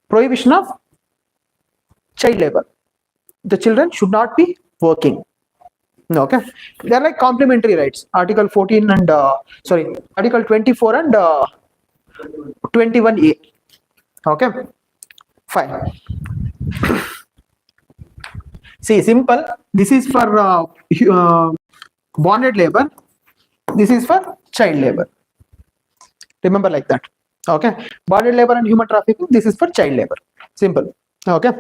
prohibition of child labor. The children should not be working. Okay, they are like complementary rights. Article 14 and Article 24 and 21A. Okay, fine. See, simple. This is for bonded labor. This is for child labor. Remember like that. Okay, bonded labor and human trafficking. This is for child labor. Simple. Okay.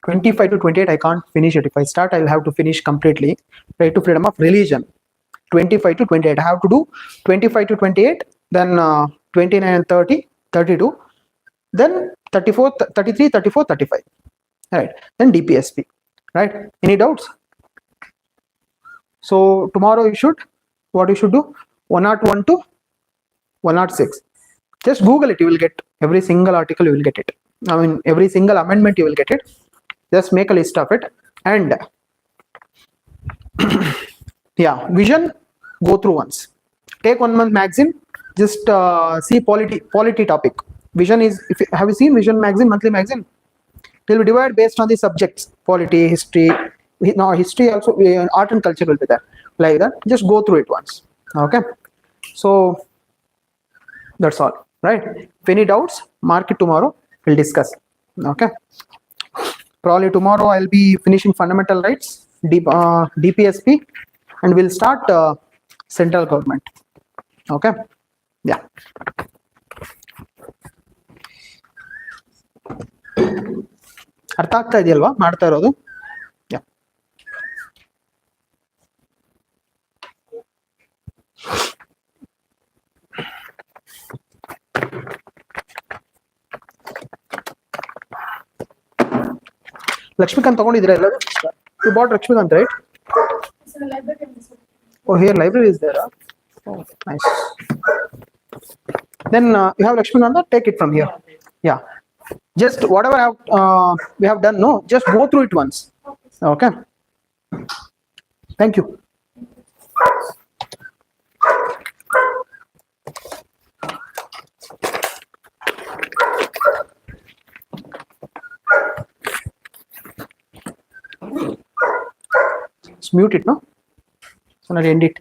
(25 to 28), I can't finish it. If I start, I'll have to finish completely. Right to freedom of religion. 25 to 28. I have to do 25 to 28, then 29 and 30, 32, then 34, 33, 34, 35. Right. Then DPSP. Right. Any doubts? So tomorrow what you should do? 101 to 106. Just Google it. You will get every single article. You will get it. I mean, every single amendment you will get it. Just make a list of it. And yeah, vision, go through once. Take 1 month magazine. Just see polity topic. Vision is, have you seen Vision magazine, monthly magazine? It will be divided based on the subjects: polity, history. No, history also, art and culture will be there. Like that. Just go through it once. Okay. So that's all. Right. If any doubts, mark it tomorrow. We'll discuss. Okay. Probably tomorrow I'll be finishing fundamental rights, DPSP, and we'll start central government. Okay. Yeah. ಅರ್ಥ ಆಗ್ತಾ ಇದೆಯಲ್ವಾ ಮಾಡ್ತಾ ಇರೋದು? Yeah. Lakshmikant ತಗೊಂಡಿದ್ದೀರಾ ಎಲ್ಲರೂ? You bought Lakshmikant, right? It's a library and so. Oh, here library is there. Huh? Oh, nice. Then you have Lakshmikant, take it from here. Yeah. Just whatever we have done, no, just go through it once. Okay. Thank you. Just mute it, no? So now end it.